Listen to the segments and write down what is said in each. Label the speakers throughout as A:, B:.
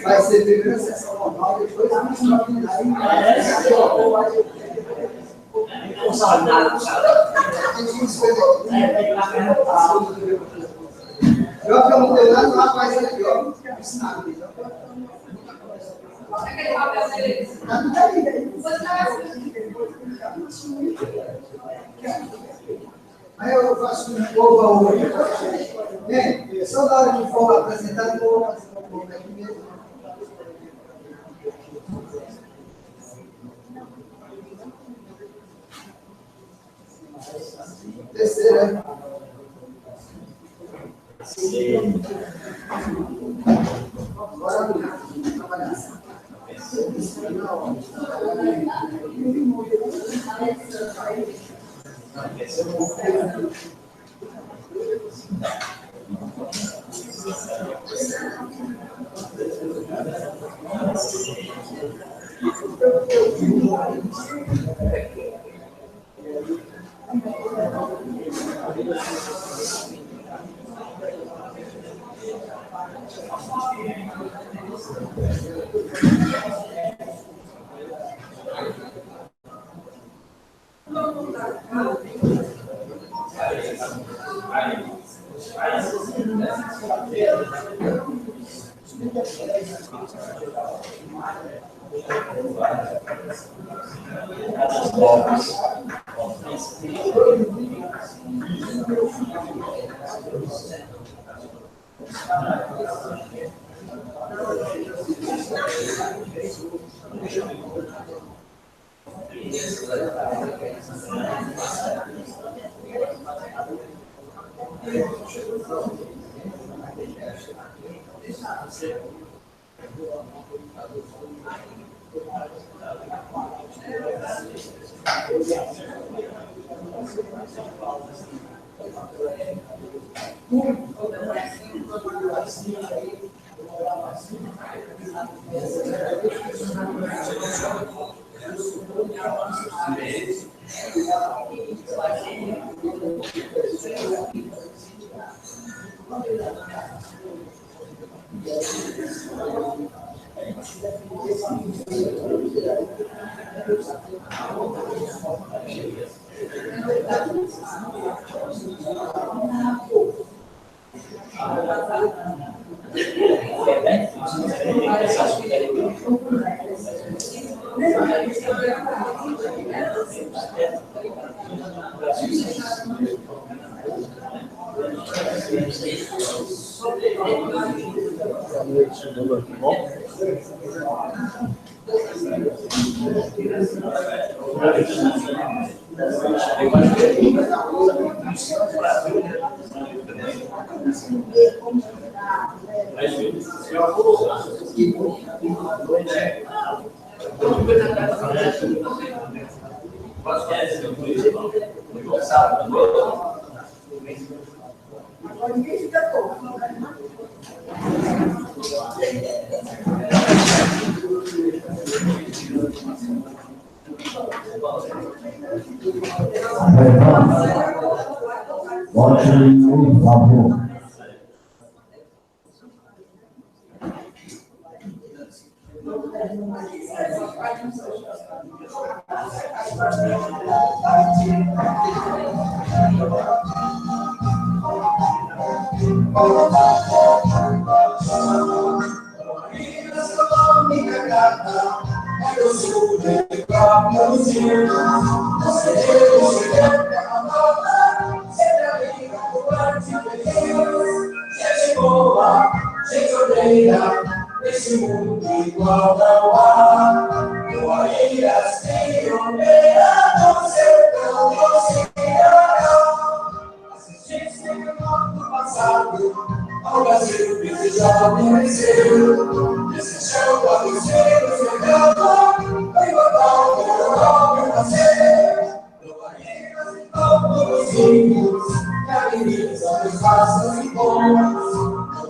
A: Vai ser primeiro a sessão normal, depois a extraordinária. Eu que não tenho nada, rapaz, aqui, ó. Aí eu faço um povo a hoje. Bem, só na hora que for apresentar, eu vou fazer um povo aqui mesmo. Terceira, hein? Sim. Agora trabalhar. Agora ninguém fica todo.
B: Vote em favor.
C: Esse mundo igual não há. Glórias tem odeia no sertão oceano. Assistência do passado ao Brasil precisava vencer. Esse chão para os filhos chegando, vai botar o meu nome pra ser. Glórias em todos os filhos, que amenizam os passos e bons.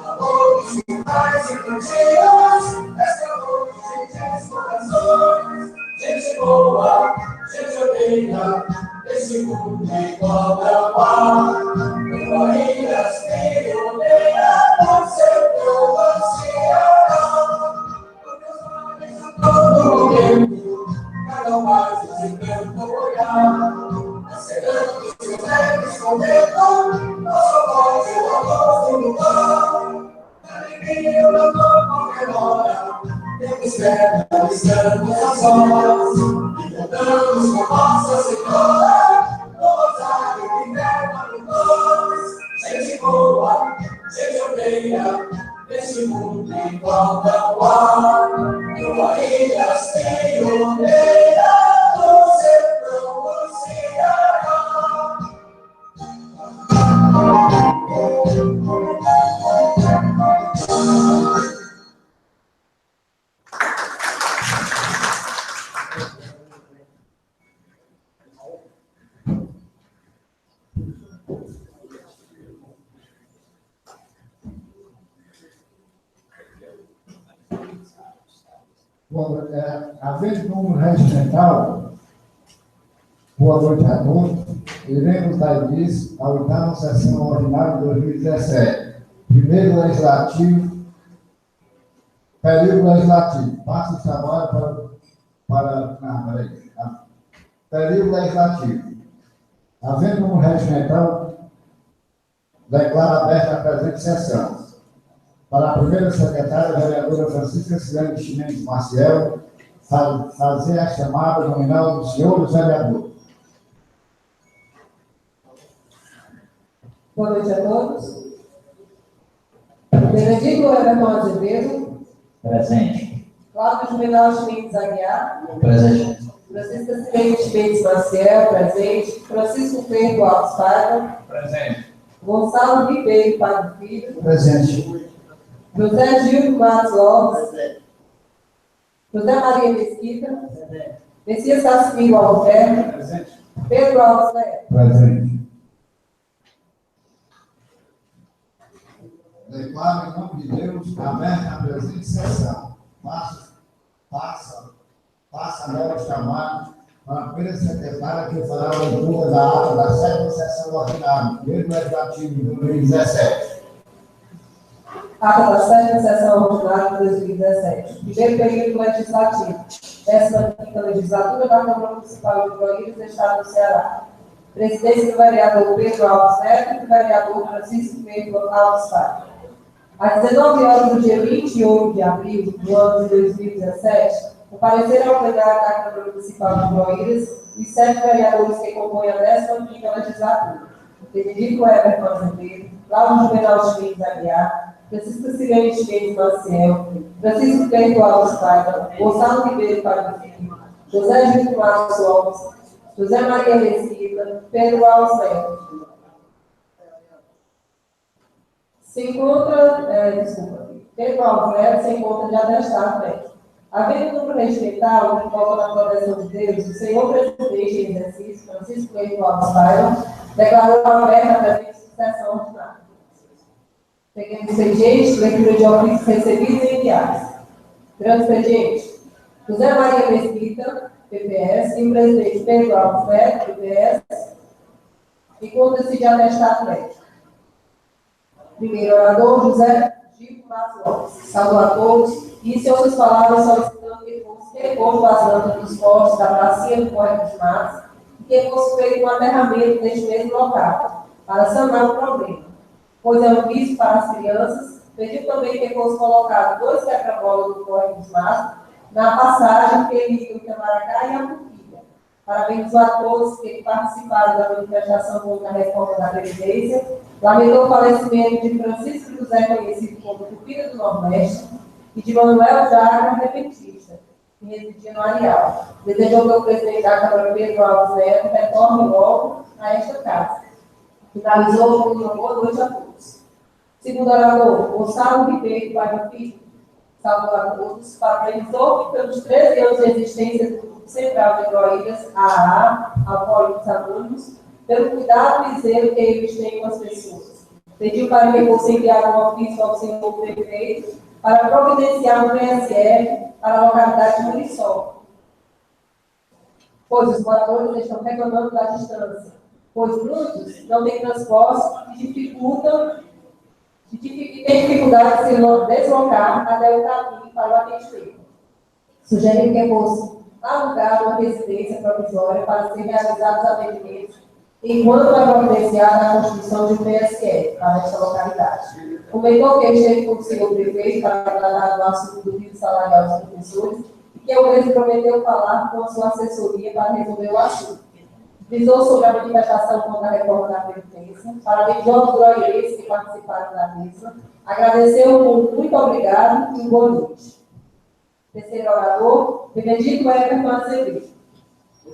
C: Amores mais e cantigas, esta noite, gente, corações, gente boa, gente odeia, esse mundo igual não há. Glórias tem odeia, no sertão oceano. Todo momento, cada mais de tanto olhar, acerando os seus pés, escondendo, nossa voz e a voz do lugar. Alegria no corpo memória, temos fé, estamos a sós, e cantamos com Nossa Senhora, no rosário que leva no nós. Gente boa, gente odeia, nesse mundo igual não há. Glórias tem odeia, no sertão oceano.
B: Havendo número regimental, boa noite a todos. Iremos dar início à 8ª Sessão Ordinária de 2017. Primeiro Legislativo, Período Legislativo. Passa o trabalho Período Legislativo. Havendo número regimental, declaro aberta a presente sessão. Para a primeira secretária, a vereadora Francisca Silene Chimenez Maciel, fazer a chamada nominal dos senhores vereadores.
D: Boa noite a todos. Benedito Everton Azevedo.
E: Presente.
D: Cláudio Juvenal Chimenez Aguiar.
E: Presente.
D: Francisca Silene Chimenez Maciel. Presente. Francisco Pedro Alves Paiva.
E: Presente.
D: Gonçalo Ribeiro Padre Filho.
B: Presente.
D: José Gildo Matos Lopes. Presente. José Maria Mesquita. Presente. Messias Tassimiro Alberto.
E: Presente.
D: Pedro Alves Neto.
B: Presente. Declaro em nome de Deus aberta a presente sessão. Passa agora os chamados para a primeira secretária que fará a leitura da ata da 7ª Sessão Ordinária, primeiro Legislativo de 2017.
D: Ata da 7ª Sessão Ordinária de 2017. Primeiro período legislativo. 15ª Legislatura da Câmara Municipal de Goiás, Estado do Ceará. Presidência do vereador Pedro Alves Neto e do vereador Francisco Pedro Alves Paiva. Às 19 horas do dia 28 de abril do ano de 2017, compareceram ao plenário da Câmara Municipal de Goiás os 7 vereadores que compõem a 15ª Legislatura. Benedito Everton Azevedo, Cláudio Juvenal Chimenez Aguiar, Francisca Silene Chimenez Maciel, Francisco Pedro Alves Paiva, Gonçalo Ribeiro Padre Filho, José Gildo Matos Lopes, José Maria Mesquita, Pedro Alves Neto. Se encontra, Pedro Alves Neto se encontra de atestado médico. Havendo número regimental que invoca na proteção de Deus, o senhor presidente em exercício, Francisco Leite Alves Bairro, declarou aberta a presente sessão ordinária. Pequeno expediente, leitura de ofícios recebidos e enviados. Grande expediente, José Maria Mesquita, PPS, e o presidente Pedro Alves Neto, PPS, encontra-se de atestado médico. Primeiro orador, José Gil Matos Lopes. Saúdo a todos. Iniciou suas palavras solicitando que fosse reposto as lâmpadas dos postes da bacia do Córrego dos Matos e que fosse feito um aterramento neste mesmo local, para sanar o problema, pois é um risco para as crianças. Pediu também que fosse colocado 2 quebra-molas do Córrego dos Matos na passagem que liga o Itamaracá e a Turquia. Parabenizou a todos que participaram da manifestação contra a reforma da Previdência. Lamentou o falecimento de Francisco José, conhecido como Pupila do Nordeste, e de Manuel Jagra, repentista, que residia no Areal. Desejou que o presidente da Câmara, Pedro Alves Neto, retorne logo a esta casa. Finalizou com uma boa noite a todos. Segundo orador, Gonçalo Ribeiro, Pai Filho, saúde a todos, parabenizou pelos 13 anos de existência do Grupo Central de Hidroídas, AA, Alcoólicos Anônimos, pelo cuidado e zelo que eles têm com as pessoas. Pediu para que fosse enviado um ofício ao senhor prefeito para providenciar um PSF para a localidade de Muriçol, pois os moradores estão reclamando da distância, pois muitos não têm transporte e têm dificuldade de se deslocar até o caminho para o atendimento. Sugeriu que fosse alugada uma residência provisória para ser realizados os atendimentos enquanto é providenciada a construção de um PSF para esta localidade. Comentou que esteve com o senhor prefeito para tratar do assunto do piso salarial dos professores e que o mesmo prometeu falar com a sua assessoria para resolver o assunto. Visou sobre a manifestação contra a reforma da Previdência, parabenizou os groirenses que participaram da mesa, agradeceu por muito obrigado e boa noite. Terceiro orador, Benedito Everton Azevedo.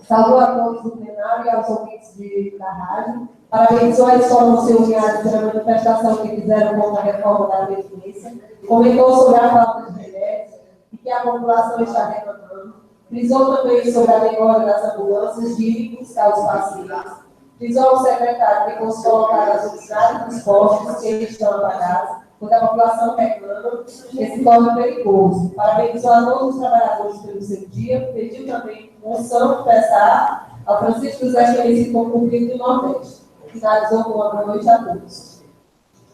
D: Saúdo a todos do plenário e aos ouvintes da rádio. Parabenizou a escola do seu Ordinária pela manifestação que fizeram contra a reforma da Previdência. Comentou sobre a falta de remédios e que a população está reclamando. Frisou também sobre a demora das ambulâncias de ir buscar os pacientes. Frisou ao secretário que fosse colocar as unidades dos postos que eles estão apagados, quando a população reclama, que se torna perigoso. Parabenizou a todos os trabalhadores pelo seu dia, pediu também moção prestar ao Francisco José, conhecido como Pupila do Nordeste. Finalizou com uma boa noite a todos.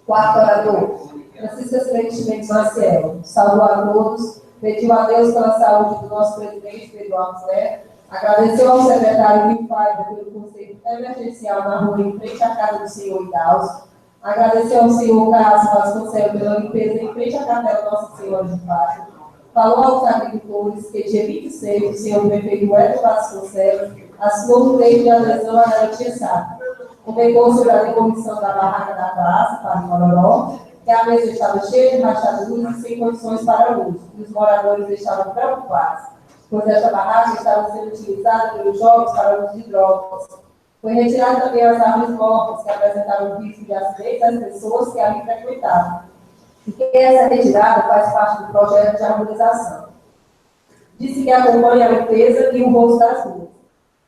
D: Quarto orador, Francisco Leite Maciel. Saúdo a todos, pediu a Deus pela saúde do nosso presidente, Pedro Alves Neto. Agradeceu ao secretário Rui Paiva pelo conselho emergencial na rua em frente à casa do senhor Hidalgo. Agradeceu ao senhor Carlos Vasconcelos pela limpeza em frente à capela Nossa Senhora de Fátima. Falou aos agricultores que, dia 26, o senhor prefeito Ordinária Vasconcelos assinou o termo de adesão à garantia sacra. Comentou sobre a demolição da barraca da praça, para o Mororó, que a mesa estava cheia de rachaduras e sem condições para uso, e os moradores estavam preocupados, pois esta barraca estava sendo utilizada pelos jovens para uso de drogas. Foi retirada também as árvores mortas que apresentavam risco de acidentes às pessoas que ali frequentavam. E que essa retirada faz parte do projeto de harmonização. Disse que acompanha a limpeza e o rosto das ruas,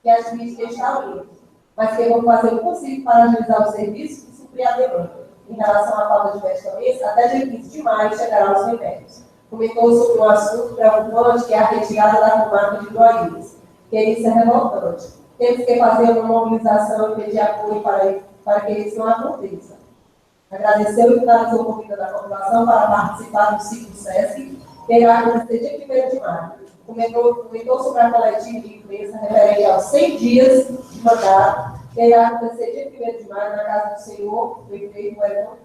D: que admite que está limpo, mas que vão fazer o possível para agilizar o serviço e suprir a demanda. Em relação à falta de medicamentos, até dia 15 de maio chegarão os remédios. Comentou sobre um assunto preocupante, que é a retirada da comarca de Goiás, que isso é revoltante. Temos que fazer uma mobilização e pedir apoio para que isso não aconteça. Agradeceu e finalizou o convite da população para participar do ciclo SESC, que irá acontecer dia 1º de maio. Comentou sobre a coletiva de imprensa referente aos 100 dias de mandato, que irá acontecer dia 1º de maio na casa do senhor prefeito Everton,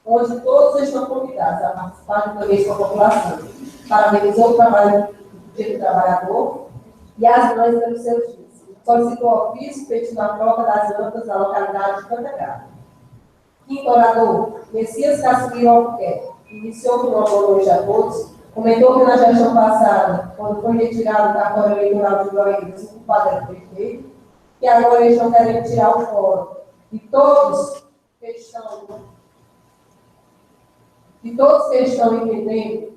D: onde todos estão convidados a participar do mês com a população. Parabenizou o trabalho do trabalhador e as mães pelos seus dias. Solicitou ofício pedindo a troca das lâmpadas da localidade de Cantagá. Quinto orador, Messias Casimiro Albuquerque, iniciou com uma boa noite a todos. Comentou que na gestão passada, quando foi retirado o cartório eleitoral de Goiás, o culpado era o prefeito, que agora eles não querem tirar o fórum. E todos que estão entendendo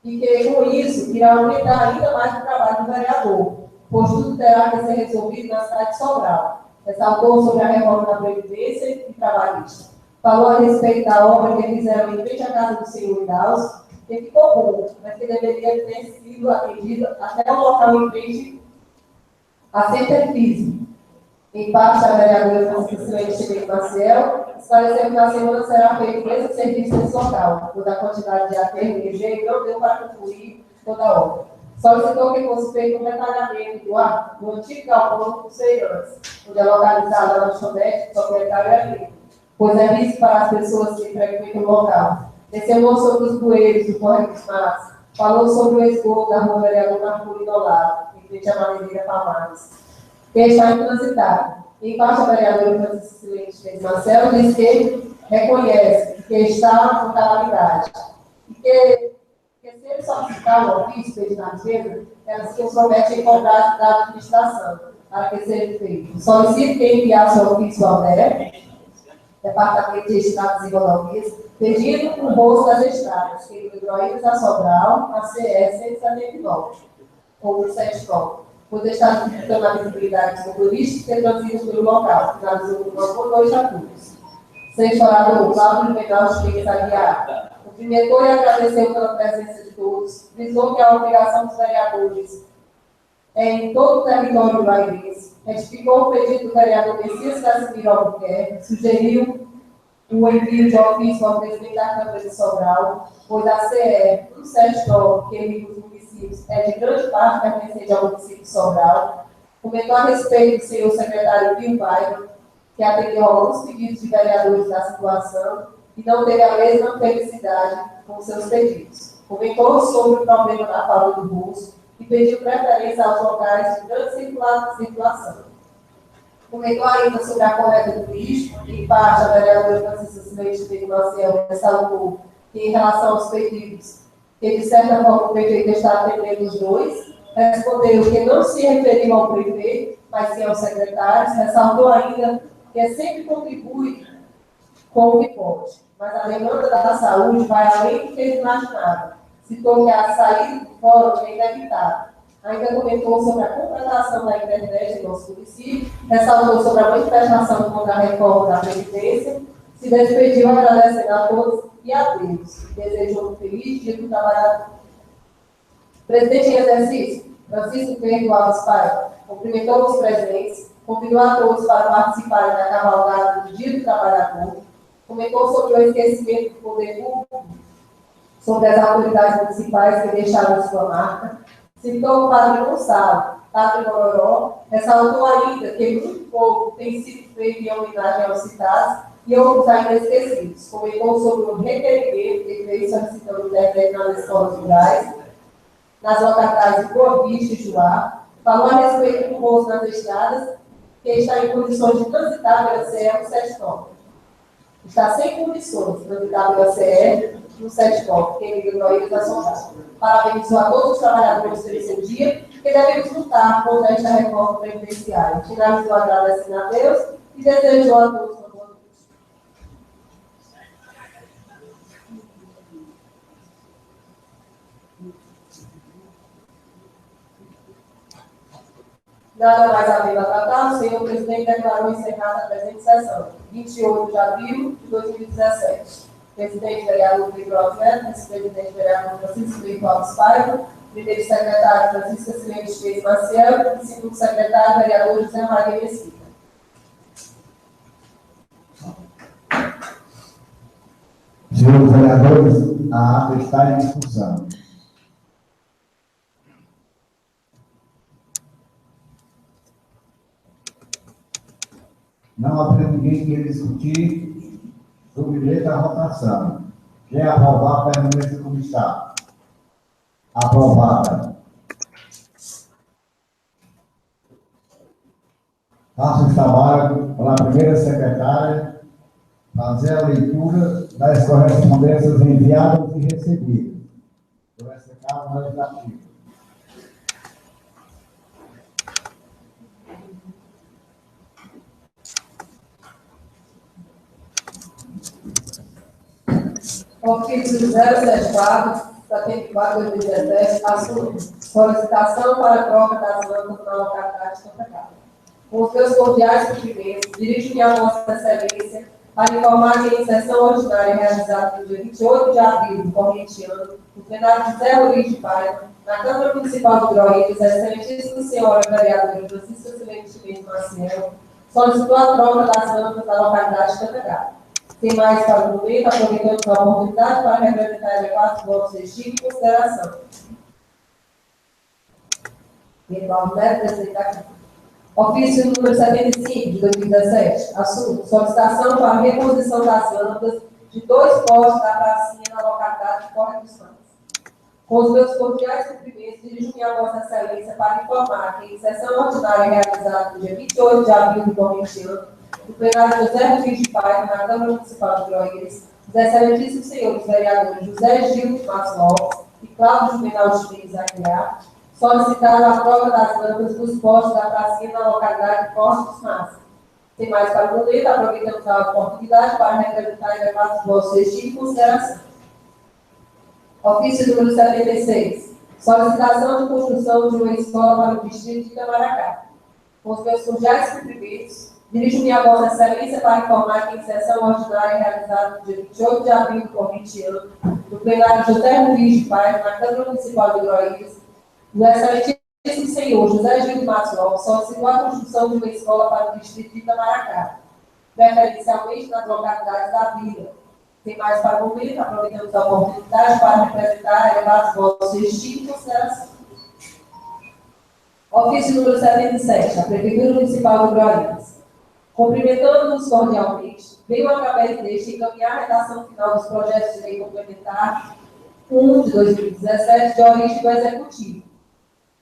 D: e que, com isso, irá aumentar ainda mais o trabalho do vereador, pois tudo terá que ser resolvido na cidade de Sobral. Ressaltou sobre a reforma da Previdência e trabalhista. Falou a respeito da obra que fizeram em frente à casa do senhor Daus, que ficou bom, mas que deveria ter sido atendido até o local em frente à Center Físico. Em parte, a vereadora Francisca Maciel esclareceu que na semana será feito o mesmo serviço nesse local, pois a quantidade de aterro e engenho não deu para concluir toda a obra. Solicitou que fosse feito um detalhamento do antigo galpão do Pulseirantes, onde é localizada a lanchonete do proprietário agrícola, pois é visto para as pessoas que frequentam o local. Mencionou sobre os bueiros do Córrego dos Matos, falou sobre o esgoto da rua Vereador Marculino Olavo, em frente à Maneira Palmares, que está intransitado. Em parte, a vereadora Francisca Marcelo diz que reconhece que está com calamidade e que se ele solicitar o ofício pedido na defesa, ela se compromete em cobrar da administração para que seja feito. Solicito que enviasse o ofício ao DEF, Departamento de Estradas e Rodovias, pedindo o bolso das estradas, que inclui a Sobral, a CE 179, ou 79, pois está dificultando a visibilidade dos motoristas que transitam pelo local, finalizou por 2 atos. Sexto orador, Cláudio Menal Chiques Aguiar. Cumprimentou e agradeceu pela presença de todos, frisou que a obrigação dos vereadores é em todo o território do Guairense, retificou o pedido do vereador Messias Casimiro Albuquerque, sugeriu o envio de ofício ao presidente da Câmara de Sobral, pois a CE 179, que liga os municípios, é de grande parte pertencente ao município de Sobral. Comentou a respeito do senhor secretário Pio Paiva, que atendeu alguns pedidos de vereadores da situação e não teve a mesma felicidade com seus pedidos. Comentou sobre o problema da falta do bolso e pediu preferência aos locais de grande circulação. Comentou ainda sobre a coleta do lixo, em parte a vereadora Francisca Leite Maciel ressaltou que em relação aos pedidos, que de certa forma o prefeito está atendendo os dois, respondeu que não se referiu ao prefeito, mas sim aos secretários, ressaltou ainda que sempre contribui com o que pode, mas a demanda da saúde vai além do que ele imaginava. Citou que a saída do fórum é inevitável. Ainda comentou sobre a contratação da internet em nosso município, ressaltou sobre a manifestação contra a reforma da Previdência, se despediu agradecendo a todos e a Deus. Desejou um feliz dia do trabalhador. Presidente em exercício, Francisco Pedro Alves Paiva, cumprimentou os presentes, convidou a todos para participarem da cavalgada do Dia do Trabalhador, comentou sobre o esquecimento do poder público, sobre as autoridades municipais que deixaram sua marca, citou o padre Gonçalo, padre Mororó, ressaltou ainda que muito pouco tem sido feito em homenagem aos citados e outros ainda esquecidos. Comentou sobre o requerimento que fez solicitando internet nas escolas rurais, nas localidades de Boa Vista e Juá, falou a respeito do bolso nas estradas, que está em condições de transitar pela CE 179. Está sem condições de transitar pela CE 179, que liga no Oitava da Sessão. Parabenizou a todos os trabalhadores pelo seu dia, que devemos lutar contra esta reforma previdenciária. Finalizou agradecendo a Deus e desejou a todos uma boa noite. Nada mais havendo a tratar, o senhor presidente declarou encerrada a presente sessão, 28 de abril de 2017. Presidente vereador Pedro Alves, vice-presidente vereador Francisco Pedro Alves Paiva, primeiro secretário Francisca Silene Maciel e segundo secretário vereador José Maria Mesquita.
B: Senhores vereadores, a ata está em discussão. Não havendo ninguém que discutir, submeto à votação. Quem aprovar, permaneça como está. Aprovada. Faço os trabalhos para a primeira secretária fazer a leitura das correspondências enviadas e recebidas por essa Casa Legislativa.
D: Ofício 074, 74, 2017, assunto: solicitação para troca das lâmpadas na localidade de Santa Casa. Com os meus cordiais cumprimentos, dirijo-me a Vossa Excelência para informar que em sessão ordinária realizada no dia 28 de abril do corrente ano, no plenário José Luiz de Paiva, na Câmara Municipal de Groíras, a excelentíssima senhora vereadora Francisca Silente Maciel solicitou a troca das lâmpadas da localidade de Santa Casa. Sem mais para o momento, aproveitando a oportunidade para representar elevados votos de estima e consideração. Eduardo Neto, presidente da Câmara. Ofício número 75, de 2017. Assunto: solicitação para a reposição das lâmpadas de 2 postes da pracinha na localidade de Corre dos Santos. Com os meus cordiais cumprimentos, dirijo-me a Vossa Excelência para informar que em sessão ordinária realizada no dia 28 de abril do corrente ano, no plenário José Luiz de Paiva, na Câmara Municipal de Groíras, os excelentíssimos senhores vereadores José Gil de Matos e Cláudio Juvenal de Pires Aguiar solicitaram a troca das lâmpadas dos postes da pracinha na localidade de Corte dos Matos. Sem mais para o momento, aproveitamos a oportunidade para representar elevados votos de estima e consideração. Ofício número 76. Solicitação de construção de uma escola para o distrito de Itamaracá. Com os meus cordiais cumprimentos, dirijo-me a Vossa Excelência para informar que em sessão ordinária realizada no dia 28 de abril do corrente ano, no plenário José Luiz de Paiva, na Câmara Municipal de Groíras, o excelentíssimo senhor José Gil de Matos solicitou a construção de uma escola para o distrito de Itamaracá, preferencialmente nas localidades da vila. Sem mais para o momento, aproveitamos a oportunidade para representar elevados votos de estima e consideração. Ofício número 77, a Prefeitura Municipal de Groíras. Cumprimentando-nos cordialmente, veio através deste encaminhar a redação final dos projetos de lei complementar 1 de 2017, de origem do Executivo.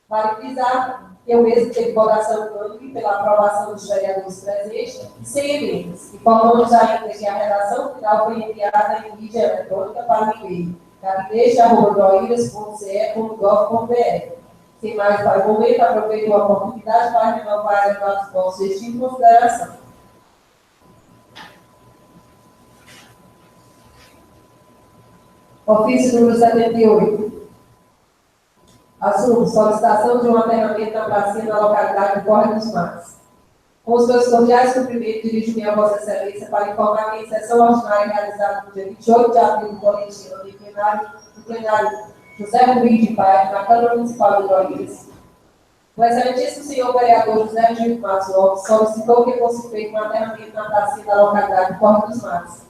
D: Para frisar que o mesmo teve votação unânime pela aprovação dos vereadores presentes, sem emendas. Informamos ainda que a redação final foi enviada em mídia eletrônica para o e-mail gabinete@groiras.ce.gov.br. Sem mais para o momento, aproveito a oportunidade para renovar elevados votos de estima e consideração. Ofício número 78. Assunto: solicitação de um aterramento na pracinha na localidade de Corre dos Matos. Com os meus cordiais cumprimentos, dirijo-me a Vossa Excelência para informar que em sessão ordinária realizada no dia 28 de abril do corrente ano, no plenário José Luiz de Paiva, na Câmara Municipal de Groíras, o excelentíssimo senhor vereador José Gil de Matos solicitou que fosse feito um aterramento na pracinha da localidade de Corre dos Matos,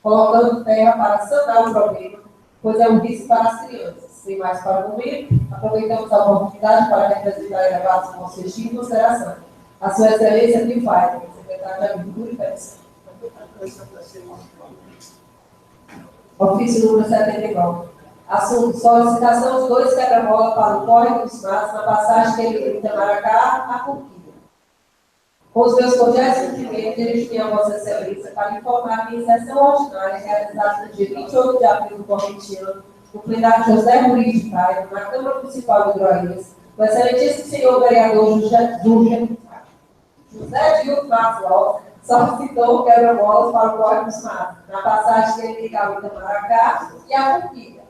D: colocando terra para sanar o problema, pois é um risco para as crianças. Sem mais para o momento, aproveitamos a oportunidade para representar elevados votos de estima e consideração. A Sua Excelência Pilfaia, secretário de Agricultura e Pesca. Ofício número 79. Assunto: solicitação de 2 quebra-mola para o Córrego dos Matos na passagem de Itamaracá a Curquilha. Com os meus cordiais cumprimentos, dirijo-me a Vossa Excelência para informar que em sessão ordinária realizada no dia 28 de abril do corrente ano, no plenário José Luiz de Paiva, na Câmara Municipal de Groíras, o excelentíssimo senhor vereador José Gil de Matos solicitou quebra-molas para o Córrego dos Matos, na passagem que ele ligava Itamaracá e a Curquilha,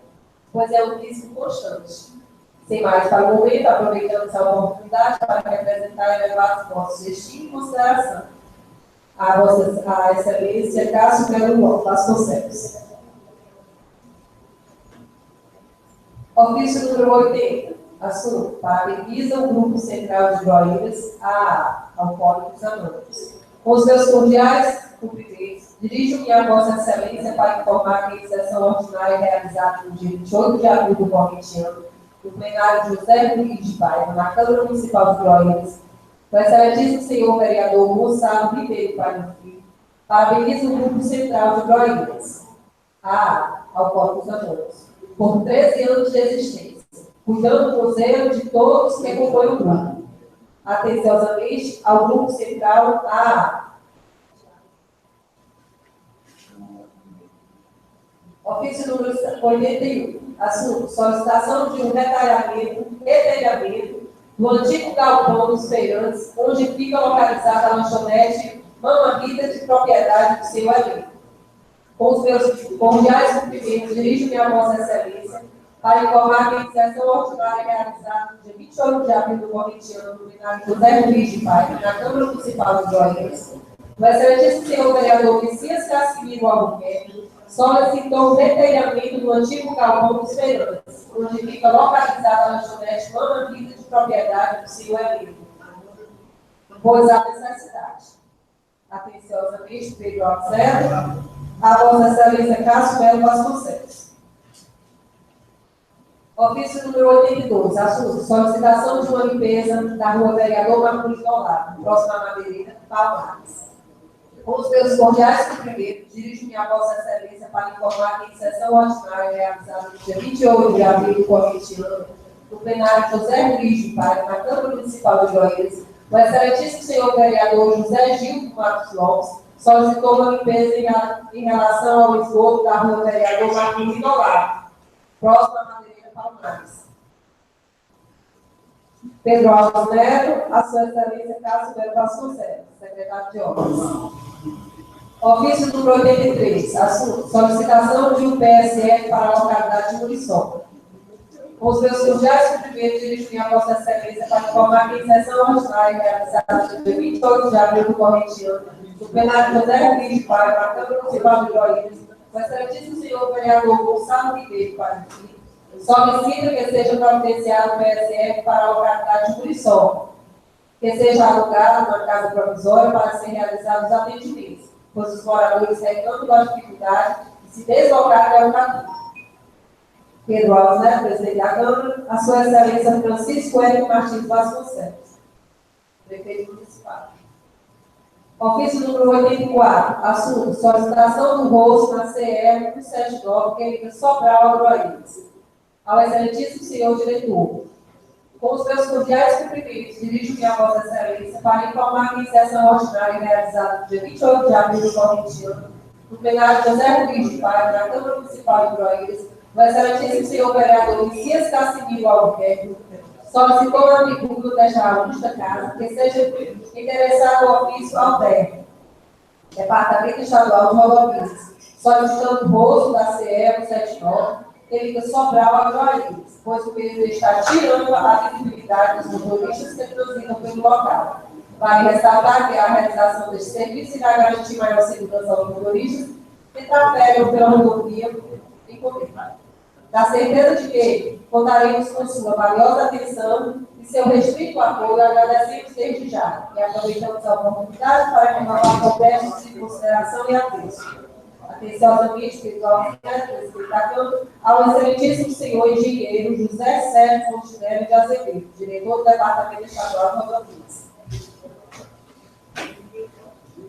D: pois é um risco constante. Sem mais para o momento, aproveitamos a oportunidade para representar elevados votos de estima e consideração. A Excelência Cássio Melo Vasconcelos. Ofício número 80. Assunto: parabeniza o Grupo Central de Groíras, AA, Alcoólicos Anônimos. Com os meus cordiais cumprimentos, dirijo-me a Vossa Excelência para informar que em sessão ordinária realizada no dia 28 de abril do corrente ano, no plenário José Luiz de Paiva, na Câmara Municipal de Groíras, o excelentíssimo senhor vereador Gonçalo Ribeiro Pai Filho parabeniza o Grupo Central de Groíras, AA, Alcoólicos Anônimos, por 13 anos de existência, cuidando com zelo de todos que compõem o grupo. Atenciosamente ao Grupo Central AA. Ofício número 81. Assunto: solicitação de um retalhamento do antigo galpão dos feirantes, onde fica localizada a lanchonete Mama Vida, de propriedade do seu elenco. Com os meus cordiais cumprimentos, dirijo-me a Vossa Excelência Para informar que a sessão ordinária realizada no dia 28 de abril do corrente ano, no plenário José Luiz de Paiva, na Câmara Municipal de Goiás, o excelentíssimo senhor vereador Messias Cassimiro Albuquerque solicitou o detalhamento do antigo galpão dos feirantes, onde fica localizada a lanchonete Mama Vida de propriedade do senhor Emílio, pois há necessidade. Atenciosamente, Pedro observa, a Vossa Excelência Cássio Melo Vasconcelos. Ofício número 82, assunto: solicitação de uma limpeza da rua Vereador Marcos Dolado, próxima à Madeireira, Palmares. Com os meus cordiais cumprimentos, dirijo-me a Vossa Excelência para informar que em sessão ordinária realizada no dia 28 de abril do corrente ano, no plenário José Luiz de Paiva, na Câmara Municipal de Goiás, o excelentíssimo senhor vereador José Gil Matos Lopes solicitou uma limpeza em relação ao esgoto da rua Vereador Marcos Dolado, próxima à Madeireira, Palmares. Pedro Alves Neto, a sua excelência Cássio Melo Vasconcelos, secretário de Obras. Ofício número 83, assunto: solicitação de um PSF para a localidade de Muriçoca. Com os meus cordiais cumprimentos, dirijo-me a Vossa Excelência para informar que em sessão ordinária realizada no dia 28 de abril do corrente ano, no plenário José Luiz de Paiva, na Câmara Municipal de Goiás, o excelentíssimo senhor vereador Gonçalo Ribeiro Parenti solicita que seja providenciado o PSF para a localidade de Muriçoca, que seja alugado uma casa provisória para ser realizados os atendimentos, pois os moradores reclamam da dificuldade de se deslocar até o caminho. Pedro Alves Neto, presidente da Câmara, a sua excelência Francisco Hélio Martins Vasconcelos, prefeito municipal. Ofício número 84, assunto: solicitação do rosto na CE 179, que liga Sobral a Groaíras. Ao excelentíssimo senhor diretor, com os meus cordiais cumprimentos, dirijo-me a Vossa Excelência para informar que em sessão ordinária realizada no dia 28 de abril do corrente ano, no plenário José Luiz de Paiva, na Câmara Municipal de Goiás, o excelentíssimo senhor vereador Messias Cassimiro Albuquerque solicitou na tribuna desta augusta casa que seja interessado o ofício ao DER, Departamento Estadual de Rodovias, solicitando o rosto da CE 179, que liga Sobral a Groaíras, pois o período está tirando a visibilidade dos motoristas que transitam pelo local. Vale ressaltar que a realização deste serviço irá garantir maior segurança aos motoristas que trafegam pela rodovia em comunidade. Da certeza de que contaremos com sua valiosa atenção e seu restrito apoio, agradecemos desde já e aproveitamos a oportunidade para renovar protestos de consideração e apreço. Atenciosamente, Pedro Alves Neto, presidente da Câmara, ao excelentíssimo senhor engenheiro José Sérgio Montenegro de Azevedo, diretor do Departamento Estadual de Rodovias.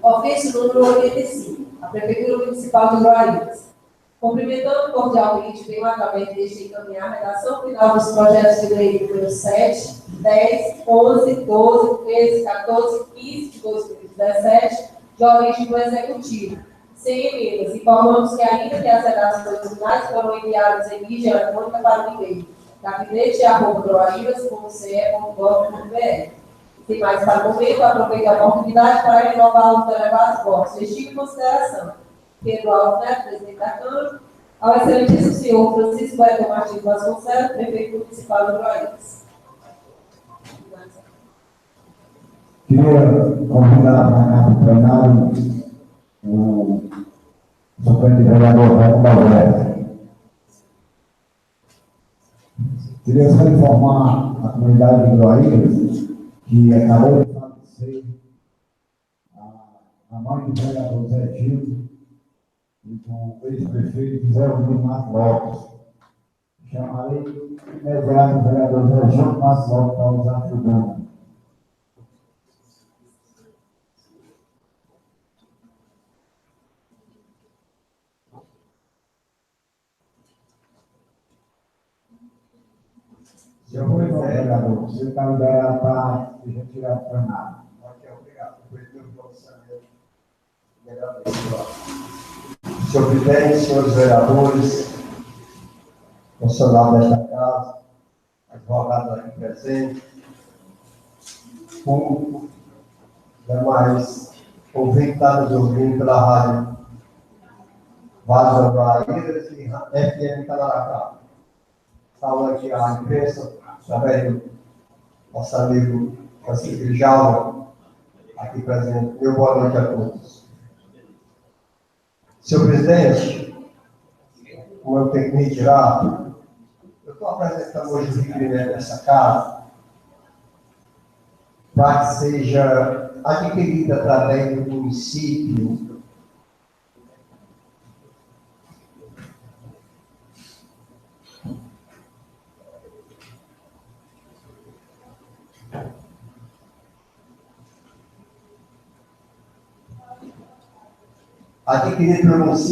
D: Ofício número 85, a Prefeitura Municipal de Groaíras. Cumprimentando cordialmente, venho através deste encaminhar a redação final dos projetos de lei número 7, 10, 11, 12, 13, 14, 15 de 2017, de origem do Executivo, sem emendas. Informamos que, ainda que as redações finais foram enviadas em mídia eletrônica para o e-mail gabinete@groaíras.ce.gov.br. Sem mais para o momento, aproveito a oportunidade para renovar os elevados votos. Estima em consideração Pedro Alves Neto, presidente da Câmara, ao excelentíssimo senhor Francisco Hélio Martins Vasconcelos, prefeito municipal de Goiás.
B: Queria convidar para o plenário o suplente vereador Raimundo Alberto. Queria só informar a comunidade de Groaíras que acabou de falecer a mãe do vereador Zé Gil e do ex-prefeito José Luiz Matos Lopes. Chamarei imediato o vereador Zé Gil Matos Lopes para usar a tribuna. Eu vou vereador, você está liberado para retirar o plenário.
F: Ok, obrigado. Senhor presidente, senhores vereadores, funcionários desta casa, advogados aqui presentes, público, demais ouvintes que estão nos ouvindo pela rádio Vaz da Bahia e FM Canaracá. falando aqui à imprensa, através do nosso amigo Francisco Djalma, aqui presente. Meu boa noite a todos. Senhor presidente, como eu tenho que me retirar, eu estou apresentando hoje o requerimento dessa casa para que seja adquirida através do município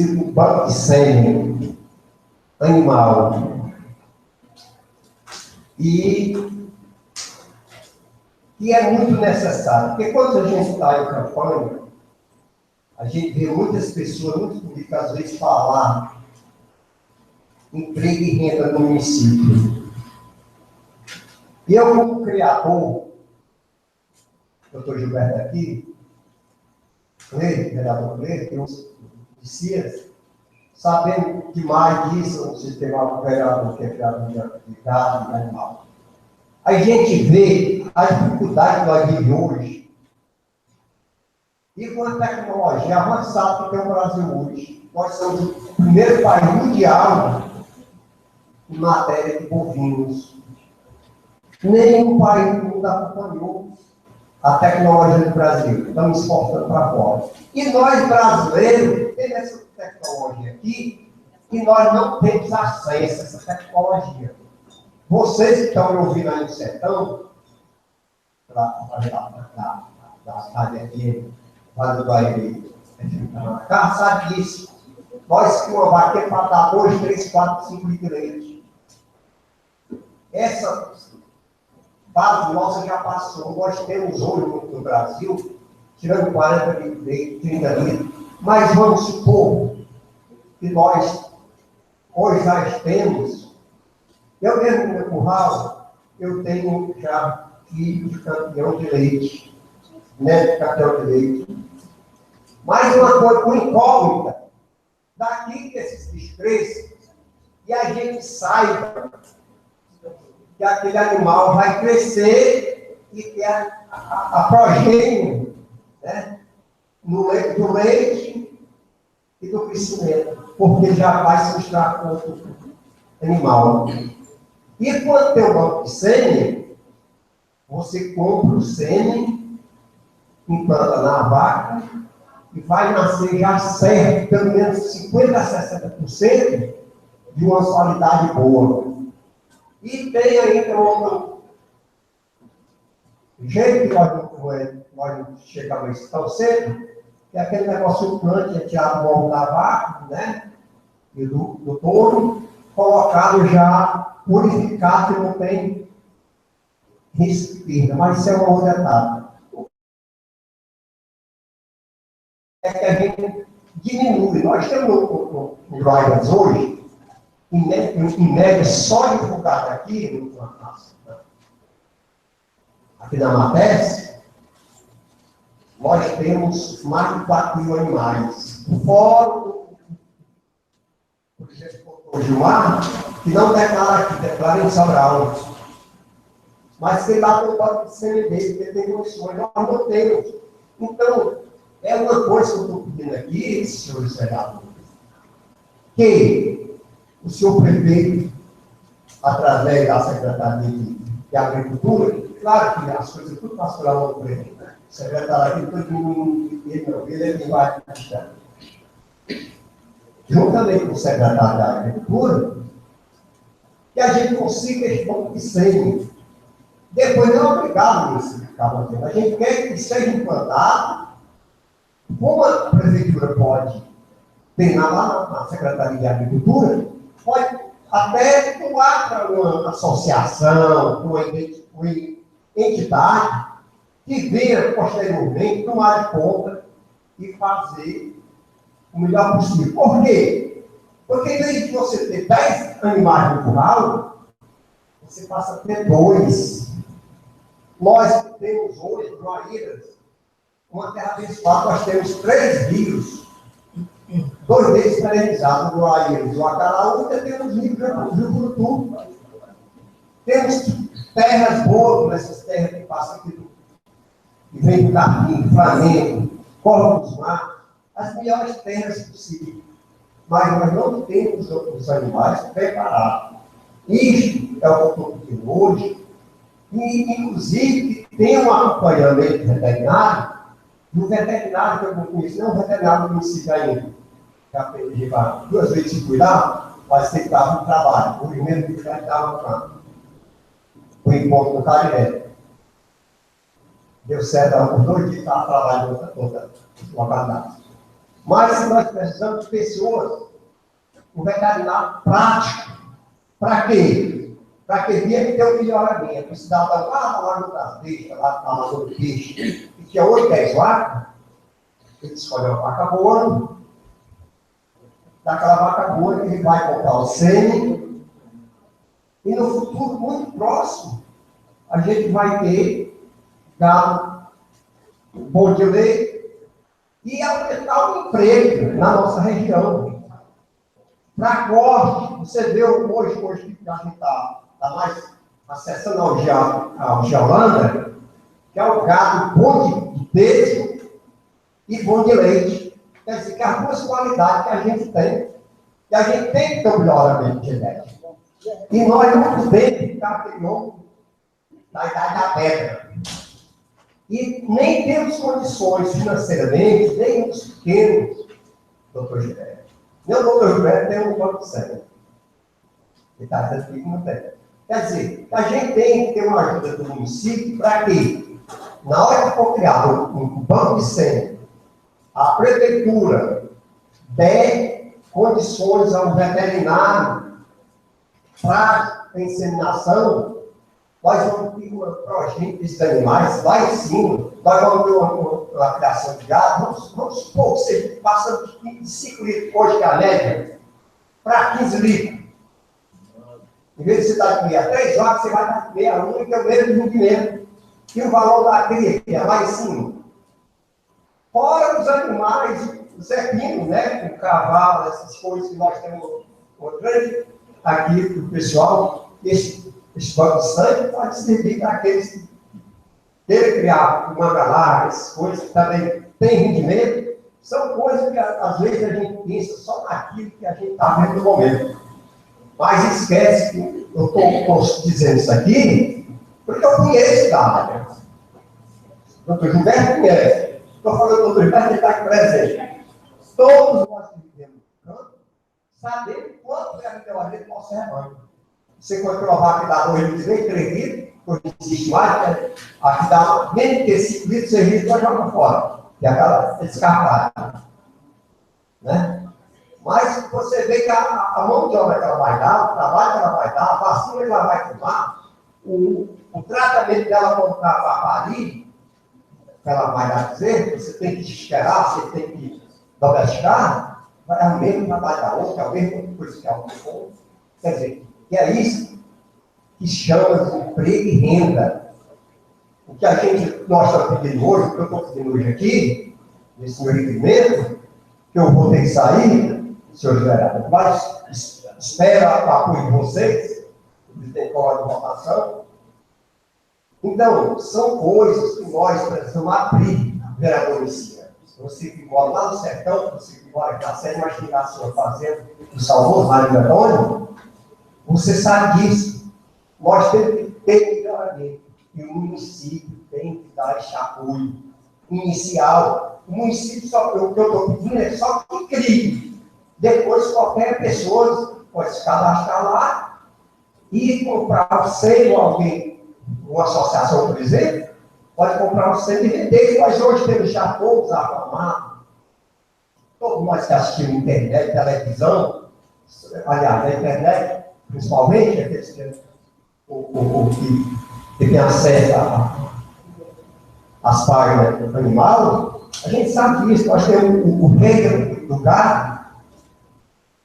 F: um banco de sêmen animal. E é muito necessário, porque quando a gente está em campanha, a gente vê muitas pessoas, muitos políticos, às vezes, falar emprego e renda no município. E eu, como criador, doutor Gilberto aqui, vereador Cleide, tem uns Cias, sabendo demais disso, no sistema vereador que é criado de gado e animal. A gente vê a dificuldade que nós vivemos hoje e com a tecnologia avançada que tem o Brasil hoje. Nós somos o primeiro país mundial em matéria de bovinos. Nenhum país do mundo acompanhou a tecnologia do Brasil. Estamos exportando para fora. E nós, brasileiros, temos essa tecnologia aqui e nós não temos acesso a essa tecnologia. Vocês que estão me ouvindo aí no Sessão, da cidade aqui, Vale do Bahia, sabe disso. Nós que uma vaquinha para dar 2, 3, 4, 5 litros de leite. Essa base nossa já passou. Nós temos hoje no Brasil, tirando 40 litros de leite, 30 litros, mas vamos supor que nós hoje já temos. Eu mesmo no meu curral, eu tenho já filho de campeão de leite, neto de campeão de leite. Mais uma coisa, uma incógnita, daqui que esses bichos crescem, e a gente saiba que aquele animal vai crescer e ter a progênie, né, do leite e do crescimento, porque já vai se misturar com outro animal. E quando tem um banco de sêmen, você compra o sêmen, implanta na vaca e vai nascer já certo, pelo menos 50% a 60% de uma qualidade boa. E tem ainda um jeito que nós não chegamos tão cedo, que é aquele negócio plante, é tirado o ovo da vaca, né? E do touro, colocado já purificado, que não tem risco de perda, mas isso é uma outra etapa. É que a gente diminui. Nós temos no Riders hoje, em média, só divulgado aqui na Matéria, nós temos mais de 4 mil animais. Fora o Gilmar, que não declara aqui, declara em Sobral. Mas quem dá o banco de sêmen dele, porque tem condições, nós não temos. Então, é uma coisa que eu estou pedindo aqui, senhores vereadores, que o senhor prefeito, através da Secretaria de Agricultura, claro que as coisas tudo passam lá no prefeito, né? O secretário aqui, todo mundo, ele é quem vai ajudar. Juntamente com o secretário da Agricultura, que a gente consiga esse banco de sêmen. Depois não é obrigado nisso que acaba tendo. A gente quer que seja implantado, como a prefeitura pode treinar lá na Secretaria de Agricultura, pode até doar para uma associação, para uma entidade, que venha posteriormente tomar conta e fazer o melhor possível. Por quê? Porque em vez de você ter 10 animais no curral, você passa a ter 2. Nós temos hoje, no Aíras, uma terra abençoada, nós temos 3 rios, 2 deles esterilizados no Aíras, o Acaraú, e temos rios do Jurutu. Temos terras boas, nessas terras que passam aqui que vem do Carpim, do Flamengo, Córrego dos Matos, as melhores terras possíveis. Mas nós não temos os animais preparados. Isso é o que eu estou pedindo hoje. E, inclusive, tem um acompanhamento veterinário, e o veterinário que eu não conheço, não é um veterinário do município ainda. Já perdi 2 vezes se cuidar, mas tem que estar no trabalho. O primeiro que já estava no campo. O encontro do Cariré. Deu certo, por 2 dias estava trabalhando outra localidade. Mas nós precisamos de pessoas, um veterinário prático. Para quê? Para que dia que tem um melhoramento. O cidadão lá no das bestas, lá na Amazônia do Peixe, que tinha 8, 10 vacas, ele escolhe uma vaca boa, daquela vaca boa ele vai comprar o sêmen, e no futuro muito próximo, a gente vai ter gado bom de leite e aumentar o emprego na nossa região. Para corte, você vê hoje que a gente está mais acessando ao Geolanda, que é o gado bom de peso e bom de leite. Quer dizer, que as duas qualidades que a gente tem, e a gente tem que ter um melhoramento genético. E nós não podemos ficar criando na idade da pedra. E nem temos condições financeiramente, nem os pequenos, doutor Gilberto. Meu doutor Gilberto tem um plano de sangue. Ele está dizendo que não tem. Quer dizer, a gente tem que ter uma ajuda do município para que, na hora que for criado um banco de sangue, a prefeitura dê condições ao veterinário para a inseminação, nós vamos ter uma progênie desses animais lá em cima, nós vamos ter uma criação de gado, vamos supor que você passa de 5 litros hoje, que é a média, para 15 litros. Em vez de você estar de meia 3 horas, você vai estar de meia 1, que é o mesmo rendimento. E o valor da cria, que é lá em cima. Fora os animais, os equinos, né? O cavalo, essas coisas que nós temos uma grande aqui para o pessoal. Esse banco de sangue pode servir para aqueles que querem criar uma galáxia, essas coisas que também têm rendimento. São coisas que às vezes a gente pensa só naquilo que a gente está vendo no momento. Mas esquece que eu estou dizendo isso aqui porque eu conheço da área. O doutor Gilberto conhece. Estou falando do doutor Gilberto, ele está aqui presente. Todos nós que vivemos no campo sabemos quanto é a melhoria do nosso rebanho. Você encontrou uma vaca que dá 2 litros, 3 litros, hoje não existe mais, né? Aqui dá menos que 5 litros, 6 litros, nós jogamos fora. E aquela descartada. Né? Mas você vê que a mão de obra que ela vai dar, o trabalho que ela vai dar, a vacina que ela vai tomar, o tratamento dela quando está para parir, que ela vai dar dizer, você tem que esperar, você tem que domesticar, é o mesmo trabalho da outra, é o mesmo coisa que a outra faz. Quer dizer, que é isso que chama de emprego e renda. O que nós estamos pedindo hoje, o que eu estou pedindo hoje aqui, nesse meu requerimento, que eu vou ter que sair, senhores vereadores, mas espero o apoio de vocês, eles têm código de votação. Então, são coisas que nós precisamos abrir, vereador Messias. Você que mora lá no sertão, você que mora aqui na sede, mas tem a sua fazenda, do Salvador, Mário Antônio, você sabe disso. Nós temos que ter melhoramento. E o município tem que dar esse apoio inicial. O município, o que eu estou pedindo é só que crie. Depois, qualquer pessoa pode se cadastrar lá e comprar o selo, alguém, uma associação, por exemplo, pode comprar o selo e vender. Nós hoje temos já todos arrumados. Todos nós que assistimos internet, televisão, aliás, na internet, principalmente, aqueles que tem acesso às páginas do animal, a gente sabe disso. Nós temos o rei do gado,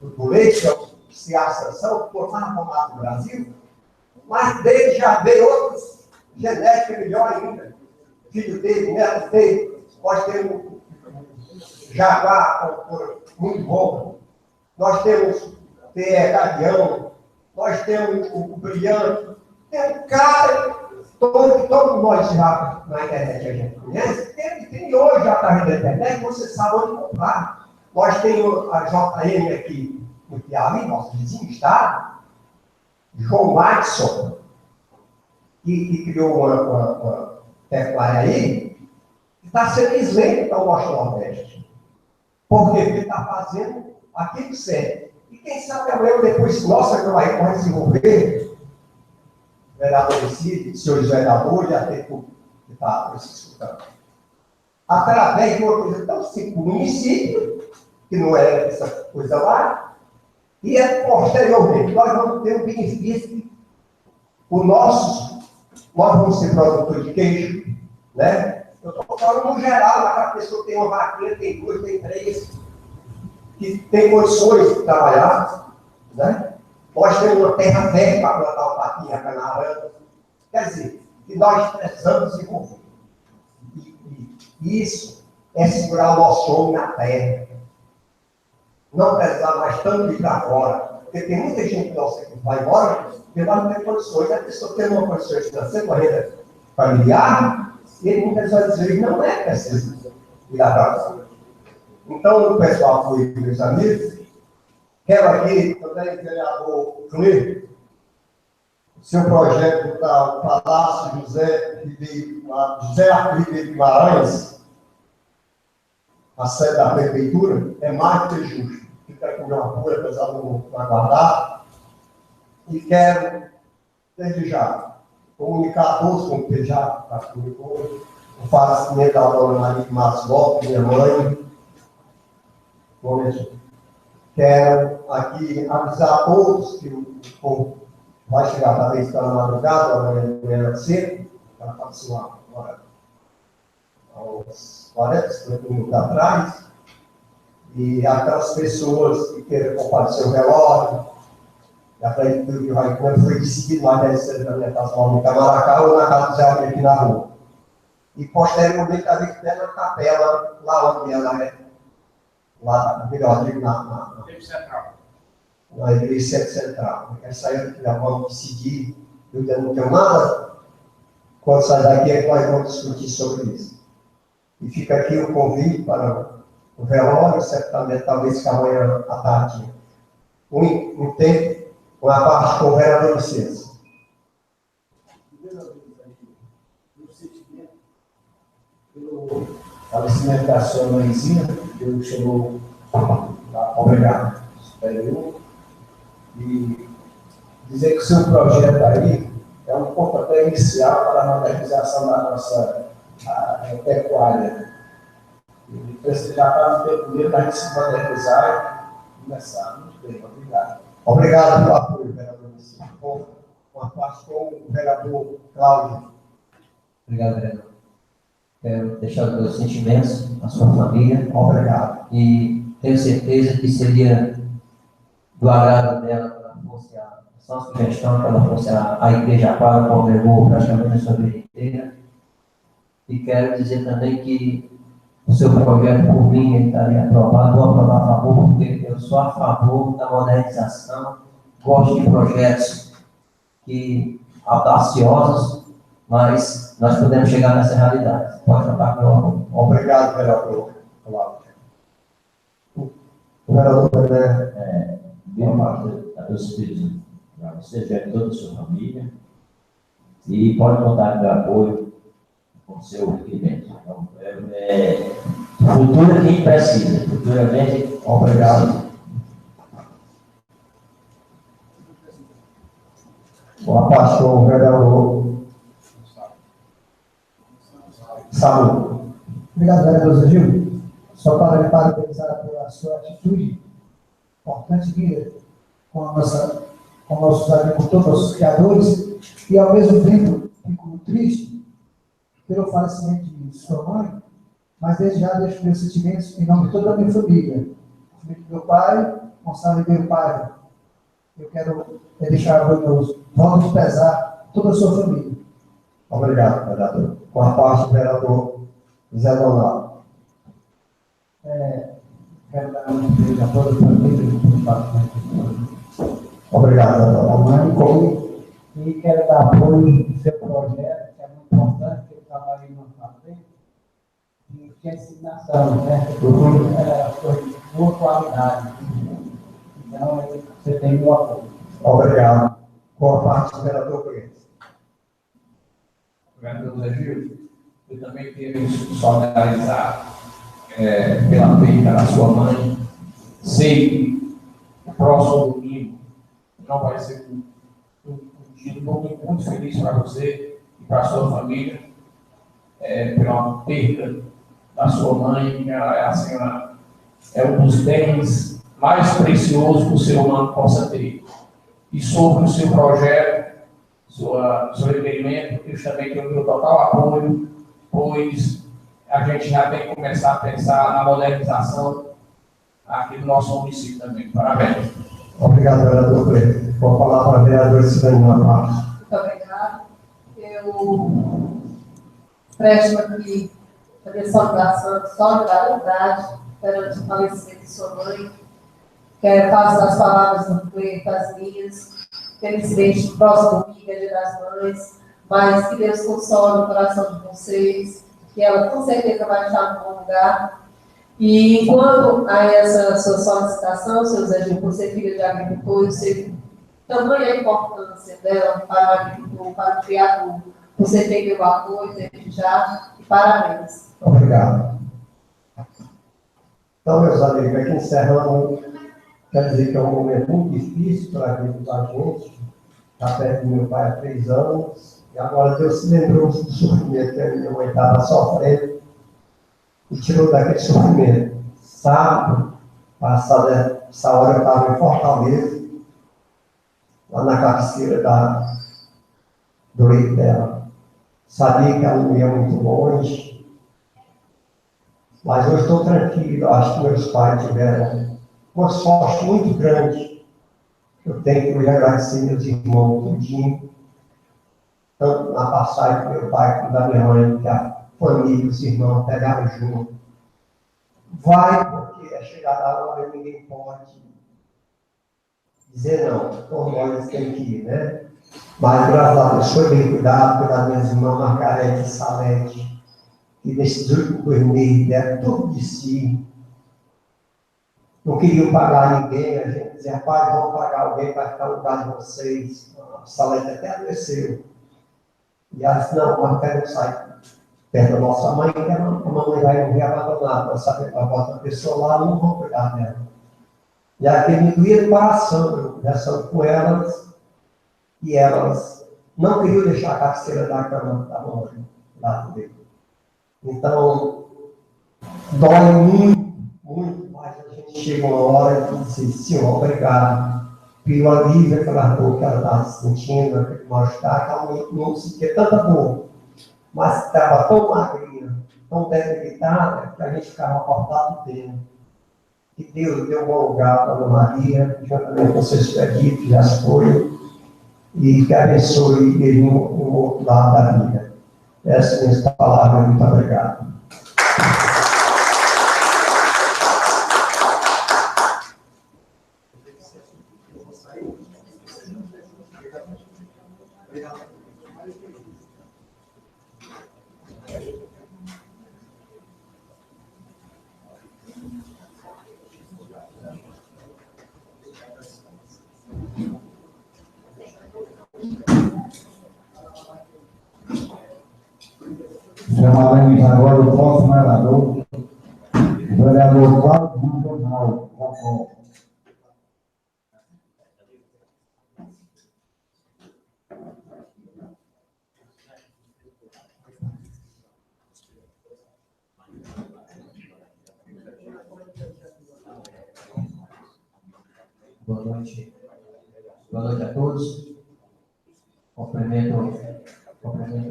F: do leite, que é o Sessão, que está formado no Brasil, mas dele já veio outros genéticos melhor ainda. Filho dele, neto dele, nós temos o jaguar, muito bom. Nós temos o Gavião, nós temos o brilhante. Tem um cara, todos nós já na internet a gente conhece, tem hoje através da internet, você sabe onde comprar. Nós temos a JM aqui no Piauí, nosso vizinho estado, João Watson, que criou uma pecuária aí, que está sendo isento para o nosso Nordeste. Porque ele está fazendo aquilo certo. E quem sabe amanhã, depois, nossa, que vai desenvolver, vereador Cid, senhores vereadores, até que está escutando. Através de uma coisa tão simples, o município, que não é essa coisa lá, e posteriormente nós vamos ter um benefício. Nós vamos ser produtores de queijo, né? Eu estou falando no geral, aquela pessoa que tem uma vaquinha, tem duas, tem três, que tem condições de trabalhar, né? Nós temos uma terra fértil para plantar o patinho, a cana-arana. Quer dizer, que nós precisamos desenvolver. E isso é segurar o nosso homem na terra. Não precisar mais tanto ir para fora. Porque tem muita gente nossa que vai embora, porque nós não temos condições. A pessoa tem uma condição financeira, uma renda familiar, e ele muitas vezes não é preciso ir para fora. Então, o pessoal foi, meus amigos, quero aqui também, vereador Cleber, o seu projeto para o Palácio José Arthur de Guimarães, a sede da prefeitura, é mais do que justo. Fica com uma apoio, apesar de não aguardar. E quero, desde já, comunicar a todos, como que já comunicou, o falecimento da dona Maria Márcio Lopes, minha mãe. Quero aqui avisar a todos que o povo vai chegar talvez pela madrugada, amanhã cedo, ela passou agora aos 40 minutos atrás, e aquelas pessoas que querem comparecer o relógio, que vai, quando foi decidido, mas deve ser na minha casa lá no Camaracá ou na casa do Zé Almeida aqui na rua. E posteriormente a gente tem na capela, lá onde ela é, lá na Vila Rodrigo, na igreja central. Essa aí que nós vamos decidir, eu ainda não tenho nada. Quando sair daqui, é que nós vamos discutir sobre isso. E fica aqui o convite para o velório, certamente, talvez que amanhã à tarde, um tempo, com a parte com o vereador Licença.
B: Pelo falecimento da sua mãezinha, Deus chegou obrigado, superior, e dizer que o seu projeto aí é um pontapé inicial para a modernização da nossa pecuária. E já está no tempo mesmo para a gente se modernizar e começar. Muito bem, obrigado.
F: Obrigado pelo apoio, vereador Licença. Com a parte com o vereador Cláudio.
E: Obrigado, vereador. Quero deixar os meus sentimentos à sua família.
F: Obrigado.
E: E tenho certeza que seria do agrado dela que ela fosse a sua sugestão, que ela fosse a igreja para congregou praticamente a sua vida inteira. E quero dizer também que o seu projeto, por mim, ele estaria aprovado, vou aprovar a favor, porque eu sou a favor da modernização, gosto de projetos audaciosos, mas nós podemos chegar nessa realidade. Pode contar com o apoio.
F: Obrigado, vereador Cláudio. O vereador André.
G: Boa parte a Deus Espírito, para você e toda a sua família, e pode contar com o apoio com o seu requerimento. Então, futuro quem precisa, futuramente,
F: obrigado. Boa parte com o vereador Saúl.
A: Obrigado, vereador Gil. Só para lhe parabenizar pela sua atitude importante guia com nossos agricultores, nossos criadores, e ao mesmo tempo fico triste pelo falecimento de sua mãe, mas desde já deixo meus sentimentos em nome de toda a minha família. Meu pai, Gonçalo Ribeiro Pai, eu quero deixar os meus votos de pesar toda a sua família.
F: Obrigado, vereador. Com a parte do vereador Zé Donaldo.
B: Quero dar um beijo a toda a família.
F: Obrigado, vereador.
B: A mãe, como
A: E quero dar apoio no seu projeto, que é muito importante, que eu trabalhei no fazer, e que é ensinação, né? As coisas de boa qualidade. Então, você tem meu apoio.
F: Obrigado. Com a parte do vereador Cleiton.
H: Vereador Zé Gil, eu também quero solidarizar pela perda da sua mãe. Sei que o próximo domingo não vai ser um dia muito feliz para você e para a sua família, pela perda da sua mãe, que ela é um dos bens mais preciosos que o ser humano possa ter. E sobre o seu projeto, seu requerimento, eu também tenho o meu total apoio, pois a gente já tem que começar a pensar na modernização aqui do nosso município também. Parabéns.
F: Obrigado, vereador Cleiton. Vou falar para a vereadora Cidane Navarro.
D: Muito obrigada. Eu presto aqui a minha solidariedade perante o falecimento de sua mãe. Quero fazer as palavras do Cleiton, as minhas. Felizmente, o próximo domingo é Dia das Mães, mas que Deus console o coração de vocês, que ela com certeza vai estar no bom lugar. E quanto a essa sua solicitação, seu Zé Gil, por ser filha de agricultor, eu sei tamanha a importância dela para o agricultor, para o criador. Você tem meu apoio desde já, e parabéns.
F: Obrigado. Então, meus amigos, aqui encerramos. Quer dizer que é um momento muito difícil para a vida da gente. Está perto do meu pai há 3 anos. E agora Deus se lembrou do sofrimento que a minha mãe estava sofrendo e tirou daquele sofrimento. Sábado, passada essa hora, eu estava em Fortaleza, lá na cabeceira do leito dela. Sabia que ela não ia muito longe, mas eu estou tranquilo. Acho que meus pais tiveram uma sorte muito grande. Eu tenho que agradecer meus irmãos tudinho, tanto na passagem do meu pai como da minha mãe, que a família, os irmãos pegaram junto. Vai, porque é chegada a hora e ninguém pode dizer não. Por nós temos que ir, né? Mas, graças a Deus, foi bem cuidado pelas minhas irmãs Margarete e Salete, que nesses últimos 2 meses deram tudo de si. Não queriam pagar ninguém, a gente dizia, pai, vamos pagar alguém para ficar no lugar de vocês. A Salete até adoeceu. E ela disse, não, mas quero sair perto da nossa mãe, que a mamãe vai morrer abandonada. Para saber, para botar uma pessoa lá, não vão cuidar dela. E aquele me doía no coração, eu conversando com elas, e elas não queriam deixar a cabeceira da cama da mamãe lá dentro. Então, dói muito, muito, mas a gente chega uma hora e diz, Senhor, obrigado pelo alívio, aquela dor que ela estava sentindo, aquele mal-estar, que ela não sentia tanta dor, mas estava tão magrinha, tão debilitada, que a gente ficava cortado dentro. Que Deus deu um bom lugar para a Dona Maria, juntamente com seus pedidos, já foi, e que abençoe ele no outro lado da vida. Essa é a minha palavra, muito obrigado.
B: Chamaremos agora o próximo vereador, o vereador Cláudio Ronaldo.
E: Boa noite. Boa noite a todos. Cumprimento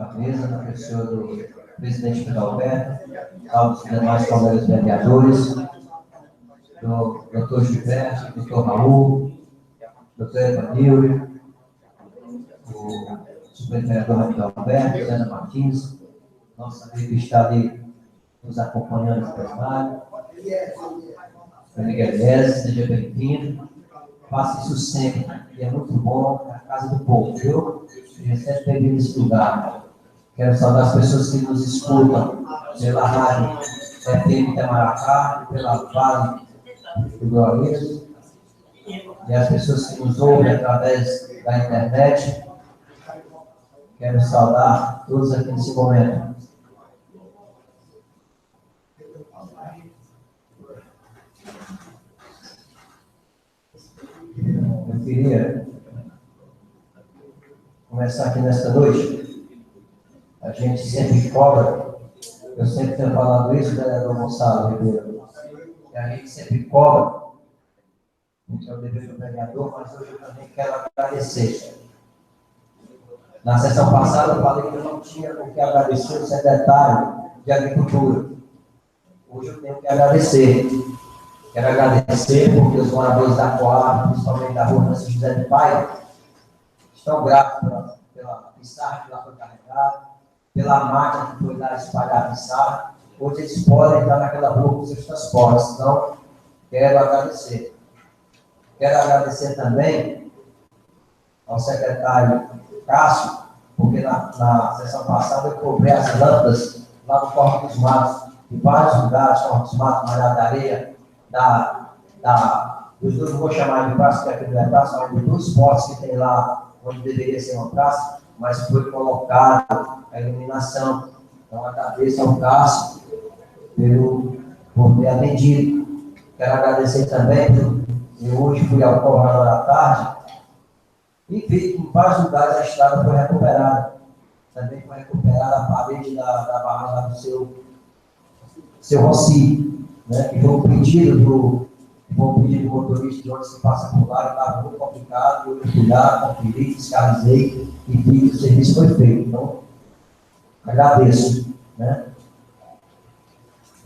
E: a mesa, na pessoa do presidente Pedro Alberto, aos demais colegas vereadores, do doutor Gilberto, doutor Raul, doutor Evanildo, o supervereador Pedro Alberto, Ana Martins, nossa amiga que está ali nos acompanhando no trabalho. Miguel Guedes, seja bem-vindo. faça isso sempre, e é muito bom na casa do povo, viu? Eu sempre peguei nesse lugar. Quero saudar as pessoas que nos escutam pela rádio FM Itamaracá, pela Vale do Glórias, e as pessoas que nos ouvem através da internet. Quero saudar todos aqui nesse momento. Eu queria começar aqui nesta noite. A gente sempre cobra, eu sempre tenho falado isso, vereador Gonçalo Ribeiro, que a gente sempre cobra, que é o dever do vereador, mas hoje eu também quero agradecer. Na sessão passada eu falei que eu não tinha o que agradecer o secretário de Agricultura. Hoje eu tenho que agradecer. Quero agradecer porque os moradores da Coab, principalmente da rua Francisco José de Paiva, estão gratos pela pissarra que lá foi carregada, pela máquina que foi lá espalhar a pissarra. Hoje eles podem entrar naquela rua com seus transportes. Então, quero agradecer. Quero agradecer também ao secretário Cássio, porque na sessão passada eu cobrei as lâmpadas lá no Corpo dos Matos, em vários lugares, Corpo dos Matos, Malhada da Areia, dos dois, não vou chamar de praça, porque aqui não é praça, mas dos dois postos que tem lá, onde deveria ser uma praça, mas foi colocada a iluminação. Então, agradeço ao Cássio por ter atendido. Quero agradecer também, eu hoje fui ao corredor da tarde e vi que em vários lugares a estrada foi recuperada. Também foi recuperada a parede da barragem do seu Rossi, né, que foi um pedido do motorista de onde se passa por lá, estava muito complicado, eu fui lá, conferi, fiscalizei e vi que o serviço foi feito. Então, agradeço. Né?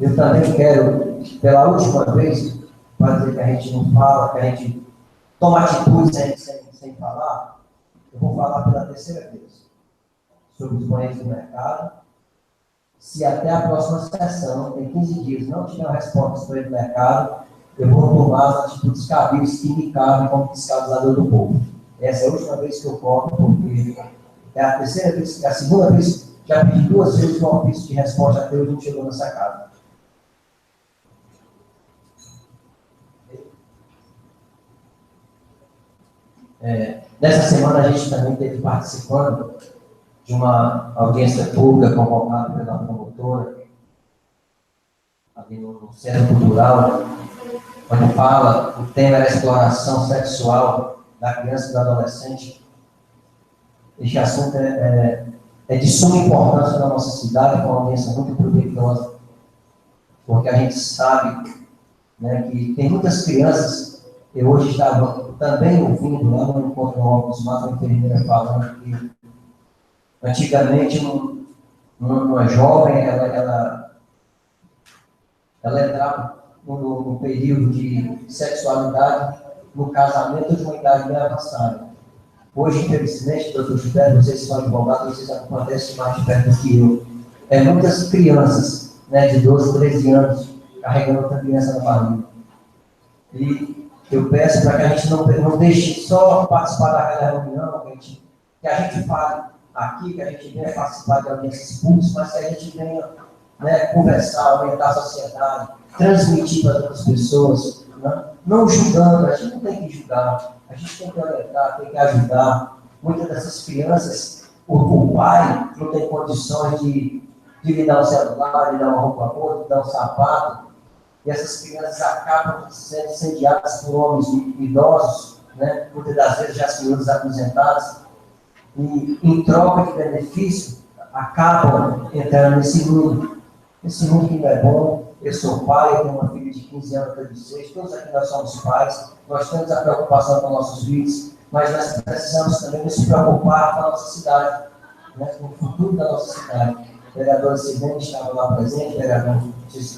E: Eu também quero, pela última vez, para dizer que a gente não fala, que a gente toma atitude sem falar, eu vou falar pela terceira vez sobre os banheiros do mercado. Se até a próxima sessão, em 15 dias, não tiver uma resposta sobre o mercado, eu vou tomar as atitudes cabíveis que me cabem como fiscalizador do povo. Essa é a última vez que eu cobro, porque é a terceira vez, é a segunda vez, já pedi 2 vezes o ofício de resposta até hoje não chegou nessa casa. Nessa semana a gente também esteve participando de uma audiência pública convocada pela promotora, ali no Centro Cultural, onde fala, o tema era a exploração sexual da criança e do adolescente. Este assunto é de suma importância na nossa cidade, com uma audiência muito proveitosa, porque a gente sabe, né, que tem muitas crianças, eu hoje estava também ouvindo lá no encontro no Ordinária, uma enfermeira falando que antigamente uma jovem, ela entrava no período de sexualidade no casamento de uma idade bem avançada. Hoje, infelizmente, doutor Gilberto, vocês são advogados, vocês acontecem mais de perto que eu. Muitas crianças, né, de 12, 13 anos, carregando outra criança na barriga. E eu peço para que a gente não deixe só participar daquela reunião, que a gente fale aqui, que a gente venha participar de audiências públicas, mas que a gente venha, né, conversar, aumentar a sociedade, transmitir para outras pessoas, né? Não julgando, a gente não tem que julgar, a gente tem que orientar, tem que ajudar. Muitas dessas crianças, o pai não tem condições de lhe dar um celular, de dar uma roupa boa, de dar um sapato, e essas crianças acabam sendo incendiadas por homens idosos, né? Muitas das vezes já senhores aposentados, e em troca de benefício, acabam entrando nesse mundo que não é bom. Eu sou pai, eu tenho uma filha de 15 anos, outra de 6, todos aqui nós somos pais, nós temos a preocupação com nossos filhos, mas nós precisamos também nos preocupar com a nossa cidade, né, com o futuro da nossa cidade. O vereador Sessão estava lá presente, o vereador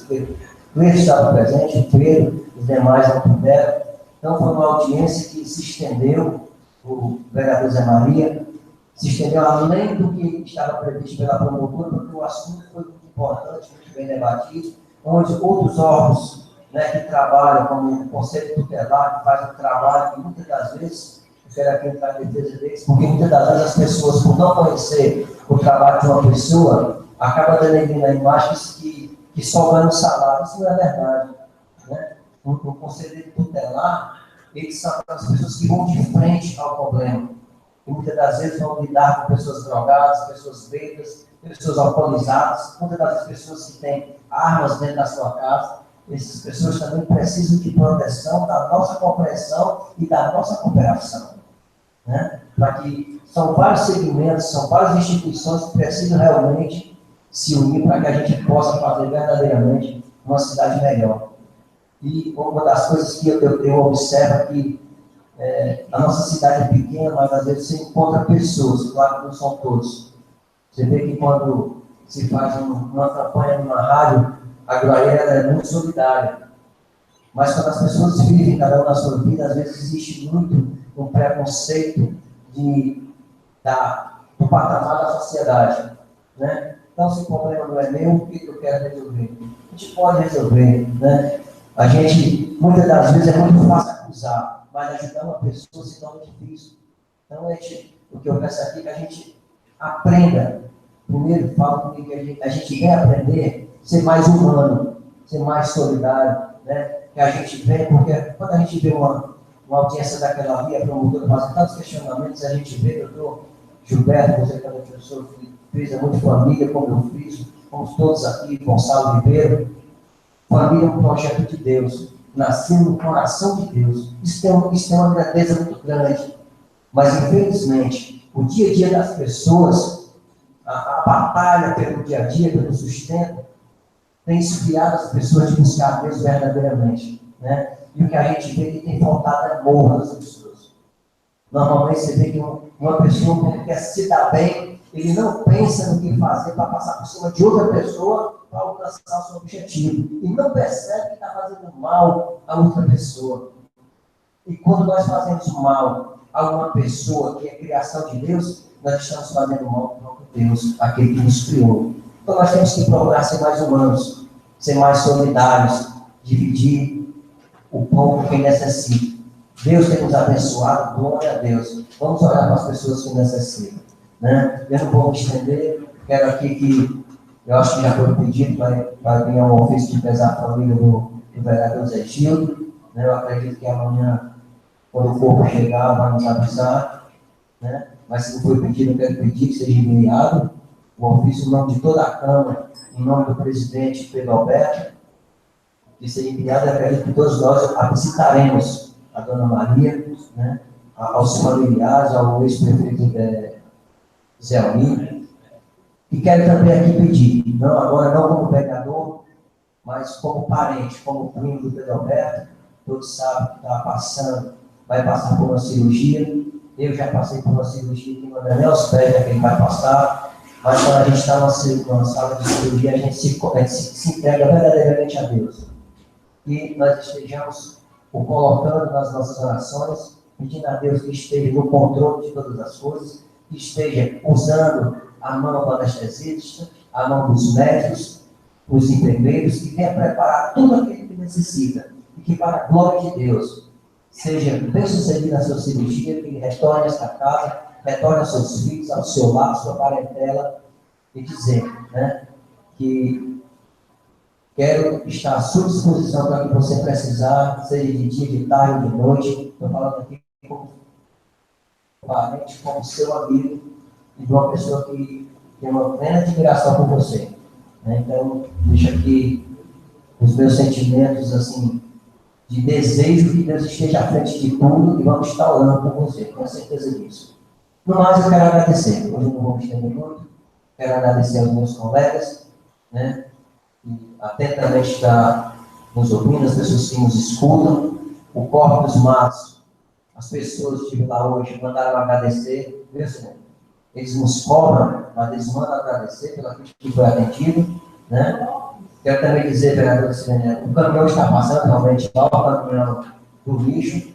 E: Pedro estava presente, o Período, os demais não puderam. Então foi uma audiência que se estendeu, o vereador Zé Maria, se estendeu além do que estava previsto pela promotora, porque o assunto foi muito importante, muito bem debatido, onde outros órgãos né, que trabalham como conselho tutelar, que faz um trabalho que muitas das vezes, eu quero aqui entrar em defesa deles, porque muitas das vezes as pessoas, por não conhecer o trabalho de uma pessoa, acabam denegrindo a imagem que só ganha um salário. Isso não é verdade. Né? O conselheiro tutelar, eles são as pessoas que vão de frente ao problema. E muitas das vezes vão lidar com pessoas drogadas, pessoas bêbadas, pessoas alcoolizadas, muitas das pessoas que têm armas dentro da sua casa. Essas pessoas também precisam de proteção, da nossa compreensão e da nossa cooperação. Né? Para que são vários segmentos, são várias instituições que precisam realmente se unir para que a gente possa fazer verdadeiramente uma cidade melhor. E uma das coisas que eu observo é que a nossa cidade é pequena, mas às vezes você encontra pessoas, claro que não são todos. Você vê que quando se faz uma campanha numa rádio, a Ordinária é muito solidária. Mas quando as pessoas vivem cada um na sua vida, às vezes existe muito um preconceito do patamar da sociedade. Né? Então, se o problema não é meu, o que eu quero resolver? A gente pode resolver. Né? A gente, muitas das vezes, é muito fácil acusar, mas ajudar uma pessoa se torna difícil. Então, o que eu peço aqui é que a gente aprenda. Primeiro, falo comigo que a gente vem aprender a ser mais humano, ser mais solidário, né? Que a gente vem, porque quando a gente vê uma audiência daquela ali, a promotora fazendo tantos questionamentos, a gente vê, doutor Gilberto, você que é uma pessoa que fez muito família, como eu fiz, como todos aqui, Gonçalo Ribeiro. Família é um projeto de Deus, nasceu no coração de Deus. Isso tem uma grandeza muito grande. Mas, infelizmente, o dia a dia das pessoas, a batalha pelo dia a dia, pelo sustento, tem esfriado as pessoas de buscar Deus verdadeiramente. Né? E o que a gente vê que tem faltado é amor nas pessoas. Normalmente você vê que uma pessoa, quando quer se dar bem, ele não pensa no que fazer para passar por cima de outra pessoa para alcançar o seu objetivo. E não percebe que está fazendo mal a outra pessoa. E quando nós fazemos mal a uma pessoa que é criação de Deus, nós estamos fazendo mal ao próprio Deus, aquele que nos criou. Então nós temos que procurar ser mais humanos, ser mais solidários, dividir o pão com quem necessita. Deus tem nos abençoado, glória a Deus. Vamos olhar para as pessoas que necessitam. Né? Eu não vou me estender, quero aqui que, eu acho que já foi pedido, vai vir um ofício de pesar a família do vereador Zé Gildo. Né? Eu acredito que amanhã, quando o corpo chegar, vai nos avisar. Né? Mas se não foi pedido, eu quero pedir que seja enviado o ofício em nome de toda a Câmara, em nome do presidente Pedro Alberto, que seja enviado, eu acredito que todos nós visitaremos a Dona Maria, né? Aos familiares, ao ex-prefeito Zé Almir. E quero também aqui pedir, agora não como vereador, mas como parente, como primo do Pedro Alberto, todos sabem que vai passar por uma cirurgia. Eu já passei por uma cirurgia que não é nem aos pés que ele vai passar, mas quando a gente está numa sala de cirurgia, a gente se entrega verdadeiramente a Deus. E nós estejamos o colocando nas nossas orações, pedindo a Deus que esteja no controle de todas as coisas, que esteja usando a mão do anestesista, a mão dos médicos, os enfermeiros, que venha preparar tudo aquilo que necessita, e que, para a glória de Deus, seja bem sucedido na sua cirurgia, que ele retorne a esta casa, retorne aos seus filhos, ao seu lar, à sua parentela, e dizer, né, que quero estar à sua disposição para que você precisar, seja de dia, de tarde, de noite. Estou falando aqui como parente, como seu amigo, e de uma pessoa que tem uma plena admiração por você. Né? Então, deixa aqui os meus sentimentos, assim, de desejo que Deus esteja à frente de tudo e vamos estar orando por você, tenho certeza disso. No mais, eu quero agradecer. Hoje eu não vou me estender muito. Quero agradecer aos meus colegas, né, que atentamente está nos ouvindo, as pessoas que nos escutam, o Corpo dos Matos, as pessoas que estive lá hoje mandaram agradecer, viu, senhor? Eles nos cobram, mas eles mandam agradecer pela que foi atendido, né? Quero também dizer, vereador Silênio, o caminhão está passando realmente lá, o caminhão do lixo,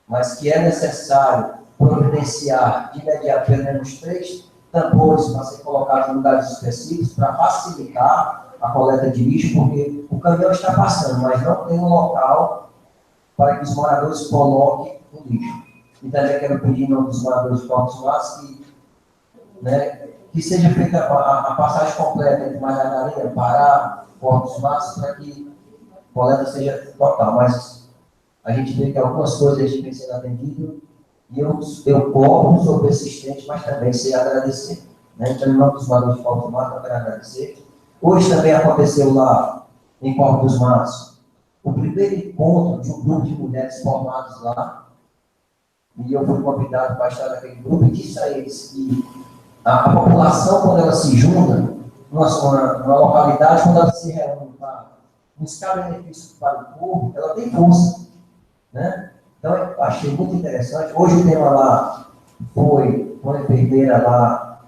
E: mas que é necessário providenciar de imediato pelo menos 3 tambores para ser colocados em lugares específicos para facilitar a coleta de lixo, porque o caminhão está passando, mas não tem um local para que os moradores coloquem o lixo. E também quero pedir em nome dos moradores de Portos Matos que, né, que seja feita a passagem completa entre Margarida, Pará, Portos Matos, para que a coleta seja total. Mas a gente vê que algumas coisas a gente vem sendo atendido e eu cobro, sou persistente, mas também sei agradecer. Né? Então, em nome dos moradores de Portos Matos, eu quero agradecer. Hoje também aconteceu lá em Portos dos Matos o primeiro encontro de um grupo de mulheres formadas lá, e eu fui convidado para estar naquele grupo, e disse a eles que a população, quando ela se junta, numa localidade, quando ela se reúne para buscar benefícios para o povo, ela tem força. Né? Então, eu achei muito interessante. Hoje o tema lá foi uma enfermeira lá,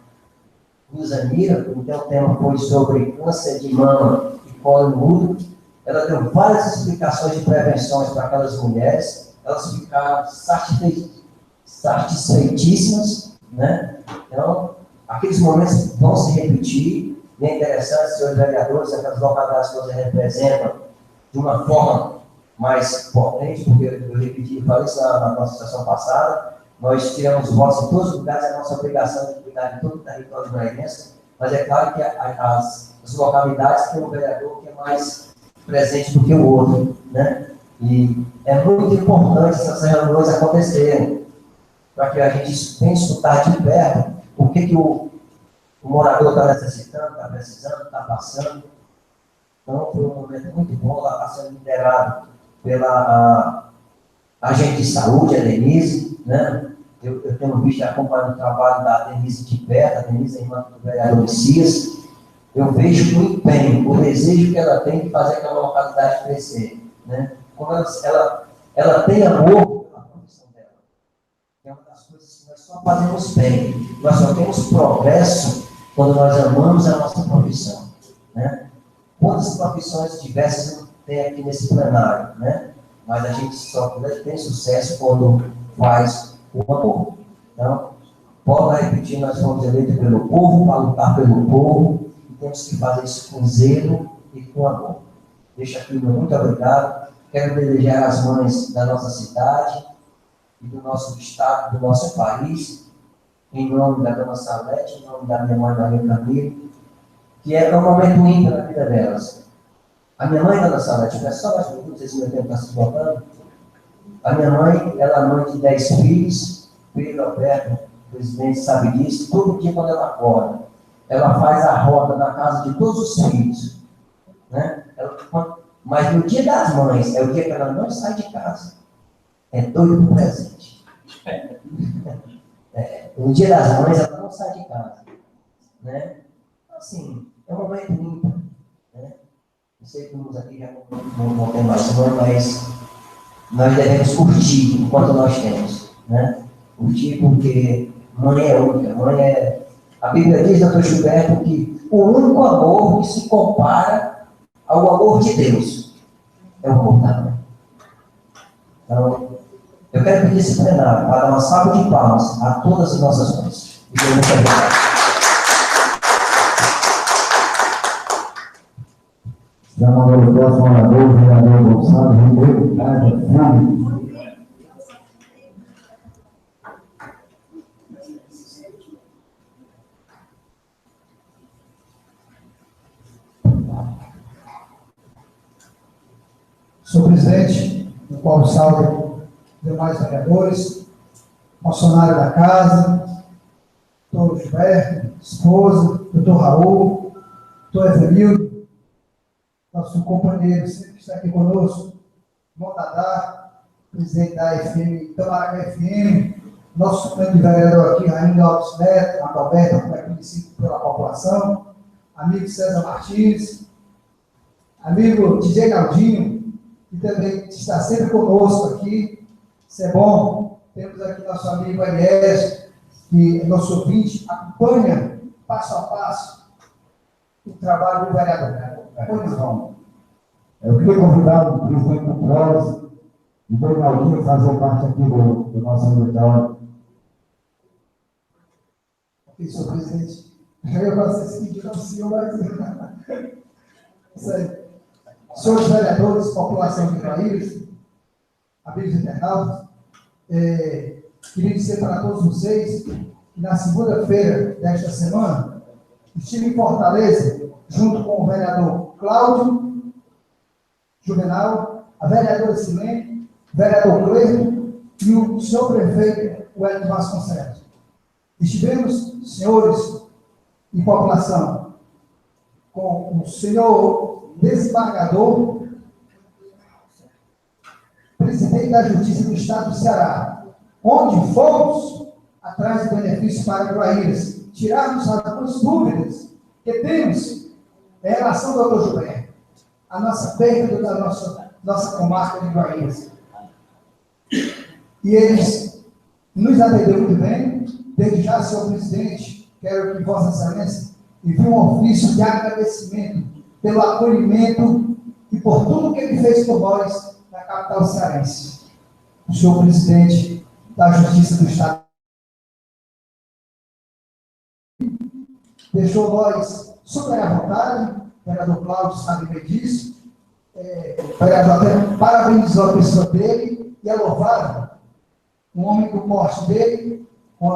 E: Luzanira, então o tema foi sobre câncer de mama e colo no útero. Ela deu várias explicações de prevenções para aquelas mulheres, elas ficaram satisfeitíssimas, né? Então, aqueles momentos vão se repetir, e é interessante, senhores vereadores, aquelas localidades que você representa de uma forma mais potente, porque eu repeti, falei isso na nossa sessão passada, nós tiramos votos em todos os lugares, é a nossa obrigação de cuidar de todo o território brasileiro, mas é claro que as localidades têm um vereador que é mais presente do que o outro, né? E é muito importante essas reuniões acontecerem, para que a gente venha escutar de perto o que o morador está necessitando, está precisando, está passando. Então, foi um momento muito bom, lá está sendo liderado pela agente de saúde, a Denise, né? Eu tenho visto e acompanhado o trabalho da Denise de perto, a Denise é irmã do vereador Messias. Eu vejo o empenho, o desejo que ela tem de fazer aquela localidade crescer, né? Como ela tem amor pela profissão dela. É uma das coisas que nós só fazemos bem. Nós só temos progresso quando nós amamos a nossa profissão, né? Quantas profissões diversas tem aqui nesse plenário, né? Mas a gente só tem sucesso quando faz o amor. Então, pode repetir, nós fomos eleitos pelo povo, para lutar pelo povo, e temos que fazer isso com zelo e com amor. Deixa aqui meu muito obrigado. Quero desejar às mães da nossa cidade e do nosso estado, do nosso país, em nome da dona Salete, em nome da minha mãe Maria Camilo, que é um momento ímpar na vida delas. A minha mãe, dona Salete, não é só mais minutos, esse meu tempo está se esgotando. A minha mãe, ela é mãe de 10 filhos, Pedro Alberto, o presidente sabe disso, todo dia quando ela acorda, ela faz a roda na casa de todos os filhos. Né? Mas no dia das mães, é o dia que ela não sai de casa. É doido pro presente. No dia das mães, ela não sai de casa. Né? Assim, é um momento ímpar. Né? Não sei que uns aqui já não tem mais mãe, mas nós devemos curtir enquanto nós temos. Né? Curtir porque mãe é única. Mãe é... A Bíblia diz, doutor Gilberto, que o único amor que se compara ao amor de Deus é o amor da mãe. Então, eu quero pedir esse plenário para dar uma salva de palmas a todas as nossas mães. E eu muito obrigado.
B: Chamando o próximo orador, o vereador Gonçalves Ribeiro, Casa Fome.
A: Senhor presidente, no qual salve demais vereadores, funcionário da casa, doutor Gilberto, esposa, doutor Raul, doutor Evanildo, nosso companheiro sempre que está aqui conosco, Montadá, presidente da FM, Tamaraca FM, nosso suplente vereador aqui, Rainha Alves Neto, Adalberto, como é conhecido pela população, amigo César Martins, amigo DJ Galdinho, que também está sempre conosco aqui. Isso é bom. Temos aqui nosso amigo Elias, que é nosso ouvinte, acompanha passo a passo o trabalho do vereador.
B: Eu queria convidar o presidente do PROS e o Reinaldinho a fazer parte aqui do nosso auditório.
A: Ok, senhor presidente. Eu ia fazer esse pedido ao senhor, mas Senhores vereadores, população de Guaíras, amigos internautas, queria dizer para todos vocês que na segunda-feira desta semana estive em Fortaleza, junto com o vereador Cláudio Juvenal, a vereadora Silene, o vereador Cleito e o senhor prefeito, o Hélio Vasconcelos. Estivemos, senhores e população, com o senhor desembargador, presidente da Justiça do Estado do Ceará, onde fomos atrás do benefício para Guaíras, tirarmos algumas dúvidas que temos em relação ao doutor Gilberto, a nossa perda da nossa comarca de Guaíras. E eles nos atenderam muito bem. Desde já, senhor presidente, quero que Vossa Excelência envie um ofício de agradecimento pelo acolhimento e por tudo que ele fez por nós na capital cearense. O senhor presidente da Justiça do Estado deixou nós super à vontade, o vereador Cláudio sabe bem disso, o vereador até parabenizou a pessoa dele e é louvável, um homem do porte dele, com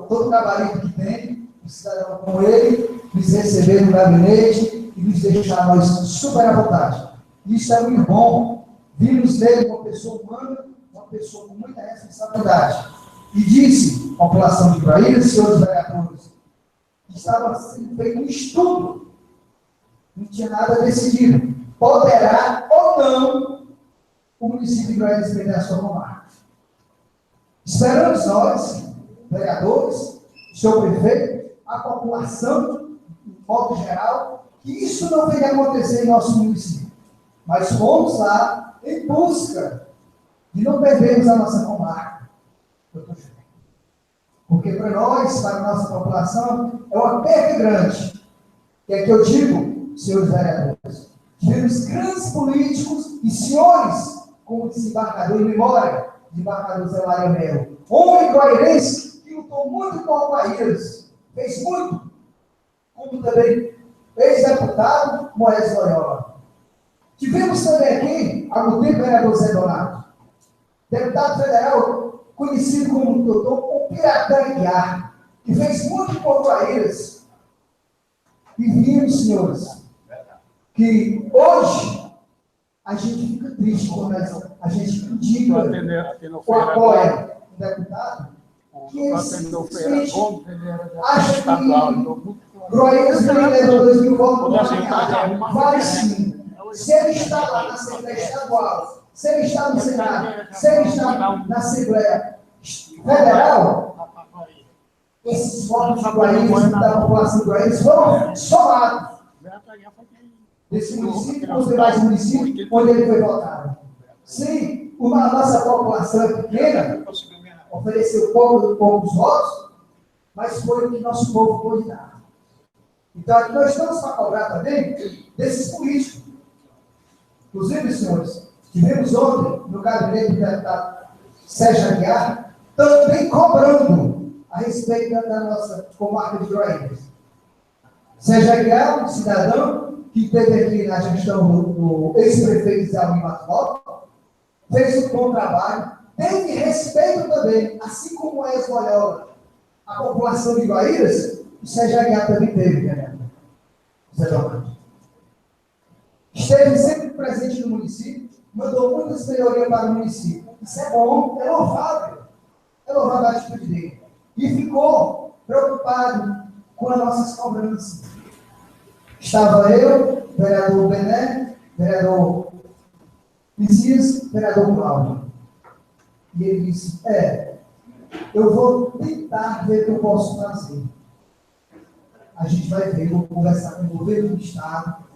A: todo o gabarito que tem, o cidadão com ele, nos receber no gabinete e nos deixar nós super à vontade. Isso é muito bom. Vimos nele uma pessoa humana, uma pessoa com muita responsabilidade. E disse, população de Guaíras, senhores vereadores, que estava sendo feito um estudo, não tinha nada decidido. Poderá ou não o município de Guaíras perder a sua comarca. Esperamos nós, vereadores, o senhor prefeito, a população, de modo geral, que isso não venha acontecer em nosso município. Mas fomos lá em busca de não perdermos a nossa comarca. Porque para nós, para a nossa população, é uma perda grande. Que é que eu digo, senhores vereadores, tivemos grandes políticos e senhores, como o desembargador em memória, desembargador Zé Maria Melo, homem guairense que lutou muito por Guaíras, fez muito, como também ex-deputado Moés Loyola. Tivemos também aqui, há muito tempo, o vereador Zé Donato, deputado federal, conhecido como o doutor Piratã Guiar, que fez muito por Guaíras. E vimos, senhores, que hoje a gente fica triste quando a gente indica ou apoia um deputado que ele simplesmente acha que Guaíras levou 2.000 votos, vale sim. Se ele está lá na Assembleia Estadual, se ele está no Senado, se ele está na Assembleia Federal, esses votos de Guaíras, da população de Guaíras, foram somados desse município para os demais municípios onde ele foi votado. Sim, a nossa população é pequena, ofereceu poucos votos, mas foi o que nosso povo pôde dar. Então, aqui nós estamos para cobrar também desses políticos. Inclusive, senhores, tivemos ontem, no gabinete do deputado Sérgio Aguiar, também cobrando a respeito da nossa comarca de Guaíras. Sérgio Aguiar, um cidadão que esteve aqui na gestão do ex-prefeito Zé Almir Matos, fez um bom trabalho, teve respeito também, assim como a ex-Loyola, a população de Guaíras, o Sérgio Aguiar também teve, vereador Zé Donato. Esteve sempre presente no município, mandou muitas melhorias para o município. Isso é bom, é louvável a atitude dele. E ficou preocupado com as nossas cobranças. Estava eu, vereador Bené, vereador Messias, vereador Cláudio. E ele disse, eu vou tentar ver o que eu posso fazer. A gente vai ver, vou conversar com o governo do Estado.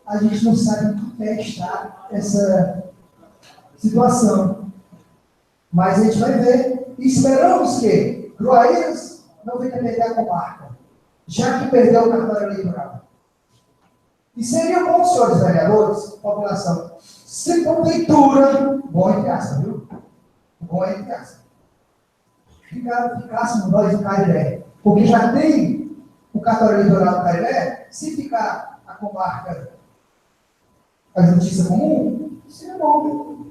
A: A gente não sabe o que é estar essa situação. Mas a gente vai ver. E esperamos que Guaíras não venha perder a comarca, já que perdeu o cartório eleitoral. E seria bom, senhores vereadores, população, se porventura, bom entre aspas, viu? Bom entre aspas, ficássemos nós no Cairé, porque já tem o cartório eleitoral do Cairé, se ficar a comarca a justiça comum, isso é bom.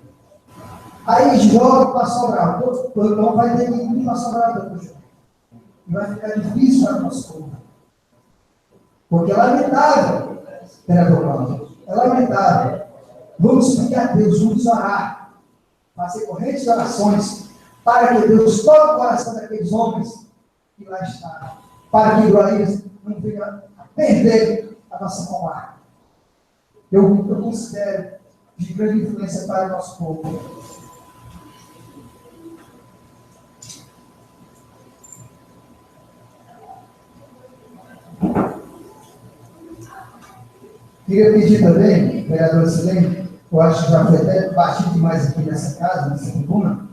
A: Aí joga para Sobral. Então vai ter que ir para Sobral, doutor João. E vai ficar difícil para o nosso povo. Porque é lamentável, vereador Cláudio, é lamentável. Vamos pedir a Deus, vamos orar, fazer correntes de orações, para que Deus toque o coração daqueles homens que lá estão, para que Guarulhos não venha a perder a nossa comarca. Eu considero de grande influência para o nosso povo. Queria pedir também, vereador Silene, eu acho que já foi até batido demais aqui nessa casa, nessa tribuna.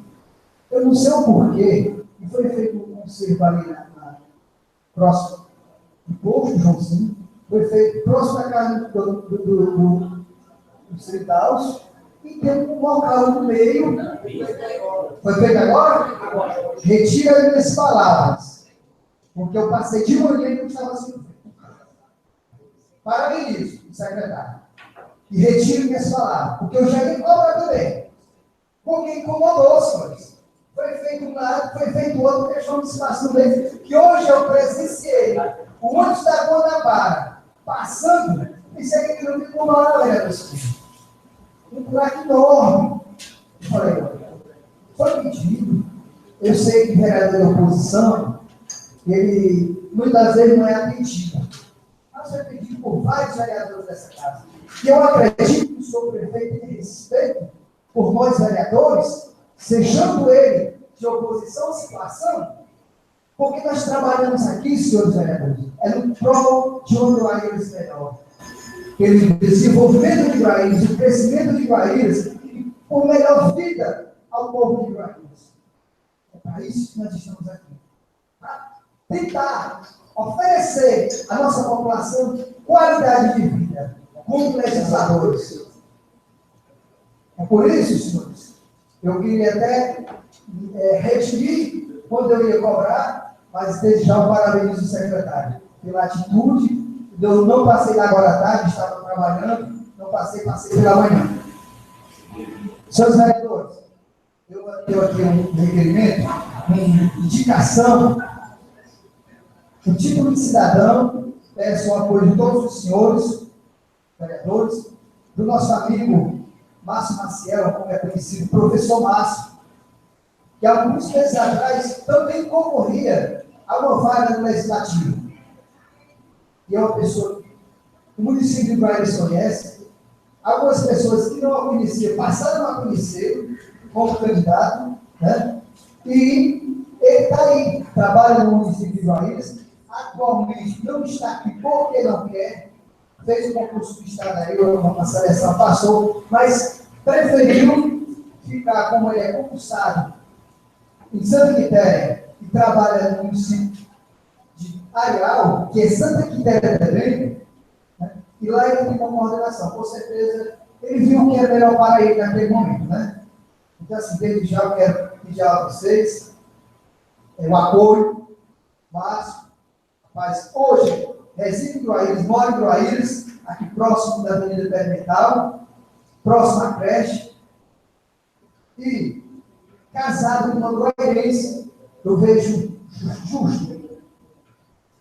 A: Eu não sei o porquê, e foi feito um concerto ali próximo do posto, Joãozinho, foi feito próximo da casa do Distrital, e tem um local no meio. Foi feito agora? Retira minhas palavras, porque eu passei de manhã e não estava sendo feito. Parabenizo o secretário. E retiro minhas palavras, porque eu já ia cobrar também. Porque incomodou, senhores. Foi feito um lado, foi feito outro, questão de espaço no meio, que hoje eu presenciei. O ônibus da Guanabara, passando, isso aqui não tem como lá, vereador. Um buraco enorme. Eu falei, foi pedido. Eu sei que o vereador da oposição, ele muitas vezes não é atendido. Mas foi pedido por vários vereadores dessa casa. E eu acredito que o senhor prefeito tem respeito por nós vereadores, sejando ele de oposição à situação, porque nós trabalhamos aqui, senhores vereadores, é no prol de um Guarulhos melhor. Pelo desenvolvimento de Guarulhos, o crescimento de Guarulhos, e por melhor vida ao povo de Guarulhos. É para isso que nós estamos aqui. Para tentar oferecer à nossa população qualidade de vida, como legisladores. É por isso, senhores, eu queria até retirar quando eu ia cobrar, mas desde já eu parabenizo o secretário pela atitude. Eu não passei lá agora à tarde, estava trabalhando, não passei pela manhã. Senhores vereadores, eu tenho aqui um requerimento, uma indicação. O título de cidadão, peço o apoio de todos os senhores, vereadores, do nosso amigo Márcio Maciel, como é conhecido, professor Márcio, que alguns meses atrás também concorria a uma vaga no Legislativo. E é uma pessoa que o município de Guarulhos conhece, algumas pessoas que não a conheciam passaram a conhecer como candidato, né? E ele está aí, trabalha no município de Guarulhos, atualmente não está aqui porque não quer, fez o concurso do Estado aí, uma seleção passou, mas preferiu ficar como ele é concursado em Santa Quitéria e trabalha no município de Areal, que é Santa Quitéria também, né? E lá ele tem uma coordenação, com certeza ele viu o que é melhor para ele naquele momento, né? Então, assim, desde já eu quero pedir a vocês o apoio, mas hoje reside em Guarulhos, mora em Guarulhos, aqui próximo da Avenida Permetal, próximo à creche, e casado com uma guarulhense, eu vejo justo,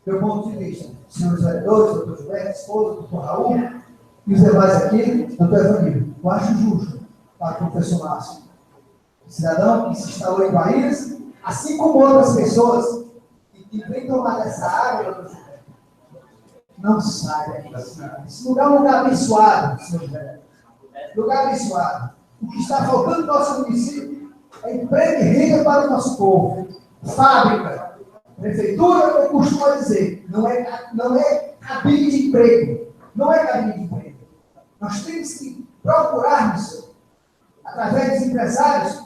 A: do meu ponto de vista, senhores vereadores, doutor Gilberto, esposa, doutor Raul, e os demais aqui, doutor Evanildo, eu acho justo para o professor Márcio, cidadão que se instalou em Guarulhos, assim como outras pessoas que vem tomar dessa água, doutor Gilberto, não sai daqui. Esse lugar é um lugar abençoado, senhores vereadores. Lugar abençoado. O que está faltando no nosso município é emprego e renda para o nosso povo. Fábrica, prefeitura, eu costumo dizer, não é cabine de emprego. Não é cabine de emprego. Nós temos que procurarmos, através dos empresários,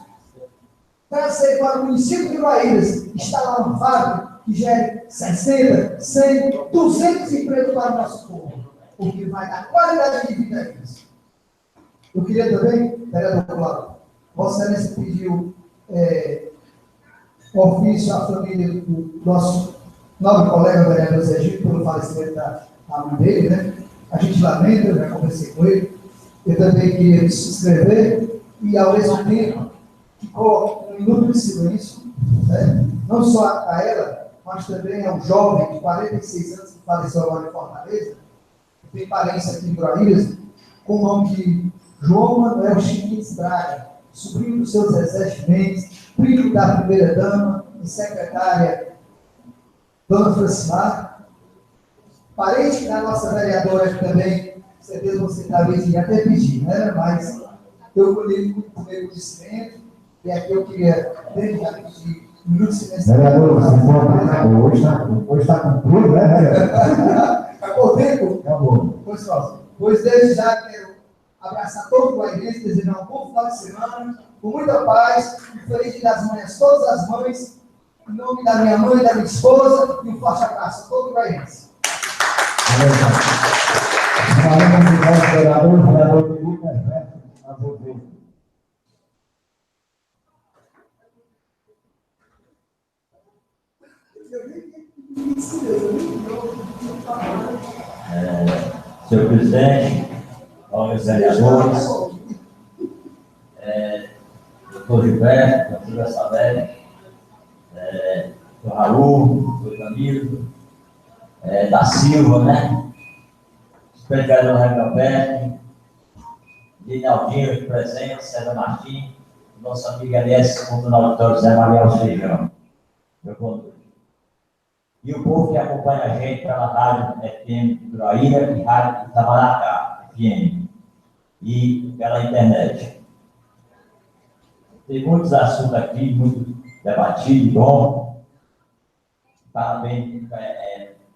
A: trazer para o município de Guarulhos, instalar uma fábrica que gere 60, 100, 200 empregos para o nosso povo, porque vai dar qualidade de vida a eles. Eu queria também, vereador Cláudio, Vossa Excelência pediu ofício à família do nosso nobre colega, vereador Sergipe, pelo falecimento da mãe dele, né? A gente lamenta, eu já conversei com ele, Eu também queria me subscrever e, ao mesmo tempo, ficou um minuto de silêncio, né? Não só a ela, mas também a um jovem de 46 anos que faleceu agora em Fortaleza, que tem parência aqui em Guarulhos, com o nome de João Manuel Chiquintes Braga, sobrinho do seu Zezé Chimenez, primo da primeira-dama e secretária Dona Francimar, parente da nossa vereadora que também, com certeza você talvez ia até pedir, né? Mas eu colhei muito com meu conhecimento, e aqui eu queria dedicar pedir um minuto de silêncio.
B: Vereador, hoje está cumprido, né, vereador?
A: Acabou o tempo?
B: Acabou.
A: Pois desde já quero abraçar todo o guairense, desejar um bom final de semana, com muita paz, um feliz dia das mães a todas as mães, em nome da minha mãe e da minha esposa, e um forte abraço a todo o guairense.
B: Vereador Lucas, né?
G: Senhor presidente, aos vereadores, doutor Gilberto, doutora Sabete, doutor Raul, doutor Camilo, da Silva, né? Vereador Rafael, Ginaldinho de presente, César Martins, nossa amiga Alice, no auditório Zé Maria Alfeijão. Meu boa noite. E o povo que acompanha a gente pela rádio FM de Guaraíra e rádio Itamaracá, FM, e pela internet. Tem muitos assuntos aqui, muito debatido, bom. Parabéns,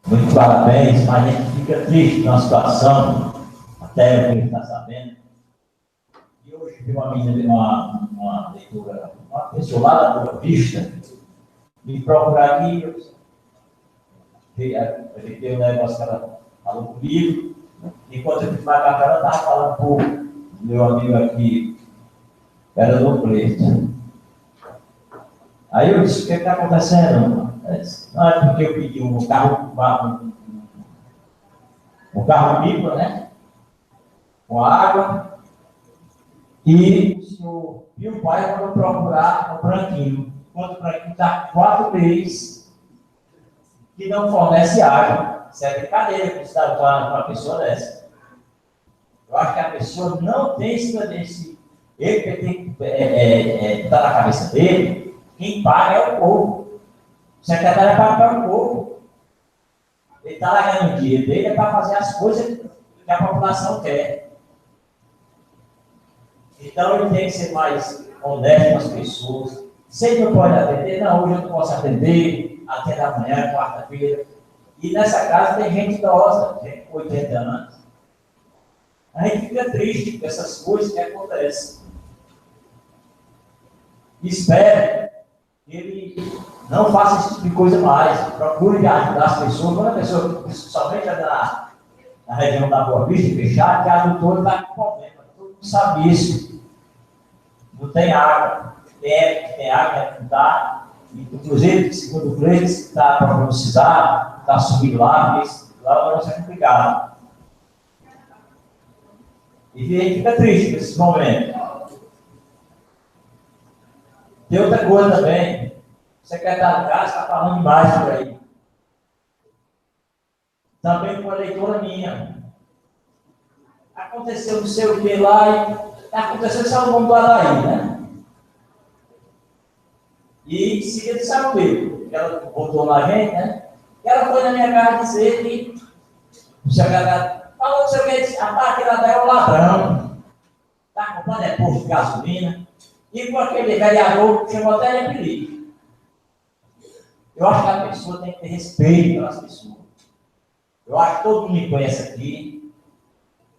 G: muito parabéns, mas a gente fica triste com a situação, até o que está sabendo. E hoje vi uma menina, uma leitura, uma pessoa lá da Boa Vista, me procurar aqui. Eu fiquei um negócio que ela falou comigo, enquanto eu fiz mais café, ela estava falando com o meu amigo aqui, era do Cleiton. Aí eu disse: o que está acontecendo? Não, é porque eu pedi um carro pipa, né? Com água, e o senhor e o pai mandou procurar o branquinho, enquanto o branquinho está 4 meses que não fornece água. Isso é brincadeira que você está falando com uma pessoa dessa. Eu acho que a pessoa não tem esse. Ele tem que estar na cabeça dele, quem paga é o povo. O secretário paga o povo. Ele está lá ganhando o dinheiro dele para fazer as coisas que a população quer. Então ele tem que ser mais honesto com as pessoas. Se ele não pode atender, não, hoje eu não posso atender, até amanhã, quarta-feira. E nessa casa tem gente idosa, gente com 80 anos. A gente fica triste com essas coisas que acontecem. Espero que ele não faça esse tipo de coisa mais. Procure ajudar as pessoas. Quando a pessoa, principalmente na região da Boa Vista, fechada, que a doutora está com problema. Todo mundo sabe isso. Não tem água. Tem água, não dá. Inclusive, segundo o Cleiton, está para precisar, está subindo lá, mas lá vai ser complicado. E a gente fica triste nesse momento. Tem outra coisa também. O secretário de casa está falando demais por aí. Também com a leitora minha. Aconteceu não sei o que lá, e aconteceu que saiu o nome do Araí, né? E em seguida saiu o que ela botou na gente, né? E ela foi na minha casa dizer que o secretário falou que você disse: a parte lá é o ladrão. Está comprando posto de gasolina. E com aquele vereador chegou até a apelido. Eu acho que a pessoa tem que ter respeito pelas pessoas. Eu acho que todo mundo me conhece aqui.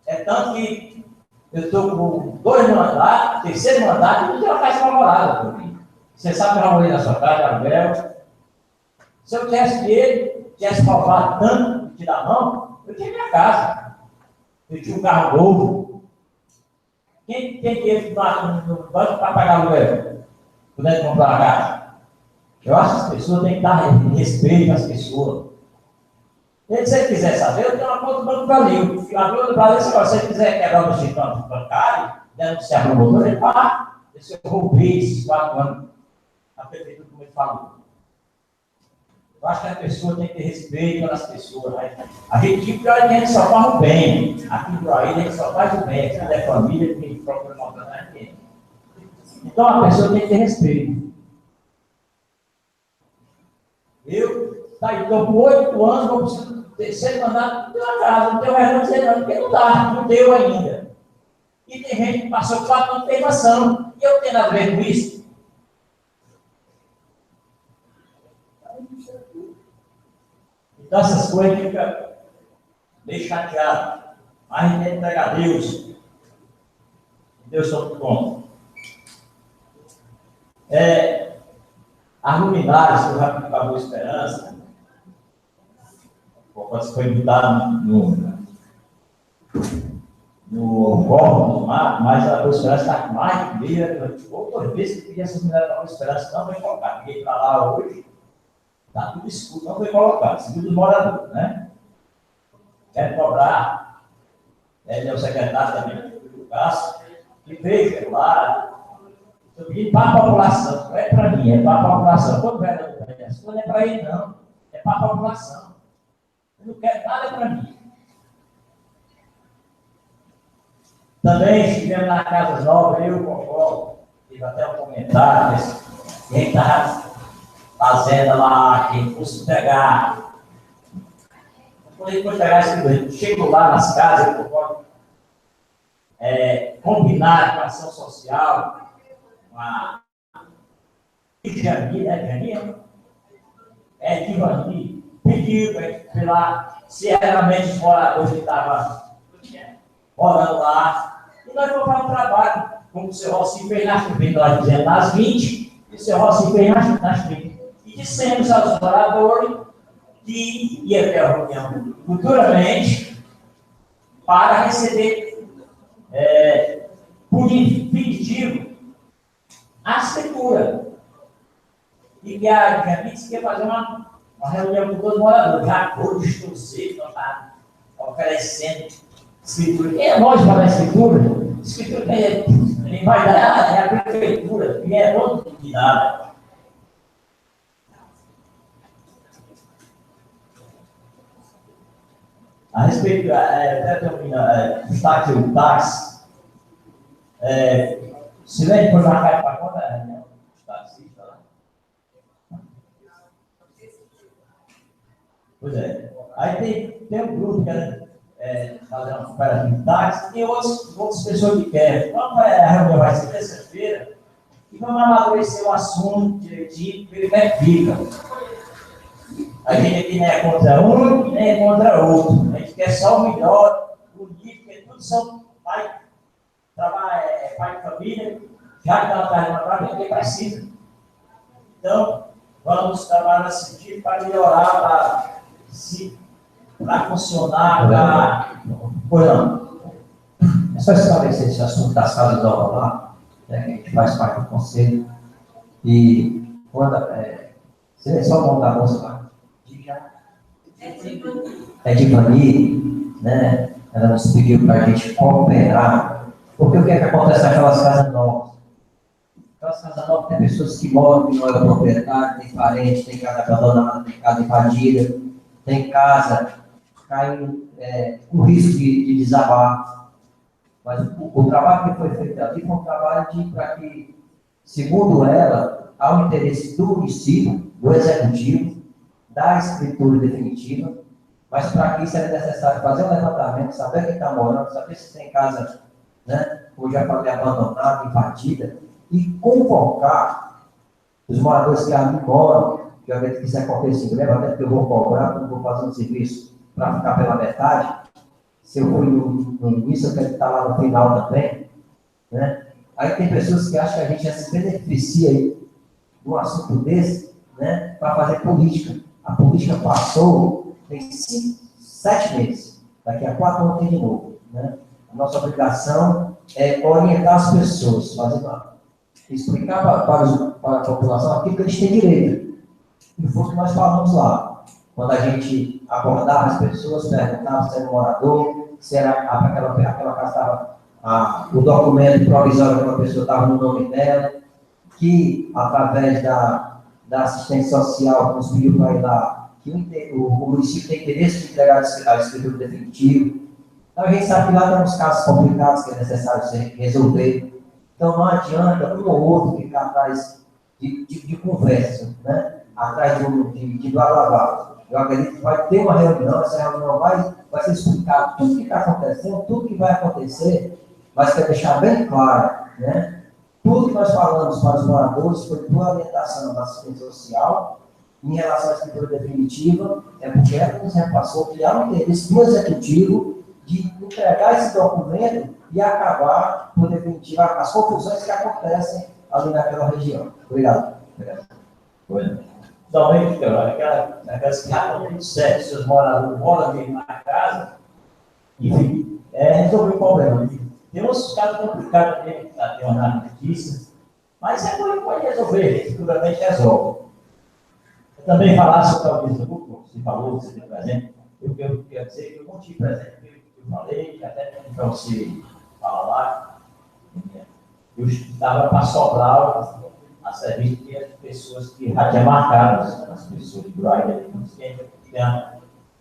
G: É tanto que eu estou com 2 mandatos, 3º mandato, e não tenho uma casa favorada por mim. Você sabe que eu já morei na sua casa, aluguel. Se eu tivesse dinheiro, tivesse faltado tanto de dar mão, eu tinha minha casa. Eu tinha um carro novo. Quem tem dinheiro no banco para pagar aluguel? Podendo comprar uma casa? Eu acho que as pessoas têm que dar respeito às pessoas. Se ele quiser saber, eu tenho uma conta do Banco do Brasil. A conta do Brasil, se você quiser quebrar o instituto bancário, denunciar para o promotor, ele paga. Se eu roubei esses 4 anos, a prefeitura, como ele falou. Eu acho que a pessoa tem que ter respeito pelas pessoas. Né? A gente a gente só faz o bem. Aqui no Brasil, a gente só faz o bem. Aqui é família, que a gente procura maltratar ninguém. Então, a pessoa tem que ter respeito. Eu, estou com 8 anos, vou precisar terceiro mandato, não tenho a casa, não tenho mais não dizer não, porque não dá, não deu ainda. E tem gente que passou 4 anos de teimação, e eu tenho nada a ver com isso. Então essas coisas ficam meio chateadas. Mas a gente tem que entregar a Deus. Deus sobre conta. As luminárias, que eu já tive a boa esperança, pode ser mudado no órgão do mar, mas a boa esperança está com mais de meia. Outras vezes que pedia essas luminárias da boa esperança, não foi colocado. Ninguém para lá hoje, está tudo escuro, não foi colocado. Segundo os moradores, né? Quer cobrar, ele é o secretário também do Cássio, que veja lá. Estou pedindo para a população, não é para mim, é para a população. Quando vai dar não é para ele, não, é para a população. Eu não quero nada para mim. Também estivemos na Casa Nova, eu e o Cocó, tive até um comentário, quem estava fazenda lá, quem fosse pegar. Quando ele foi pegar esse livro, chego lá nas casas, o Cocó combinar com a ação social, a Jani, Divani, pediu para gente ver lá se realmente os moradores que estavam morando lá. E nós vamos para um trabalho, como o seu Rossi fez nós dizemos nas 20, e o seu Rossi fez nas 30. E dissemos aos moradores que ia ter a reunião futuramente para receber por definitivo a escritura. E que a Jani disse que ia fazer uma reunião com todos os moradores. Já hoje estou cedo, não está oferecendo escritura. Quem é nós para a escritura? Escritura quem vai dar é a prefeitura, que é outro de nada. A respeito, até terminar, o táxi, Silêncio foi marcado para conta, né? Os taxistas lá. Pois é. Aí tem um grupo que quer fazer uma cooperativa de táxi, e tem outras pessoas que querem. Então, a reunião vai ser terça-feira, e vamos amadurecer o assunto direitinho, ver como é que fica. A gente aqui nem é contra um, nem é contra outro. A gente quer só o melhor, bonito, porque todos são pai de família, já que está atrás de uma família, ninguém precisa. Então, vamos trabalhar nesse sentido para melhorar, para funcionar, não.
E: É só esclarecer esse assunto das casas novas lá, né, que a gente faz parte do conselho. E quando seria só o nome da moça lá? É de Vani, né? Ela nos pediu para a gente cooperar. Porque o que é que acontece naquelas casas novas? Aquelas casas novas tem pessoas que moram, que não é proprietário, tem parente, tem casa abandonada, tem casa invadida, tem casa caindo com risco de desabar. Mas o trabalho que foi feito aqui foi um trabalho para que, segundo ela, há um interesse do município, do executivo, da escritura definitiva, mas para que isso é necessário fazer um levantamento, saber quem está morando, saber se tem casa, né, como já falei, abandonada, invadida, e convocar os moradores que ali moram, que eu acredito que isso aconteça em breve, até porque eu vou cobrar, porque eu vou fazer um serviço para ficar pela metade. Se eu fui no início, eu quero estar lá no final também, né? Aí tem pessoas que acham que a gente já se beneficia de um assunto desse, né, para fazer política. A política passou, tem 7 meses. Daqui a 4 anos tem de novo, né? A nossa obrigação é orientar as pessoas, explicar para a população aquilo que eles têm direito. E foi o que nós falamos lá. quando a gente abordava as pessoas, perguntava se era um morador, se era aquela casa estava, o documento provisório daquela pessoa estava no nome dela, que através da assistência social nos pediu para ir lá, que o município tem interesse de entregar a escritura definitiva. Então a gente sabe que lá tem uns casos complicados que é necessário se resolver. Então não adianta um ou outro ficar atrás de conversa, né? Atrás de blá blá blá. Eu acredito que vai ter uma reunião, essa reunião vai ser explicado tudo que está acontecendo, tudo que vai acontecer, mas quer deixar bem claro, né? Tudo que nós falamos para os moradores foi por orientação da assistência social, em relação à escritura definitiva, é porque ela nos repassou que há um interesse do executivo de entregar esse documento e acabar, por definitivo, as confusões que acontecem ali naquela região. Obrigado.
G: Somente, aquelas que já muito sério, seus moradores moram mesmo na casa, enfim, resolver o problema. Tem uns casos complicados também, que tem uma notícia, mas pode resolver, seguramente resolve. Eu também falar sobre o Legislatura, você falou, você tem presente, eu quero dizer que eu não tive presente, eu falei, até para você falar lá, eu estava para sobrar a serviço de pessoas que já tinham marcado, as pessoas de Braga, que tinham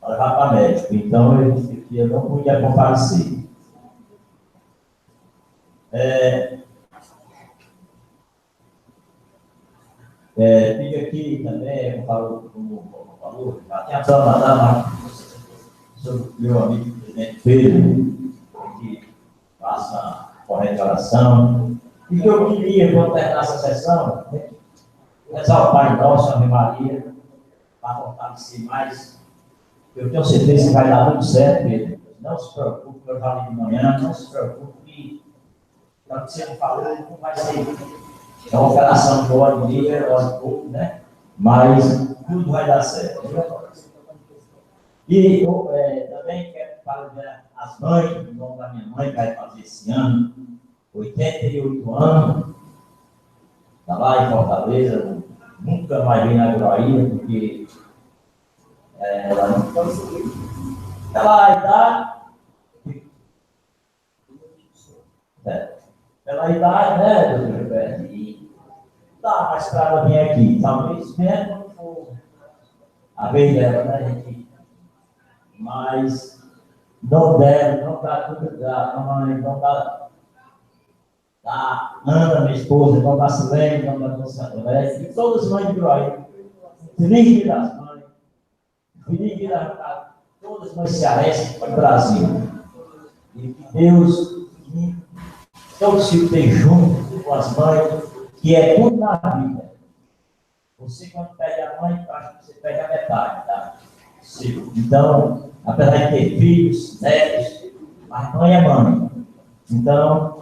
G: para levar para médico. Então, eu não podia comparecer. Fica aqui também, como falou, já tinha falado sobre o meu amigo presidente Período, que faça a correta oração. E que eu queria, quando terminar essa sessão, rezar o Pai Nosso, Ave Maria, para fortalecer mais. Eu tenho certeza que vai dar tudo certo, Pedro. Não se preocupe, eu falei de manhã, não se preocupe, que o que você não falou, não vai ser. É uma operação de hora e meia, hora e pouco, né? Mas tudo vai dar certo. E eu também quero parabenizar as mães, o nome da minha mãe, que vai fazer esse ano, 88 anos, está lá em Fortaleza, nunca mais vim na Guaraíra, porque ela pela idade, né, doutor Gilberto, e dá mais para ela vir aqui, talvez mesmo quando for a vez dela, né, gente? Mas não dá tudo, não dá. Da Ana, minha esposa, irmão da Silene, irmão da Dona André, e todas as mães de Guaraíra. Feliz Dia das Mães. Feliz Dia das Mães. Todas as mães cearenses do Brasil. E que Deus, todos se tem junto com as mães, que é tudo na vida. Você, quando perde a mãe, acha que você perde a metade, tá? Então, apesar de ter filhos, netos, mas mãe é mãe. Então,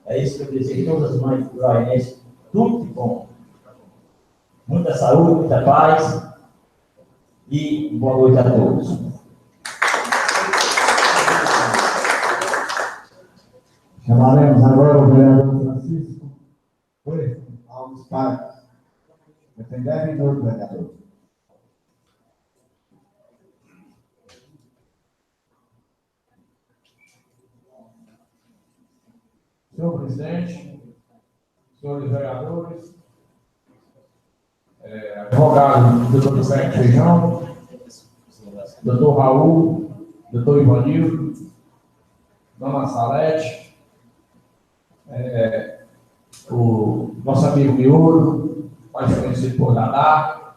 G: é isso que eu desejo a todas as mães guarairenses, tudo de bom. Muita saúde, muita paz e boa noite a todos.
B: Chamaremos agora o vereador Francisco. Oi, Alves Paz. Tem 10 minutos, vereador.
H: Senhor presidente, senhores vereadores, advogado doutor Gilberto Feijão, doutor Raul, doutor Ivanildo, dona Salete, o nosso amigo Miúdo, mais conhecido por Dadá,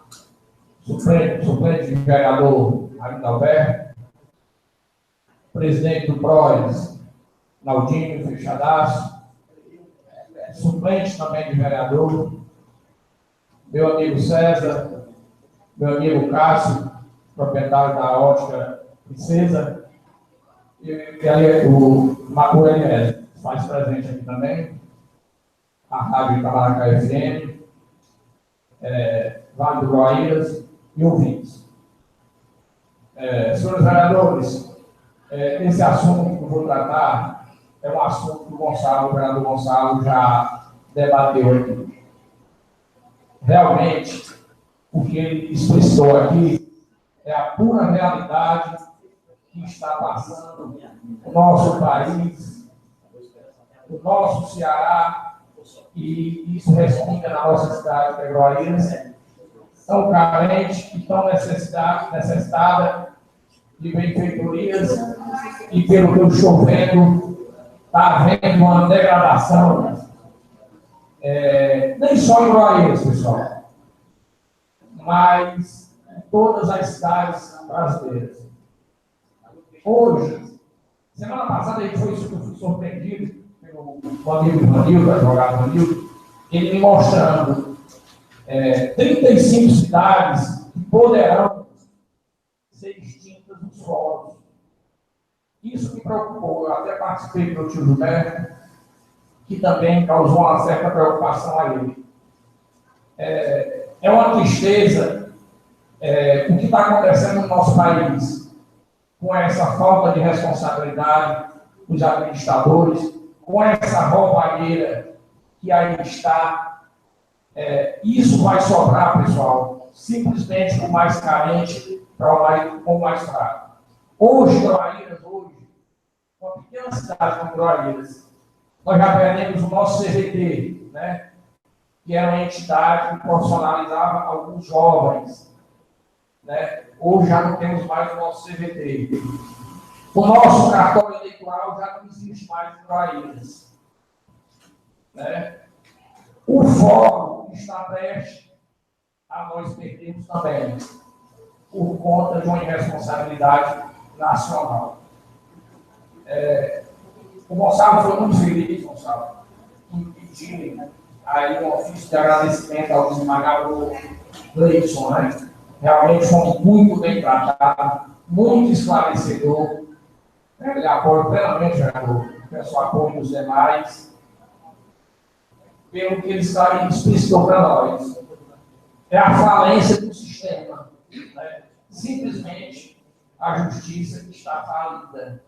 H: suplente de vereador Raimundo Alberto, presidente do PROES, Naldinho, fechadaço, suplente também de vereador, meu amigo César, meu amigo Cássio, proprietário da ótica Princesa, e aí o Macuré faz presente aqui também, a Rádio Camaracá FM, Vale do Guaíras e ouvintes. Senhores vereadores, esse assunto que eu vou tratar é um assunto que o vereador Gonçalo já debateu aqui. Realmente, o que ele expressou aqui é a pura realidade que está passando o nosso país, o nosso Ceará, e isso respinga na nossa cidade de Pegroaíras, tão carente e tão necessitada de benfeitorias, e pelo que eu estou vendo, está havendo uma degradação, nem só em Groaíras, pessoal, mas em todas as cidades brasileiras. Hoje, semana passada, eu fui surpreendido pelo amigo Vanildo, advogado Vanildo, ele me mostrando 35 cidades que poderão ser extintas nos fóruns. Isso me preocupou. Eu até participei do tio José, que também causou uma certa preocupação a ele. É uma tristeza o que está acontecendo no nosso país, com essa falta de responsabilidade dos administradores, com essa roubalheira que aí está. Isso vai sobrar, pessoal, simplesmente o mais carente para o mais fraco. Hoje, Groaíras, uma pequena cidade como Groaíras, nós já perdemos o nosso CVT, né? Que era uma entidade que profissionalizava alguns jovens, né? Hoje já não temos mais o nosso CVT. O nosso cartório eleitoral já não existe mais em Groaíras, né? O fórum está prestes a nós perdermos também, por conta de uma irresponsabilidade nacional. O Gonçalo foi muito feliz, Gonçalo, em pedir aí um ofício de agradecimento ao desembargador Leidson, né? Realmente foi muito bem tratado, muito esclarecedor. Ele apoia plenamente, vereador, peço apoio dos demais, pelo que ele explicitou para nós. É a falência do sistema, né? Simplesmente a justiça que está falida.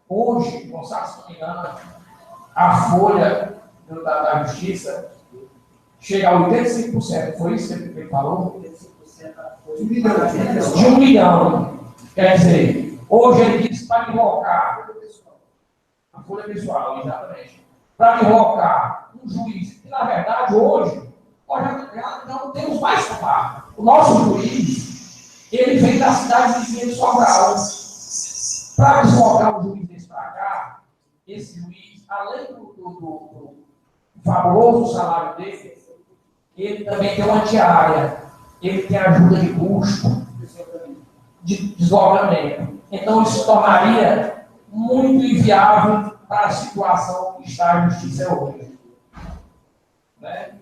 H: Hoje, Gonçalo, se não me engano, a folha da justiça chega a 85%. Foi isso que ele falou? 85% de 1 milhão. Quer dizer, hoje ele disse para invocar a folha pessoal, exatamente. Para invocar um juiz. E, na verdade, hoje, nós já não temos mais culpado. O nosso juiz, ele vem da cidade vizinha de Sobral. Para deslocar o juiz desse para cá, esse juiz, além do fabuloso salário dele, ele também tem uma diária, ele tem ajuda de custo, de deslocamento. Então, isso tornaria muito inviável para a situação que está a justiça hoje, né?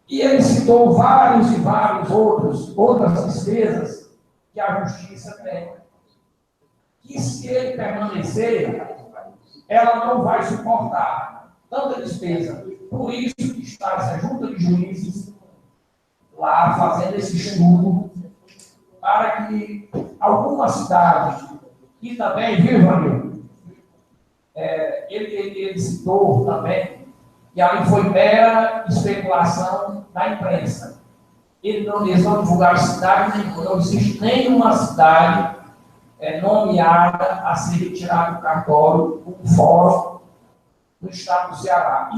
H: E ele citou vários e vários outras despesas que a justiça tem. Que se ele permanecer, ela não vai suportar tanta despesa. Por isso que está essa junta de juízes lá fazendo esse estudo para que alguma cidade, e também, viu, Vanil? Ele citou também que ali foi mera especulação da imprensa. Eles não divulgaram cidade nenhuma, não existe nenhuma cidade nomeada a ser retirada do cartório, do fórum do estado do Ceará.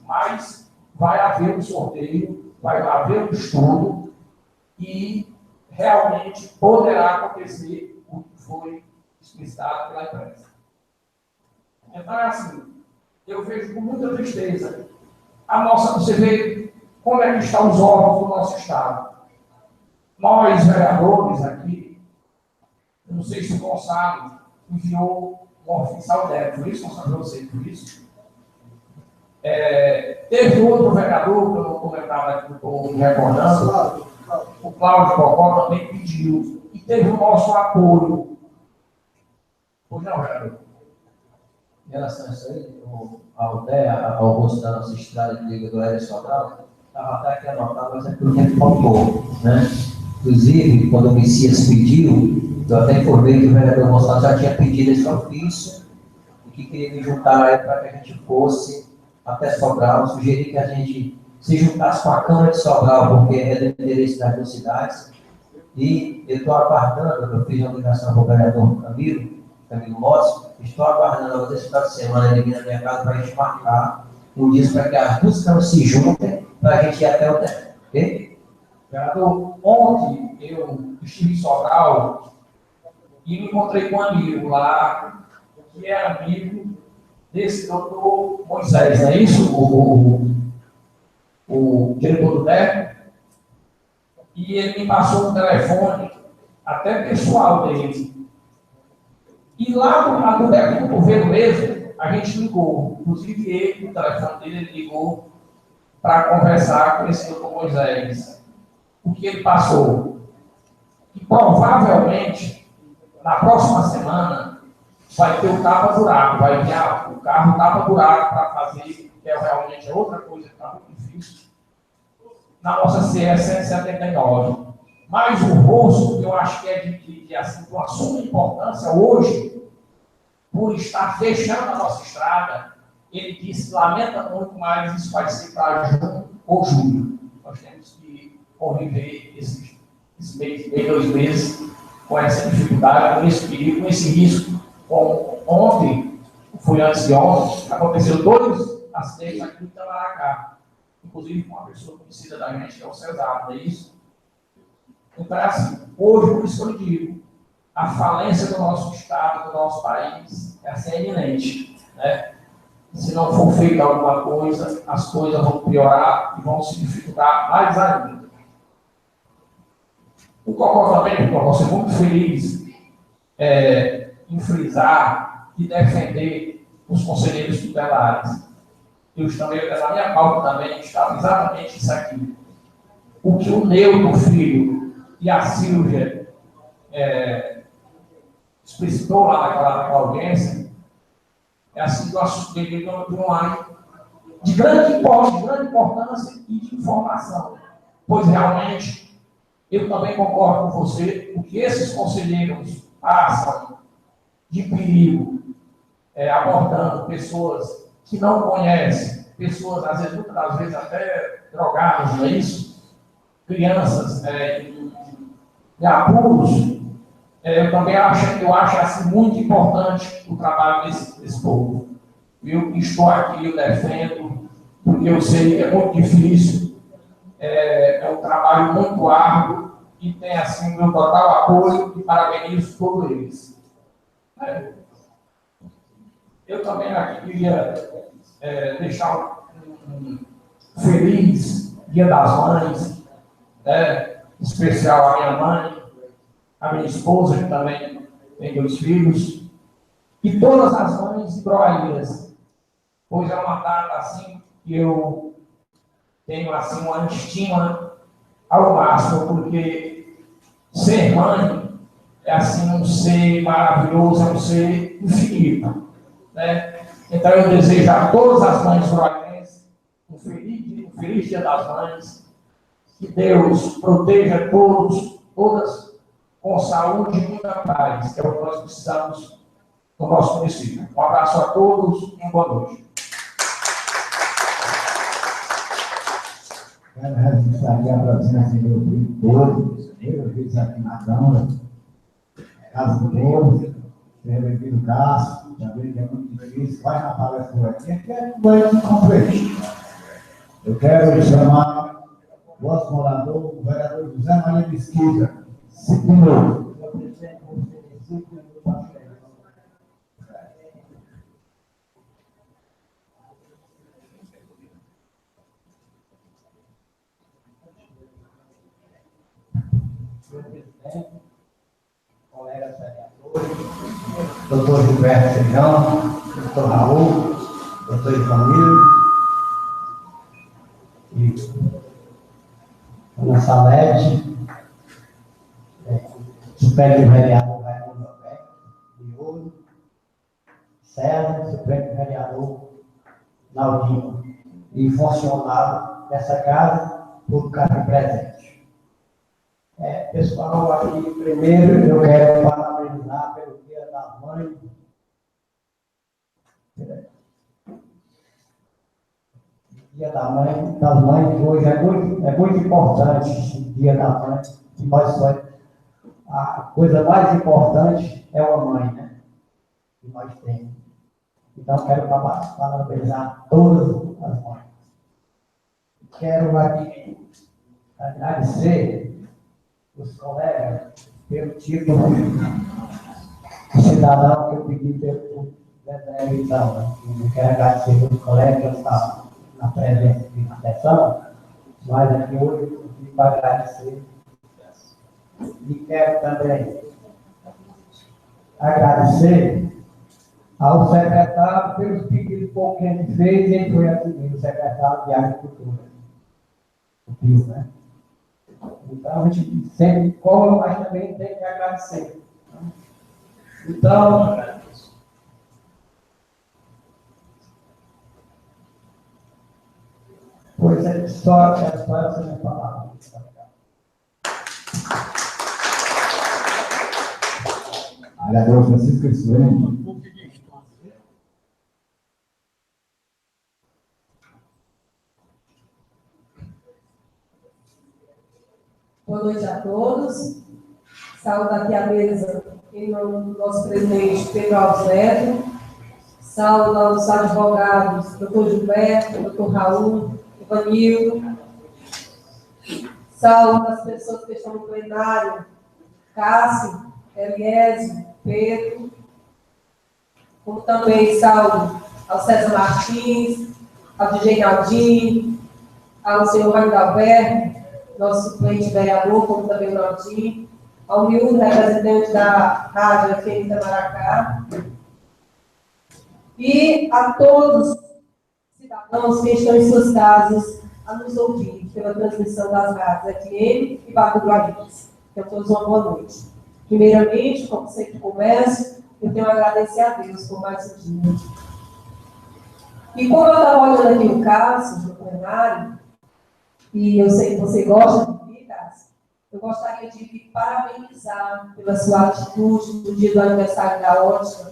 H: Mas vai haver um sorteio, vai haver um estudo e realmente poderá acontecer o que foi explicitado pela imprensa. Então é assim, eu vejo com muita tristeza você vê como é que estão os órgãos do nosso estado. Nós, vereadores aqui, eu não sei se o Gonçalo enviou um oficial débito, por isso, Gonçalo, para você, por isso. Teve outro vereador, que eu não comentava aqui, estou me recordando, o Cláudio Cocó também pediu, e teve o nosso apoio. Pois não, vereador?
E: Em relação a isso aí, ao rosto da nossa estrada de Liga do Aéreo Sobral, estava até aqui anotado, mas é porque o tempo faltou, né? Inclusive, quando o Messias pediu, eu até informei que o vereador Gonçalo já tinha pedido esse ofício e que queria me juntar para que a gente fosse até Sobral, sugeri que a gente se juntasse com a Câmara de Sobral, porque é do interesse das duas cidades, E eu estou aguardando, eu fiz uma ligação com o vereador Camilo Mossi, estou aguardando esse final de semana ele vir na minha casa para a gente marcar um dia para que as duas câmaras se juntem para a gente ir até o tempo. Ok?
H: Vereador, ontem eu estive em Sobral e me encontrei com um amigo lá, que é amigo desse doutor Moisés, não é isso? O diretor do DEC. E ele me passou um telefone, até pessoal dele. E lá no DEC do governo mesmo, a gente ligou. Inclusive ele, o telefone dele, ele ligou para conversar com esse doutor Moisés. O que ele passou? Que provavelmente, na próxima semana, vai ter o tapa-buraco, vai enviar o carro tapa-buraco para fazer, que é realmente outra coisa que está muito difícil, na nossa CE 179. Mas o rosto, eu acho que é de uma suma importância hoje, por estar fechando a nossa estrada, ele disse que lamenta muito, mas isso vai ser para junho ou julho. Nós temos que conviver esses meses, 2 meses, com essa dificuldade, com esse perigo, com esse risco. Como ontem, foi antes de ontem, aconteceram 2 acidentes aqui no Itamaracá, inclusive com uma pessoa conhecida da gente, que é o Cesar, não é isso? Então, é assim, hoje, por isso que eu digo, a falência do nosso Estado, do nosso país, é assim, iminente, né? Se não for feita alguma coisa, as coisas vão piorar e vão se dificultar mais ainda. O Cocó também, eu ser muito feliz em frisar e defender os conselheiros tutelares. Eu também, na minha pauta também, estava exatamente isso aqui. O que o Neudo Filho e a Silvia explicitou lá naquela audiência, é a situação de grande importância e de informação. Pois realmente, eu também concordo com você, o que esses conselheiros passam de perigo, abordando pessoas que não conhecem, pessoas, às vezes, muitas das vezes, até drogadas, não é isso? Crianças em apuros. Eu também acho assim, muito importante o trabalho desse povo. Eu estou aqui, eu defendo, porque eu sei que é muito difícil, é um trabalho muito árduo e tem assim o meu total apoio e parabenizo todos eles. Eu também aqui queria deixar um feliz Dia das Mães, especial à minha mãe, a minha esposa, que também tem 2 filhos, e todas as mães de Broaíras, pois é uma data assim que eu tenho assim uma estima ao máximo, porque ser mãe é assim um ser maravilhoso, é um ser infinito, né? Então eu desejo a todas as mães broairenses um feliz Dia das Mães, que Deus proteja todas com saúde e muita paz, que é o que nós precisamos no nosso município. Um abraço a todos e uma boa noite.
B: Quero registrar aqui a presença do meu primo todo, eu fiz aqui na Câmara, Casa do Povo, tem bem-vindo Cássio, também que é muito difícil, vai na palestra aqui é muito complexo. Eu quero chamar o nosso morador, o vereador José Maria Mesquita, 5 minutos.
A: Colegas vereadores, doutor Gilberto Feijão, doutor Raul, doutor Ivanildo, e Ana Salete, suplente vereador Raimundo Alberto, Miolo, César, suplente vereador Naldinho, e funcionário dessa casa, por cargo presente. Pessoal, aqui primeiro eu quero parabenizar pelo Dia da Mãe. Dia das Mães hoje é muito importante, o Dia da Mãe, que nós a coisa mais importante é uma mãe, né? Que nós temos. Então, quero parabenizar todas as mães. Quero aqui agradecer os colegas pelo tipo de cidadão que eu pedi pelo eleição. Eu quero agradecer os colegas que estavam na presença aqui na sessão, mas aqui hoje eu vim para agradecer. E quero também agradecer ao secretário pelos pedidos pouco que ele fez, ele foi aqui mesmo, o secretário de Agricultura. O Pio, né? Então, a gente sempre cobra, mas também tem que agradecer. Então, pois é, só essa minha palavra.
B: Vereador Francisco Suene.
D: Boa noite a todos. Saúdo aqui a mesa em nome do nosso presidente Pedro Alves Neto. Saúdo aos advogados, doutor Gilberto, doutor Raul, Ivanildo. Saúdo as pessoas que estão no plenário, Cássio, Eliésio, Pedro. Como também saúdo ao César Martins, ao DJ Naldinho, ao senhor Raimundo Alberto, nosso suplente vereador, como também o Naldinho, ao miúdo representante da Rádio FM Itamaracá, e a todos os cidadãos que estão em suas casas a nos ouvir pela transmissão das rádios FM e Baco do Aris. Então, todos uma boa noite. Primeiramente, como sempre começo, eu tenho a agradecer a Deus por mais um dia. E como eu estava olhando aqui o Cássio, no plenário, e eu sei que você gosta de mim, Cássio, eu gostaria de parabenizar pela sua atitude no dia do aniversário da Ótima,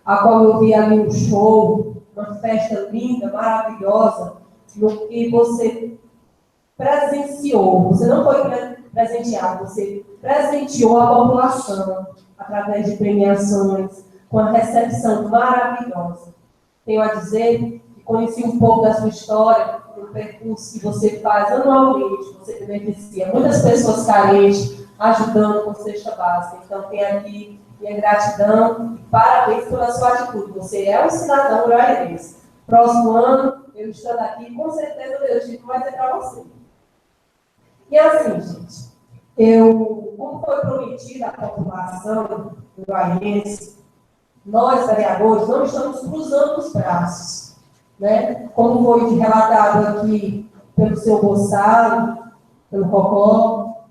D: a qual eu vi ali um show, uma festa linda, maravilhosa, no que você presenciou. Você não foi presenteado, você presenteou a população através de premiações, com a recepção maravilhosa. Tenho a dizer que conheci um pouco da sua história, no percurso que você faz anualmente, você beneficia muitas pessoas carentes, ajudando com cesta básica. Então, tem aqui minha gratidão e parabéns pela sua atitude. Você é um cidadão urairense. Próximo ano, eu estando aqui, com certeza o meu título vai ser para você. E assim, gente, como foi prometido à população urairense, nós, vereadores, não estamos cruzando os braços, né? Como foi relatado aqui pelo seu Gonçalo, pelo Cocó,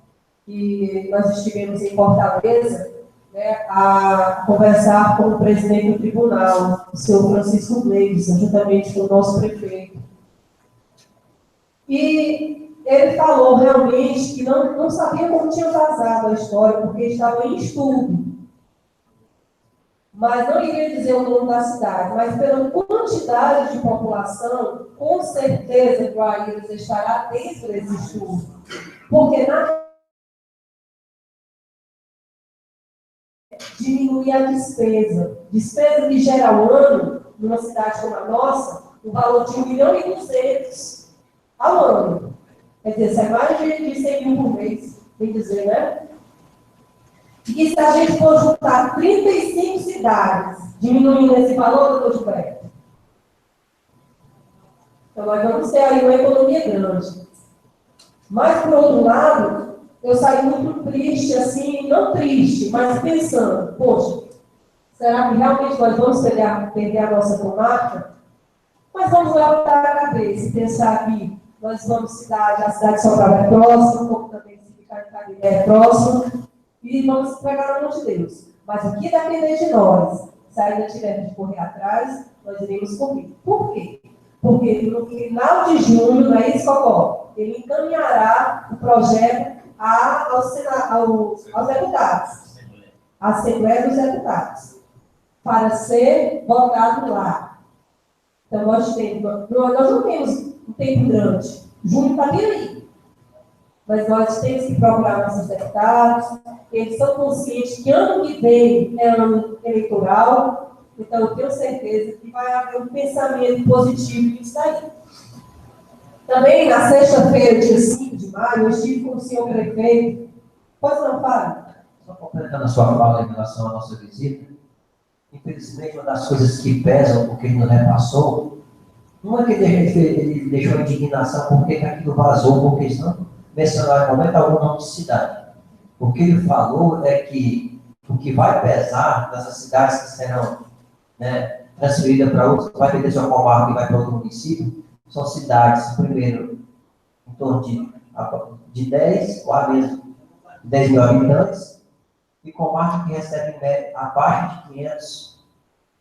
D: e nós estivemos em Fortaleza, né, a conversar com o presidente do tribunal, o senhor Francisco Gleison, juntamente com o nosso prefeito. E ele falou realmente que não sabia como tinha vazado a história, porque estava em estudo. Mas não iria dizer o nome da cidade, mas pela quantidade de população, com certeza que o Aires estará dentro desse estudo. Porque diminuir a despesa. Despesa que gera ao ano, numa cidade como a nossa, o valor de 1.200.000 ao ano. Quer dizer, isso é mais de 100 mil por mês, bem dizer, né? E se a gente for juntar 35 cidades, diminuindo esse valor, doutor Gilberto, então nós vamos ter aí uma economia grande. Mas, por outro lado, eu saí muito triste, assim, não triste, mas pensando, poxa, será que realmente nós vamos perder a nossa comarca? Mas vamos levantar a cabeça e pensar que nós vamos a cidade de Sorocaba é próxima, como também se ficar em Cadeira é próxima, e vamos pegar na mão de Deus. Mas o que depender de nós, se ainda tivermos de correr atrás, nós iremos correr. Por quê? Porque no final de junho, não é isso, Cocó? Ele encaminhará o projeto aos deputados, à Assembleia dos Deputados, para ser votado lá. Então, nós não temos um tempo grande. Junho está bem aí. Mas nós temos que procurar nossos deputados, eles são conscientes que ano que vem é ano eleitoral, então eu tenho certeza que vai haver um pensamento positivo nisso daí. Também, na sexta-feira, dia 5 de maio, eu estive com o senhor prefeito. Pois não, Fábio?
E: Só completando a sua fala em relação à nossa visita, infelizmente, uma das coisas que pesam, porque ele nos repassou, não é que ele deixou a indignação porque aquilo vazou, porque eles não mencionaram em momento algum nome de cidade. O que ele falou é que o que vai pesar nessas cidades que serão, né, transferidas para outros, vai perder sua comarca e vai para outro município, são cidades, primeiro, em torno de 10 ou mesmo 10 mil habitantes, e comarca que recebe abaixo de 500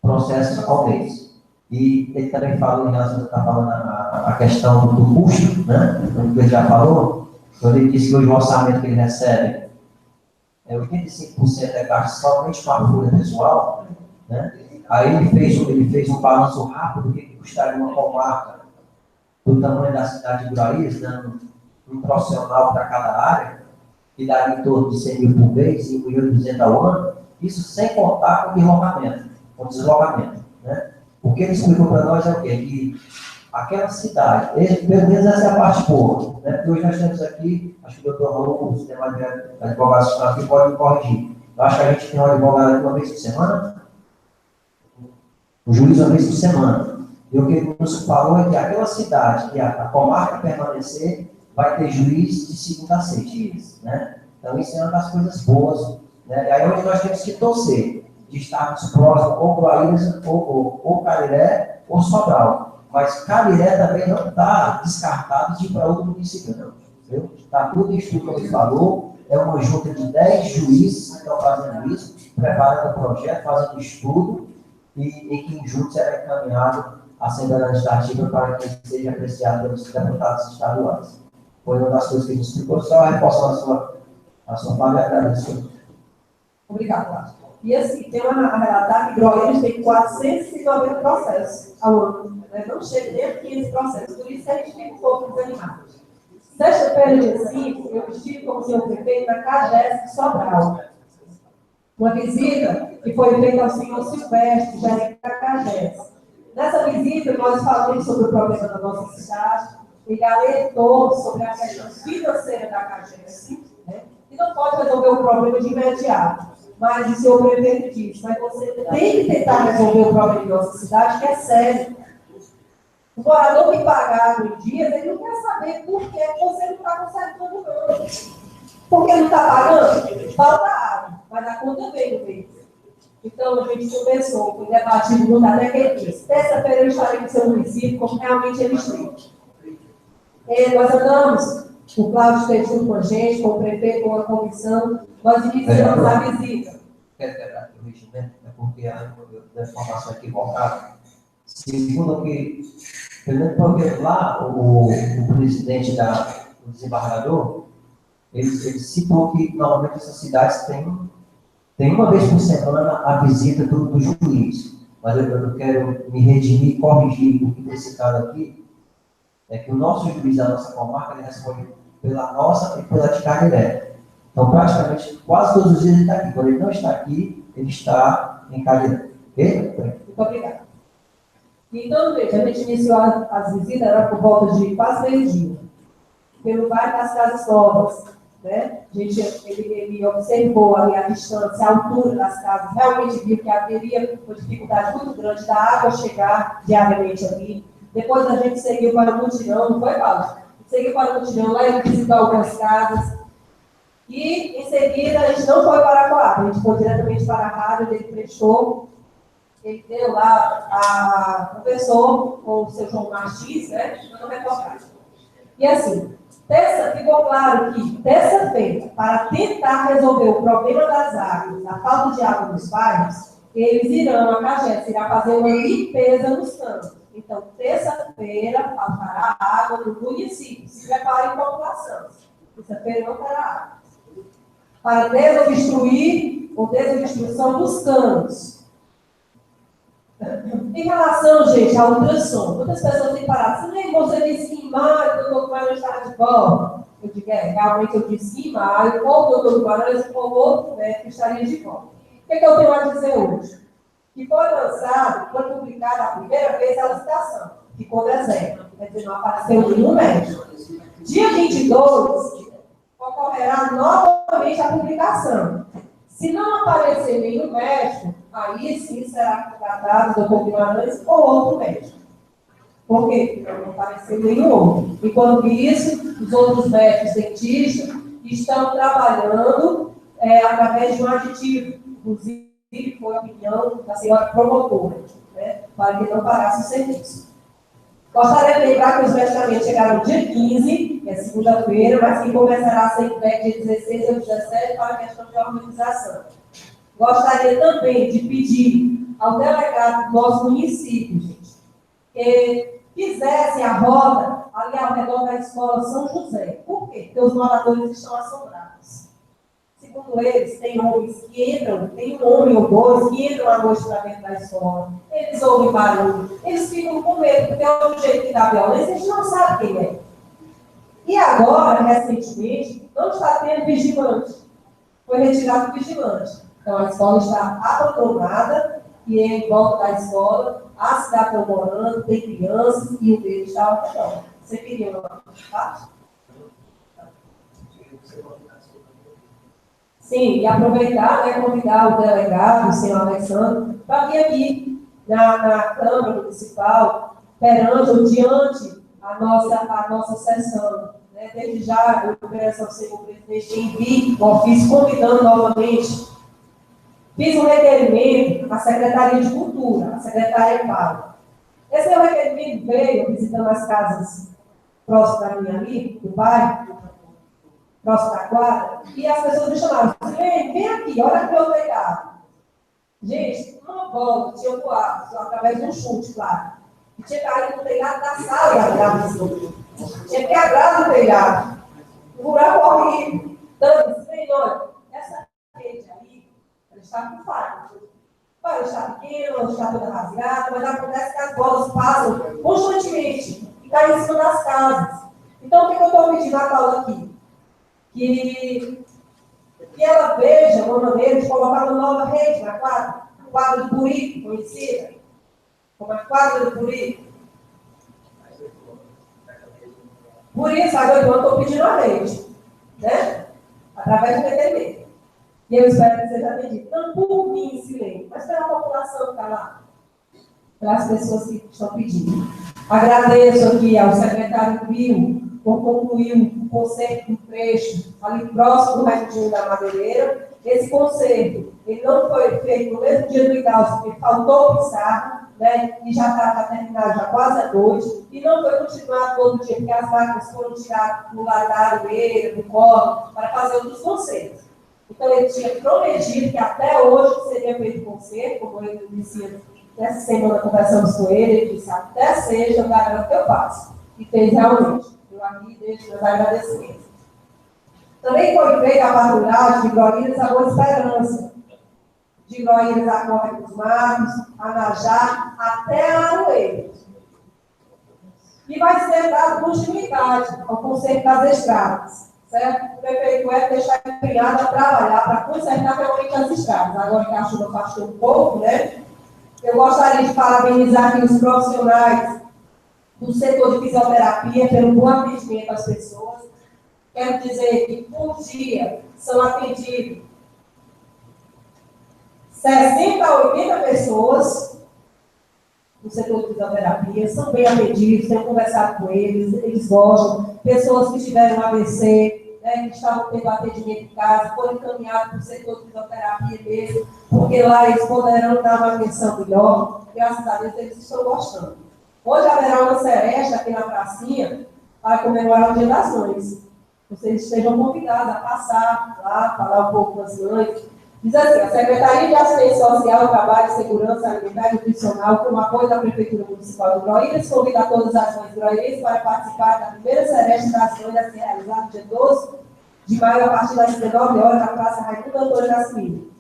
E: processos ao mês. E ele também falou em relação à questão do custo, né? Como ele já falou, quando ele disse que hoje o orçamento que ele recebe 85% é gasto somente com a folha pessoal, né? Aí ele fez um balanço rápido do que custaria uma comarca do tamanho da cidade de Guarulhos, dando um profissional para cada área, que daria em torno de 100 mil por mês, 5.200 ao ano, isso sem contar com deslocamento, né? O que ele explicou para nós é o quê? Que aquela cidade, pelo menos essa é a parte boa, né? Porque hoje nós temos aqui, acho que o doutor Raul, os demais advogados que estão aqui podem me corrigir. Eu acho que a gente tem um advogado aqui uma vez por semana, o juiz uma vez por semana. E o que ele nos falou é que aquela cidade, que a comarca permanecer, vai ter juiz de segunda a sexta, né? Então isso é uma das coisas boas, né? E aí onde nós temos que torcer, de estarmos próximos ou Guaíras, ou Cariré, ou Sobral. Mas Cariré também não está descartado de ir para outro município, não. Está tudo isso que ele falou, é uma junta de 10 juízes que estão fazendo isso, preparando o projeto, fazendo estudo, e que em junho será encaminhado à Assembleia Legislativa para que seja apreciado pelos deputados estaduais. Foi uma das coisas que a gente explicou, só reforçando a sua fala e agradeço.
D: Obrigada, Cláudio. E assim, tem a relatar que Guarulhos tem 490 processos ao ano, né? Não chega nem a 15 processos, por isso a gente fica um pouco desanimado. Sexta-feira, dia 5, eu estive com o senhor prefeito na CAGES de Sobral. Uma visita que foi feita ao senhor Silvestre, gerente da CAGES. Nessa visita, nós falamos sobre o problema da nossa cidade, ele alertou sobre a questão financeira da CAGES, né? E não pode resolver o problema de imediato. Mas o senhor prefeito disse, mas você tem que tentar resolver o problema de nossa cidade, que é sério. O morador que pagar em dias, ele não quer saber por que você não está consertando não. Por que não está pagando? Falta água, mas a conta veio no mês. Então, a gente conversou, foi debatido muito até que ele disse. Terça-feira eu estarei no seu município, como realmente ele esteve. Nós andamos, o Cláudio esteve junto com a gente, com o prefeito, com a comissão, nós iniciamos a visita.
E: Quero quebrar aqui o regimento, né, porque a informação equivocada. Segundo o que, porque lá o presidente do desembargador, ele citou que normalmente essas cidades têm uma vez por semana a visita do juiz. Mas eu quero me redimir e corrigir o que tem citado aqui, é que o nosso juiz da nossa comarca, ele responde pela nossa e pela de Cariré. Então, praticamente, quase todos os dias ele está aqui. Quando ele não está aqui, ele está em Cariré. Ok?
D: Muito obrigada. Então, veja, a gente iniciou as visitas, era por volta de quase meio-dia, pelo bairro das Casas Novas, né? Ele observou ali a distância, a altura das casas, realmente viu que haveria uma dificuldade muito grande da água chegar diariamente ali. Depois a gente seguiu para o mutirão, não foi, Paulo? Seguiu para o mutirão, lá ele visitou algumas casas. E, em seguida, a gente não foi para a Coab, a gente foi diretamente para a rádio, ele prestou, ele deu lá, conversou com o seu João Martins, né, dando reportagem. E assim, ficou claro que, terça-feira, para tentar resolver o problema das águas, a falta de água nos bairros, eles irão, a CAGES irá fazer uma limpeza nos campos. Então, terça-feira, faltará água no município. Se preparem com a população. Terça-feira não terá água. Para desobstruir ou desobstrução dos canos. Em relação, gente, ao ultrassom, muitas pessoas têm parado. Se nem você disse que em maio, o doutor vai não estar de volta. Eu digo, realmente eu disse em maio, ou o doutor Guimarães ou outro médico estaria de volta. O que eu tenho a dizer hoje? Que foi lançado, foi publicada a primeira vez a licitação, ficou dezembro, quer dizer, não apareceu nenhum médico. Dia 22, ocorrerá novamente a publicação. Se não aparecer nenhum médico, aí sim será contratado o doutor Guimarães ou outro médico. Por quê? Porque não apareceu nenhum outro. Enquanto isso, os outros médicos dentistas estão trabalhando através de um aditivo. Inclusive, foi a opinião da senhora promotora, né, para que não parasse o serviço. Gostaria de lembrar que os medicamentos chegaram dia 15, que é segunda-feira, mas que começará a ser entregue dia 16 ou 17 para a questão de organização. Gostaria também de pedir ao delegado do nosso município, gente, que fizesse a roda ali ao redor da escola São José. Por quê? Porque os moradores estão assombrados. Segundo eles, tem homens que entram, tem um homem ou dois que entram à noite para dentro da escola. Eles ouvem barulho, eles ficam com medo, porque é o jeito que dá violência, a gente não sabe quem é. E agora, recentemente, não está tendo vigilante. Foi retirado o vigilante. Então, a escola está abandonada e em volta da escola, a cidade está morando, tem crianças e o deles está ao redor. Você queria uma parte? Sim, e aproveitar, né, convidar o delegado, o senhor Alexandre, para vir aqui na Câmara Municipal, perante ou diante a nossa sessão. Né? Desde já, eu peço ao senhor presidente envie o ofício convidando novamente. Fiz um requerimento à Secretaria de Cultura, à secretária Paula. Esse meu requerimento veio visitando as casas próximas da minha ali, do bairro, próximo da quadra, e as pessoas me chamaram, vem aqui, olha aqui o meu telhado. Gente, uma bola tinha voado, através de um chute, claro, e tinha caído no telhado da sala da vizinha. Tinha quebrado o telhado. Um buraco horrível. Então, eu disse, olha, essa rede aí, ela está com falha. Ela está pequena, ela está toda rasgada, mas acontece que as bolas passam constantemente e caem em cima das casas. Então, o que eu estou pedindo à Paula aqui? Que ela veja uma maneira de colocar uma nova rede na quadra, a quadra do Burico, conhecida como a quadra do Burico. Por isso, agora eu estou pedindo a rede, né? Através do requerimento. E eu espero que seja atendido. Não por mim, silêncio, mas pela população que está lá, pelas pessoas que estão pedindo. Agradeço aqui ao secretário Pio por concluir um concerto do trecho ali próximo do Retinho da Madeireira. Esse concerto, ele não foi feito no mesmo dia do Idalso, porque faltou o pisar, né? E já está terminado, já quase à noite, e não foi continuado todo dia, porque as máquinas foram tiradas do lado da areia, do colo, para fazer outros concertos. Então, ele tinha prometido que até hoje seria feito concerto, como ele disse, nessa semana conversamos com ele disse, até sexta, eu garanto que eu faço. E fez realmente. Eu aqui deixo meus agradecimentos. Também foi feita a patrulhagem de Groíras a Boa Esperança, de Groíras a Corre dos Matos, a Najá, até a Aroeira. E vai ser dado continuidade ao conserto das estradas, certo? O prefeito é deixar empenhado a trabalhar para consertar realmente as estradas. Agora que a chuva afastou um pouco, né? Eu gostaria de parabenizar aqui os profissionais do setor de fisioterapia pelo bom atendimento às pessoas. Quero dizer que, por dia, são atendidos 60 a 80 pessoas no setor de fisioterapia, são bem atendidos, tenho conversado com eles, eles gostam. Pessoas que tiveram AVC, né, que estavam tendo atendimento em casa, foram encaminhados para o setor de fisioterapia mesmo, porque lá eles poderão dar uma atenção melhor. Graças a Deus, eles estão gostando. Hoje haverá uma seresta aqui na pracinha para comemorar o Dia das Mães. Vocês estejam convidados a passar lá, falar um pouco com as mães. Diz assim, a Secretaria de Assistência Social, Trabalho, Segurança Alimentar e Nutricional, com o apoio da Prefeitura Municipal de Groíras, convida todas as mães groírenses para participar da primeira seresta das mães a ser realizada no dia 12 de maio, a partir das 19 horas, na Praça Raimundo Antônio Nascimento.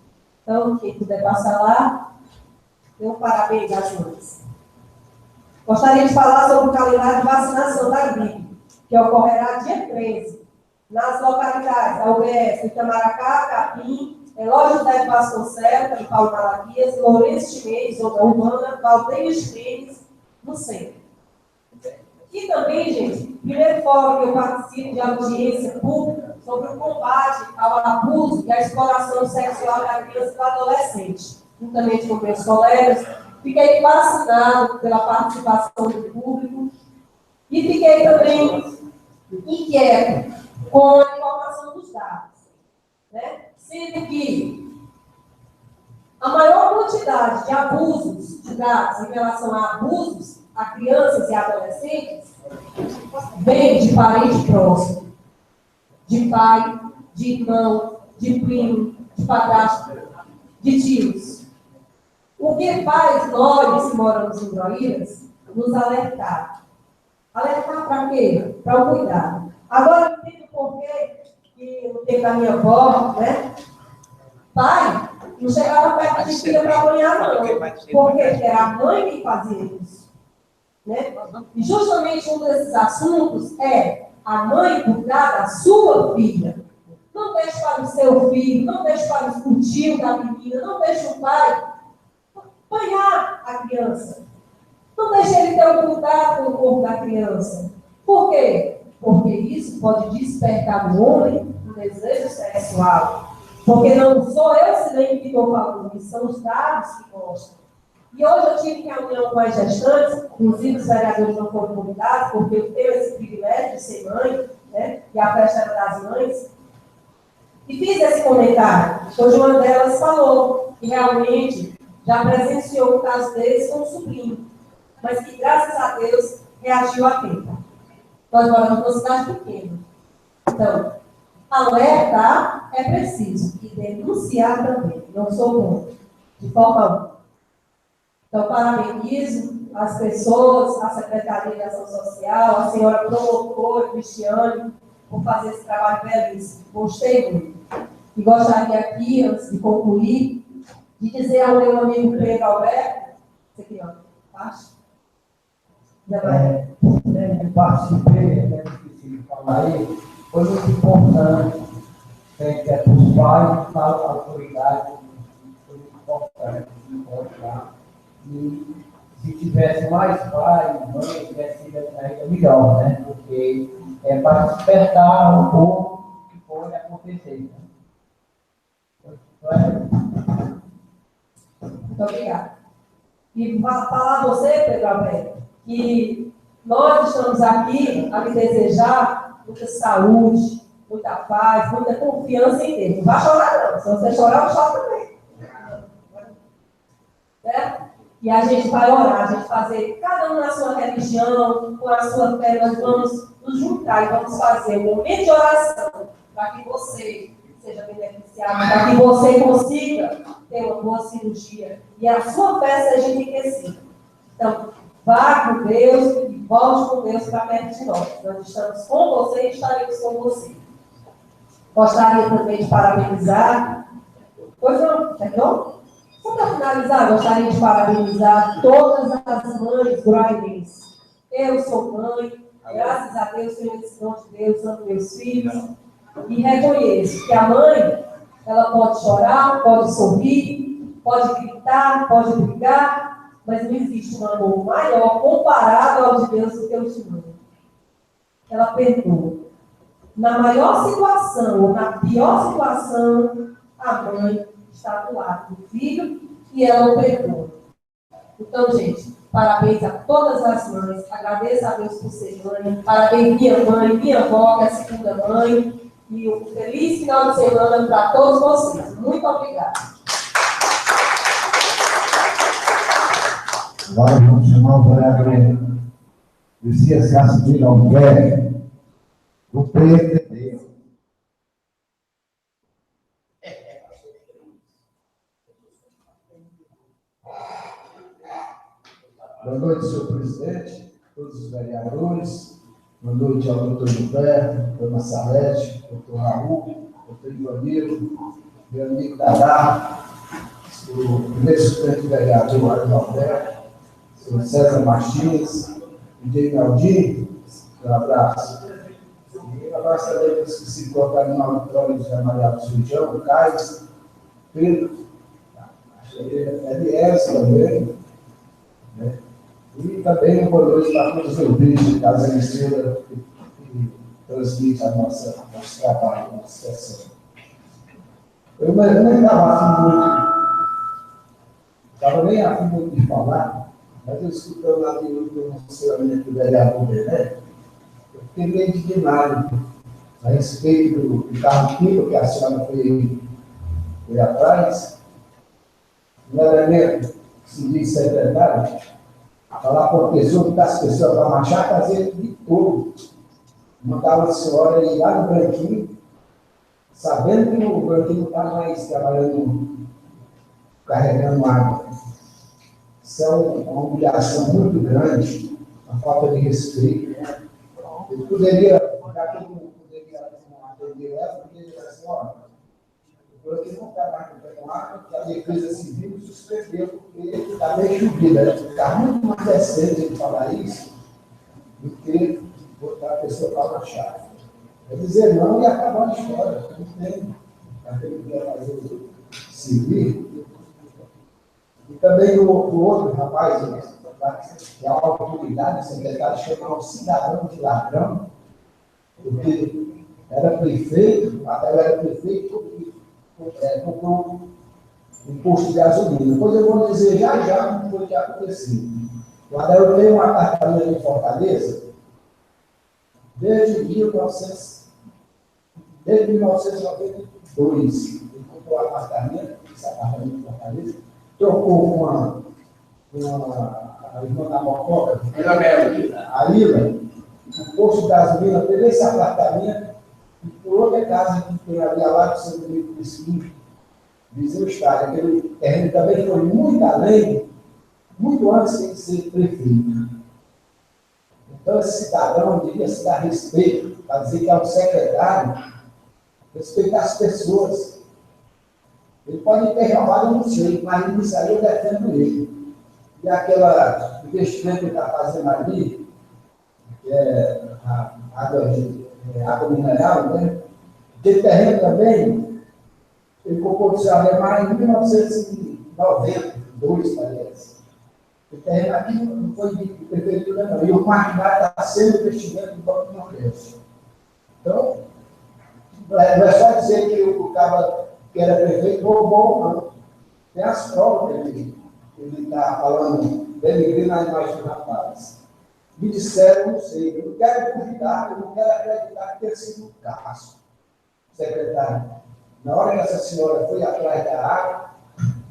D: Então, quem puder passar lá, dê um parabéns às mães. Gostaria de falar sobre o calendário de vacinação da gripe, que ocorrerá dia 13. nas localidades Alberto, Itamaracá, Capim, Elógio José de Vasconcelos, de Paulo Malaquias, Lourenço de Mendes, Zona Urbana, Valdeiro de Mendes, no centro. E também, gente, primeiro fórum que eu participo de audiência pública sobre o combate ao abuso e à exploração sexual da criança e do adolescente. Juntamente com meus colegas, fiquei fascinado pela participação do público e fiquei também inquieto com a informação dos dados, né? Sendo que a maior quantidade de abusos de dados em relação a abusos a crianças e adolescentes vem de parente próximo, de pai, de irmão, de primo, de padrasto, de tios. O que faz nós que moramos em Broíras nos alertar? Alertar para quê? Para o cuidado. Agora eu entendo por que no tempo da minha avó, né? Pai não chegava perto de filha para apanhar, não. Porque era a mãe que fazia isso. Né? E justamente um desses assuntos é a mãe cuidar da sua filha. Não deixe para o seu filho, não deixe para o tio da menina, não deixe o pai apanhar a criança. Não deixe ele ter o cuidado com o corpo da criança. Por quê? Porque isso pode despertar no homem um desejo sexual. Porque não sou eu, Silene, que estou falando, são os dados que mostram. E hoje eu tive reunião com as gestantes, inclusive os vereadores não foram convidados, porque eu tenho esse privilégio de ser mãe, né? E a festa era das mães. E fiz esse comentário. Hoje uma delas falou que realmente já presenciou um caso desse com um sobrinho, mas que, graças a Deus, reagiu a tempo. Nós moramos numa cidade pequena. Então, alertar é preciso, e denunciar também. Não sou contra, de forma alguma. Então, parabenizo as pessoas, a Secretaria de Ação Social, a senhora promotora, Cristiane, por fazer esse trabalho belíssimo. Gostei muito. E gostaria aqui, antes de concluir, de dizer ao meu amigo Pedro Alberto, esse aqui, ó, acho.
A: Eu participei, né, que falar aí, foi muito importante, que é para os pais, para a autoridade, foi muito importante encontrar. E se tivesse mais pai, mãe, tivesse sido ainda melhor, né? Porque é para despertar um pouco o que pode acontecer. Né?
D: Muito obrigada. E falar a você, Pedro Alberto, que nós estamos aqui a lhe desejar muita saúde, muita paz, muita confiança em Deus. Não vai chorar, não. Se você chorar, eu choro também. Certo? E a gente vai orar, a gente fazer, cada um na sua religião, com a sua fé, nós vamos nos juntar e vamos fazer um momento de oração para que você seja beneficiado, para que você consiga ter uma boa cirurgia e a sua fé seja enriquecida. Então, vá com Deus e volte com Deus para perto de nós. Nós estamos com você e estaremos com você. Gostaria também de parabenizar. Pois não, perdão? Só para finalizar, gostaria de parabenizar todas as mães groairenses. Eu sou mãe, graças a Deus, tenho esse dom de Deus, amo meus filhos. E reconheço que a mãe, ela pode chorar, pode sorrir, pode gritar, pode brigar, mas não existe um amor maior comparado ao de Deus do que o de mãe. Ela perdoa. Na maior situação, ou na pior situação, a mãe está do lado do filho e ela o perdoa. Então, gente, parabéns a todas as mães, agradeço a Deus por ser mãe, parabéns minha mãe, minha avó, que é a segunda mãe, e um feliz final de semana para todos vocês. Muito obrigada.
B: Agora vamos chamar o vereador Lucia Alberto Alberto, do PDT. Boa noite, senhor presidente, todos os vereadores. Boa noite ao doutor Gilberto, dona Salete, doutor Raul, doutor Ivanildo, meu amigo Dadá, o primeiro suplente vereador Mário Alberto, senhor César Martins, DJ Naldinho, um abraço.
I: E nós também esqueci de colocar no auditório de Maria do Sujão, Cais, Pedro, LS também, né? E também um boa noite para todos os ouvintes das emissoras que transmitem nosso trabalho, a nossa sessão. Eu nem estava nem afim muito de falar, mas eu escutando lá o pronunciamento do vereador Bené, eu fiquei meio indignado a respeito do carro-pipa que a senhora foi atrás, no elemento que se diz secretário, falar para uma pessoa que está as pessoas para marchar, fazer de tudo. Mandava a senhora ir lá no Branquinho, sabendo que o Branquinho não está mais trabalhando, carregando água. Isso é uma humilhação muito grande, uma falta de respeito. Eu poderia, já que eu não poderia atender ela, porque ele disse assim, olha, o Branquinho não está mais carregando água, porque a Defesa Civil suspendeu, porque ele está meio chovido. Está muito mais decente ele falar isso do que botar a pessoa para marchar. É dizer não e acabar a história. Não tem aquele que quer fazer civil. E também o outro rapaz, que é a autoridade, o secretário, chamou um cidadão de ladrão, porque era prefeito, até era prefeito, comprou um posto de gasolina. Depois eu vou dizer já como foi que aconteceu. O Adel tem um apartamento em Fortaleza desde 1992. Ele comprou um apartamento, esse apartamento em Fortaleza, trocou com a irmã da Mococa, a Ilha, o posto de gasolina, teve esse apartamento, e por outra casa que tem ali ao lado do São Domingos do Espírito, vizinho estádio. Aquele terreno também foi muito além, muito antes de ser prefeito. Então, esse cidadão devia se dar respeito, para dizer que é um secretário, respeitar as pessoas. Ele pode ter roubado, eu não sei, mas nisso aí eu defendo ele. E aquela investimento que ele está fazendo ali, que é a água mineral, né? Aquele terreno também, ele comprou de Alemar em 1992, parece. O terreno aqui não foi de prefeitura, não. E o maquinário está sendo investimento do Banco do Nordeste. Então, não é só dizer que o cara que era prefeito roubou, não. Tem as provas que ele está falando, denegrindo a imagem do rapaz. Me disseram, não sei, eu não quero duvidar, eu não quero acreditar que tenha sido o caso, secretário. Na hora que essa senhora foi atrás da água,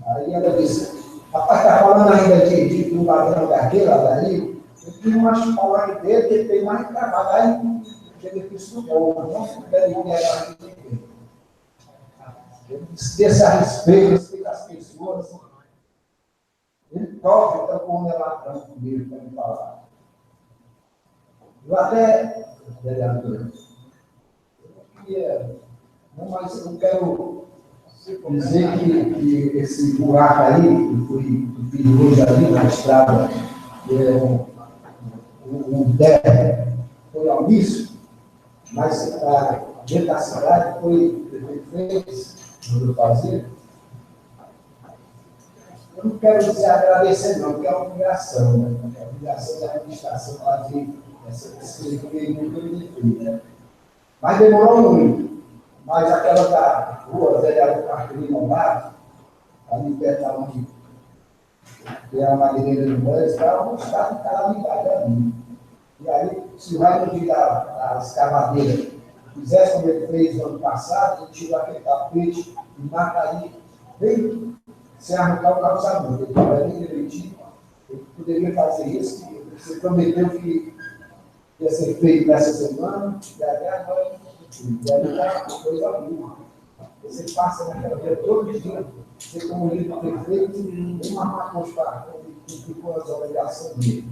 I: aí ela disse, rapaz, está falando ainda de um ladrão daquele, daí, eu tinha uma palavra dele, que ele tem mais que trabalhar, e chega aqui isso não se quer mais ninguém. Desse a respeito das pessoas, ele toca, então, como é ladrão comigo, para me falar. Eu até, vereador, eu queria, mas eu quero dizer que esse buraco aí, que fiz hoje ali na estrada, um terra, foi omisso, mas dentro da cidade foi fez, não fazer. Eu não quero dizer agradecer, não, porque é uma obrigação, né? É a obrigação da administração fazer esse requerimento, né? Mas demorou muito. Mas aquela da rua, vereador Cartolina lá, ali perto da onde tem a madeireira do banho, estava um estado de calamidade ali. E aí, se vai no dia da escavadeira, fizesse como ele fez no ano passado, ele tirou aquele tapete e mata aí, bem sem arrancar o calçamento. Ele estava bem direitinho, ele poderia fazer isso, que você prometeu que ia ser feito nessa semana, e até agora, e aí está uma coisa boa. Você passa naquela vida todo dia, você comunica com o prefeito, tem uma constar, com as obrigações dele.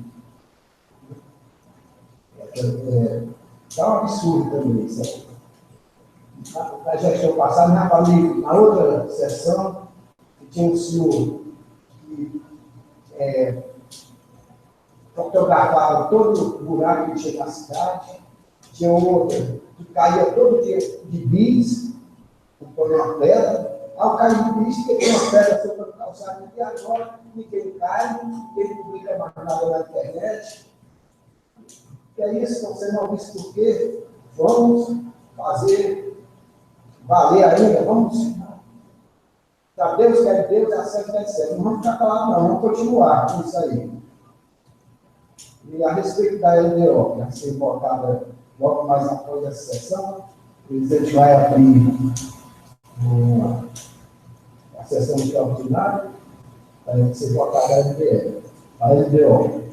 I: Dá um absurdo também, isso. Na gestão passada, já falei na outra sessão, que tinha um senhor que fotografava todo o buraco que tinha na cidade, tinha outra que caía todo dia de bis, por uma pedra. Ao cair de bis, tem uma pedra sobre o calçamento, e agora ninguém cai, ninguém publica mais nada na internet. Que é isso, você não disse por quê? Vamos fazer valer ainda, vamos. Para Deus quer Deus, a certo é certo. Não vamos ficar calados, não, vamos continuar com isso aí. E a respeito da LDO, que vai ser votada logo mais após essa sessão, o presidente vai abrir a sessão de ordinária para ser votada a LDO.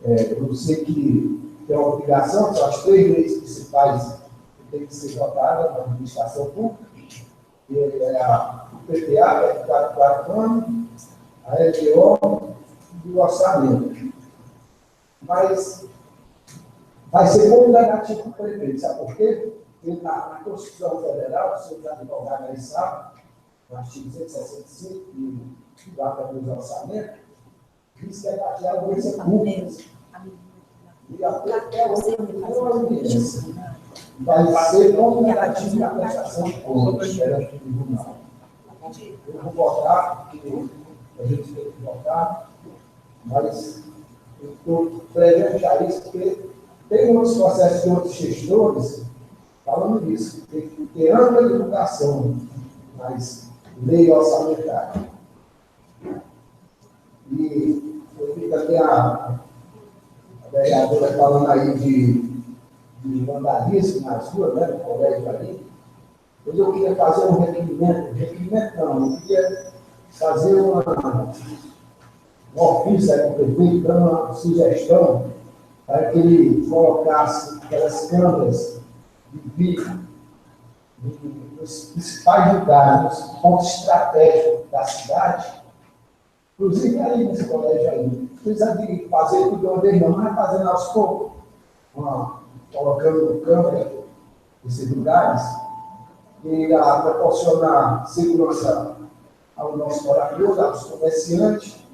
I: Eu sei que tem uma obrigação, são as 3 leis principais que têm que ser votadas na administração pública, que é o PPA, que é o 4 ano, a LDO e o orçamento. Mas vai ser como negativo para o prefeito, sabe por quê? Porque na Constituição Federal, os seus advogados aí sabem, no artigo 165, que trata dos orçamentos, diz que a audiência pública. E até hoje, a audiência vai ser como negativo na prestação de contas perante o tribunal. Eu vou votar, porque a gente tem que votar, mas eu estou prevendo já isso, porque tem outros processos de outros gestores falando disso. Tem que ter ampla divulgação, mas lei orçamentária. E eu vi também a vereadora falando aí de vandalismo nas ruas, né, no colégio ali. Mas eu queria fazer um requerimento não, eu queria fazer uma ofício aí para o prefeito, dando uma sugestão para que ele colocasse aquelas câmeras de vídeo nos principais lugares, nos pontos estratégicos da cidade, inclusive ali nesse colégio aí. Precisa de fazer tudo de uma vez, não, mas fazendo aos poucos, colocando câmera nesses lugares, que irá proporcionar segurança ao nosso morador, aos comerciantes.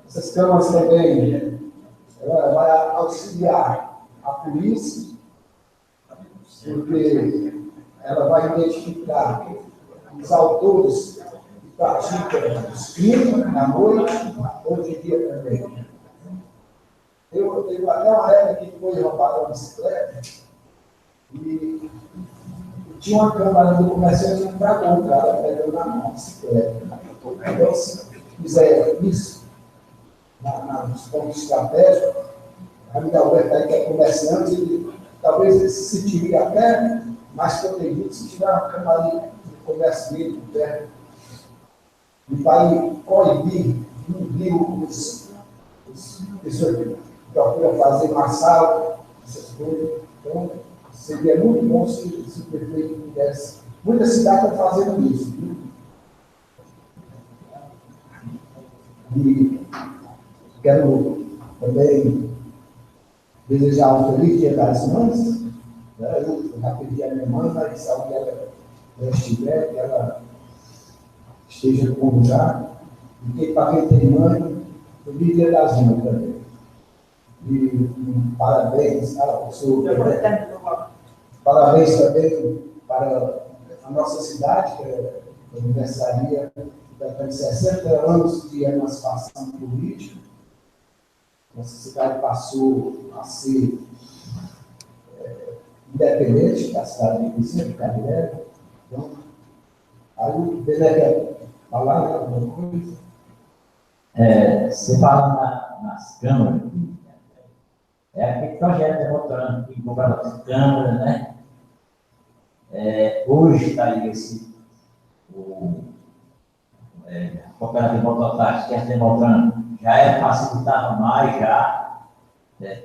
I: Essas câmeras também vai auxiliar a polícia, porque ela vai identificar os autores que praticam os crimes na noite, hoje em dia também. Eu tenho até uma época que foi roubada uma bicicleta e tinha uma câmera do comerciante que tragou o cara pegando na mão a bicicleta. Então, se fizer isso nos pontos estratégicos, a amiga Alberta aí que é comerciante, talvez ele se sentiria até mais protegido se tiver uma câmera ali de comércio dele perto. E vai coibir, inibir os pessoas que procuram fazer assalto, essas coisas. Então, seria muito bom se o prefeito pudesse. Muitas cidades estão fazendo isso. Viu? E quero também desejar um feliz Dia das Mães. Eu já pedi a minha mãe, mas se alguém ela estiver, que ela esteja no bom lugar. E que para quem tem mãe, feliz Dia das Mães também. E parabéns ao professor. Parabéns também para a nossa cidade, que aniversaria de 60 anos de emancipação política. Nossa cidade passou a ser independente da cidade de vizinha, de Carneiro. Então, aí o Bené quer falar alguma coisa?
G: Você fala nas câmaras, aquele projeto democrático que compra as câmaras, né? Hoje está aí a cooperativa mototáxi, que é democrático, já facilitado mais, já.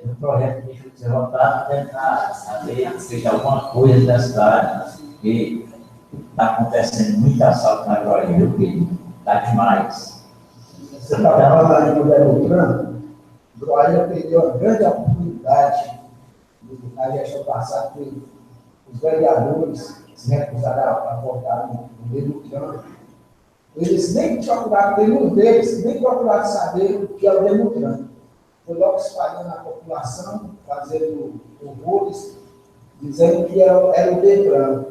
G: O projeto deixa de ser votado, tentar feito alguma coisa da cidade, porque está acontecendo muito assalto na Guarulhos, que está demais.
I: Você está falando aí do Democrã, o Guarulhos perdeu uma grande oportunidade na gestão passada, que os vereadores se recusaram a votar no Democrã. Eles nem procuraram, tem um deles, nem procuraram saber o que é o Democrã. Foi logo espalhando a população, fazendo horrores, dizendo que era o Detran.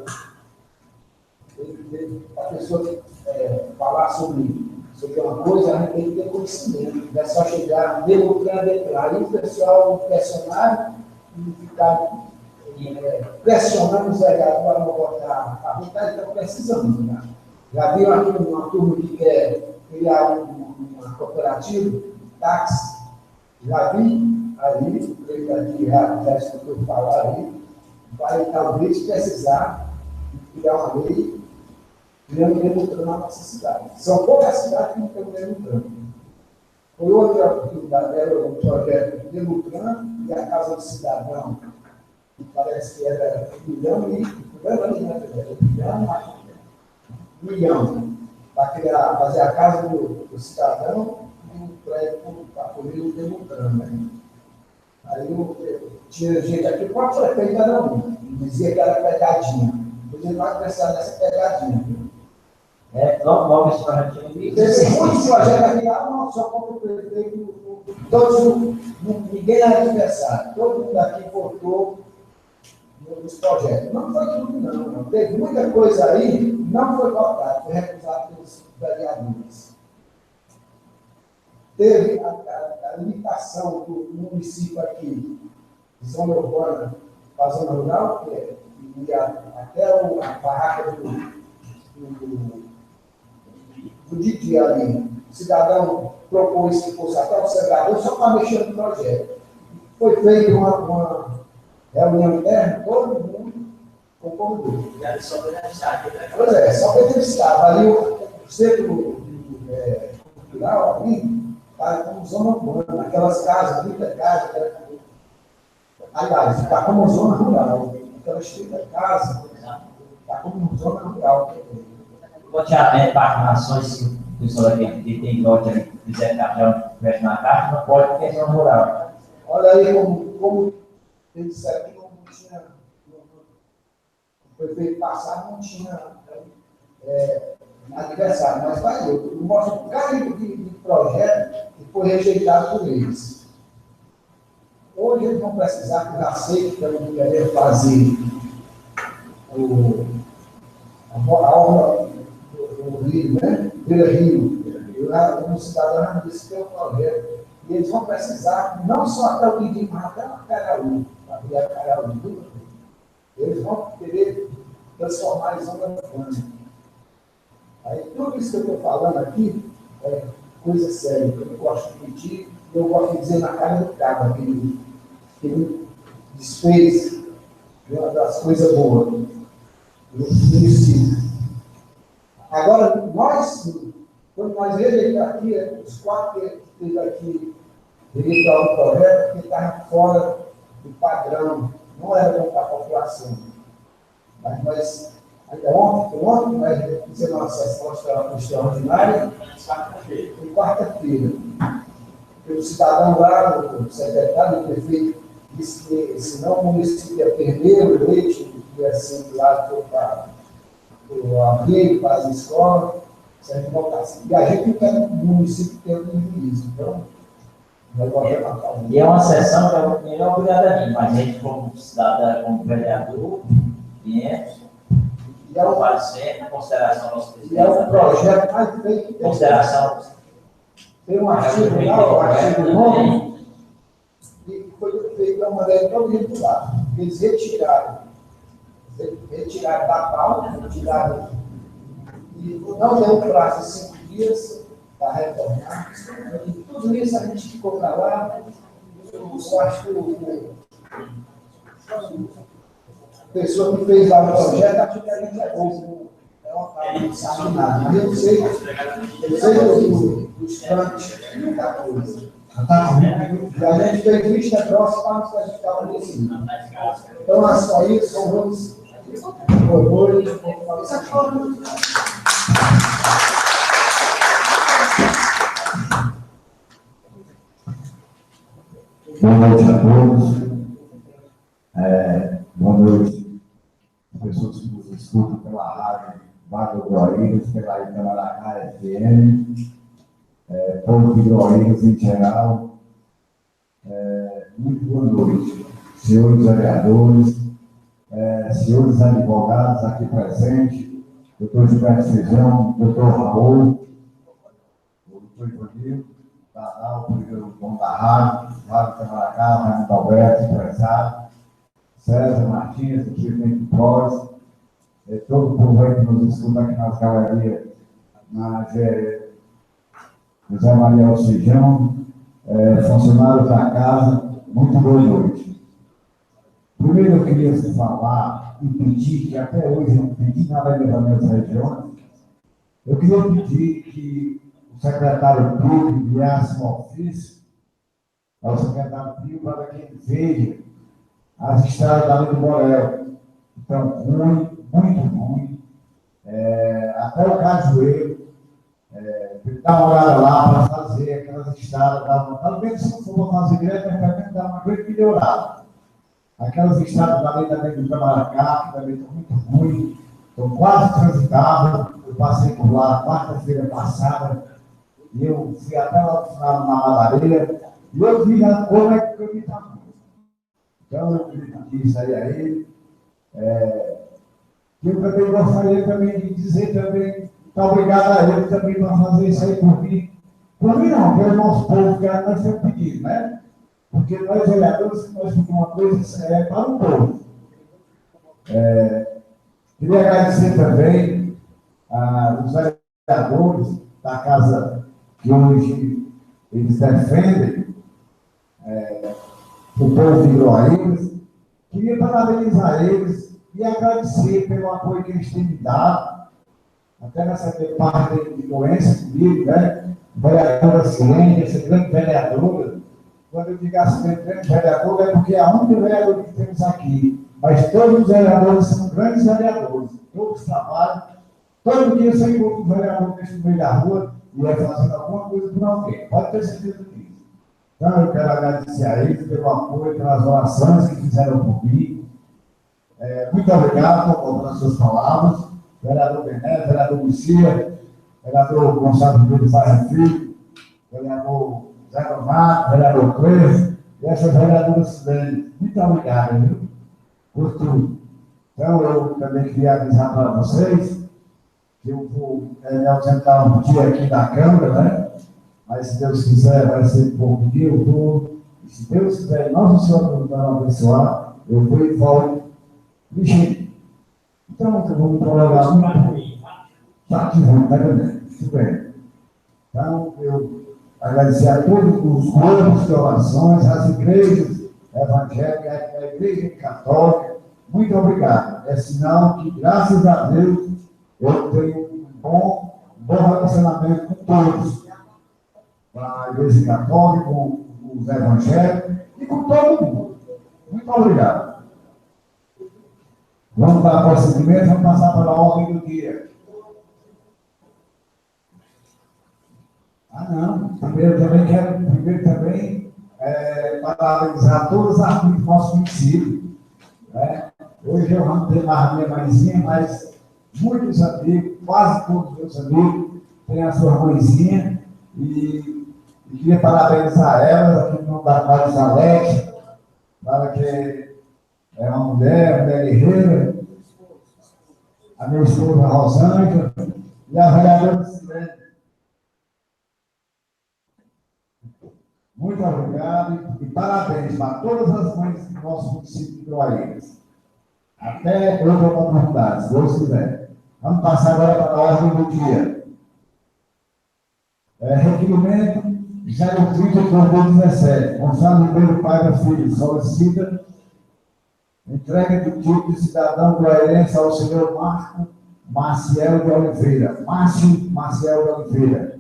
I: A pessoa falar sobre uma coisa, a gente tem que ter conhecimento. Não é só chegar, Detran. Aí o pessoal, o questionário, e ficar pressionando os vereadores para não votar a vontade, estão precisando. Né? Já viram aqui uma turma que quer criar uma cooperativa de táxi? Já vi aí, o prefeito aqui já escutou falar aí, vai talvez precisar criar uma lei criando Detran na nossa cidade. São poucas cidades que não têm Detran. Foi outra oportunidade, era um projeto de Detran e a Casa do Cidadão, que parece que era milhão, para fazer a Casa do Cidadão e um prédio para poder o Detran. Né? Aí tinha gente aqui, o próprio prefeito era um, dizia que era pegadinha. Depois ele vai pensar nessa pegadinha.
E: Logo esse projeto de
I: Teve muitos projetos aqui, não só como o prefeito, ninguém era adversário, todo mundo aqui votou nos projetos. Não foi tudo, não. Teve muita coisa aí, não foi votada, foi recusado pelos vereadores. Teve a limitação do município aqui, de zona urbana para a zona rural, que ia até a barraca do Didi ali. O cidadão propôs que fosse até o observador só para mexer no projeto. Foi feita uma reunião interna, todo mundo concordou. Pois é, só beneficiava. Ali o centro cultural ali está como zona urbana, aquelas casas, 30 casas, aliás, está como zona rural. Aquelas 30 casas, está como zona rural.
E: loteamento para armações, se o pessoal aqui tem lote ali, quiser cartão, veste na caixa, não pode, porque é zona rural.
I: Olha aí como eles disseram que não tinha, o prefeito passado não tinha adversário, mas vai eu mostro um bocado de projeto que foi rejeitado por eles. Hoje eles vão precisar que já sei que estão querendo fazer a obra do Rio, né? Vila Rio. Um cidadão me disse que é um projeto. E eles vão precisar, não só até o Didi, mas até a Caraú, para criar a Caraú. Eles vão querer transformar em zona urbana. Aí tudo isso que eu estou falando aqui é coisa séria, que eu não gosto de mentir, eu gosto de dizer na cara do cara, que ele desfez uma das coisas boas do município. Agora, quando nós rejeitamos aqui, os 4 que teve aqui rejeitaram o projeto, porque estavam fora do padrão, não era bom para a população. Mas nós, ainda ontem nós fizemos uma sessão extraordinária, em quarta-feira. O cidadão lá, o secretário, o prefeito, disse que senão o município ia perder o leite, ia ser lá para o abrigo, para as escolas, se a gente voltasse. E a gente não quer que o município tenha prejuízo. Então, nós vamos a favor.
E: E é uma sessão que não é obrigada a mim, mas a gente, como cidadão, como vereador, viemos,
I: e é um
E: fazer em consideração nosso presidente.
I: E é um projeto mais feito que
E: consideração.
I: Tem um artigo lá, o artigo 9, que foi feito de uma maneira tão irregular. Eles retiraram da pauta, retiraram, e não deu prazo de 5 dias para retornar. E tudo isso a gente ficou para lá. Eu acho que a pessoa que fez lá o projeto, acho que a gente é bom. É uma parte de sabe nada. Mas eu sei dos trâmites da coisa. E a gente fez vista grossa para nos praticar o ensino. Então, é só isso, são vamos. Boa noite.
B: Boa noite a todos. Boa noite às pessoas que nos escutam pela rádio Vale do Groíras, pela Itamaraká FM, povo de Groíras em geral. Muito boa noite, senhores vereadores, senhores advogados aqui presentes, doutor Gilberto Sessão, doutor Raul, o doutor Ivanildo, o dono da rádio, Fábio Camaracá, Raimundo Alberto, empresário, César Martins, o presidente do PROS, todo o povo aí que nos escuta aqui nas galerias, na José Maria Alcijão, funcionários da casa, muito boa noite. Primeiro eu queria falar e pedir, que até hoje eu não pedi nada de levantamento das regiões, eu queria pedir que o secretário Período enviasse um ofício ao secretário Período para que ele veja as estradas da Lei do Borel, que estão ruim, muito ruim, até o Cajueiro, dar uma olhada lá para fazer aquelas estradas, talvez se não for fazer direto, mas vai dar uma grande melhorada. Aquelas estradas também do Camaracá, que também estão muito ruins, estão quase transitáveis. Eu passei por lá quarta-feira passada, e eu fui até lá no final na Malareia, e eu vi como é que o caminho está ruim. Então, eu queria pedir isso aí a ele. Eu também gostaria também de dizer também, muito obrigado a ele também para fazer isso aí por mim. Por mim não, pelo nosso povo, que nós temos pedido, né? Porque nós, vereadores, nós temos uma coisa para o povo. Queria agradecer também os vereadores da casa que hoje eles defendem o povo de Groaíras. Queria parabenizar eles e agradecer pelo apoio que eles têm me dado, até nessa parte de doença comigo, né? Vereadora Silene, essa grande vereadora. Quando eu digo assim, grande vereador, é porque é a única vereadora que temos aqui. Mas todos os vereadores são grandes vereadores. Todos trabalham. Todo dia você encontra um vereador no meio da rua e vai fazendo alguma coisa por alguém. Pode ter certeza disso. Então, eu quero agradecer a eles pelo apoio, pelas orações que fizeram por mim. Muito obrigado pelas suas palavras. Vereador Bené, vereador Lucia, vereador Gonçalo de Barra Filho, vereador Zé Romato, vereador Cleves, e essa vereadora Silene. Muito obrigado, viu? Por tudo. Então, eu também queria avisar para vocês que eu vou me ausentar um dia aqui da Câmara, né? Mas, se Deus quiser, vai ser pouco dia, eu vou. E se Deus quiser, Nossa Senhora nos dar uma abençoar, eu vou e volto ligeiro. Então, eu vou me prolongar muito. Tá aqui, vamos, tá vendo? Tudo bem. Então, eu agradecer a todos os grupos de orações, as igrejas evangélicas, a igreja católica. Muito obrigado. É sinal que, graças a Deus, eu tenho um bom relacionamento com todos. Com a igreja católica, com os evangélicos e com todo mundo. Muito obrigado. Vamos dar prosseguimento, vamos passar para a ordem do dia. Não. Primeiro também parabenizar todos os amigos do nosso município. Né? Hoje eu não tenho mais a minha mãezinha, mas muitos amigos, quase todos os meus amigos, têm a sua mãezinha e queria parabenizar elas aqui no nome da Padre Salete, para que é uma mulher guerreira, a minha esposa Rosângela e a vereadora Silene. Muito obrigado e parabéns para todas as mães do nosso município de Groaíras. Até outra oportunidade, se Deus quiser. Vamos passar agora para a ordem do dia. Requerimento 030/2017. Gonçalo Ribeiro Paiva Filho solicita entrega do título de cidadão groairense ao senhor Maciel de Oliveira. Maciel de Oliveira.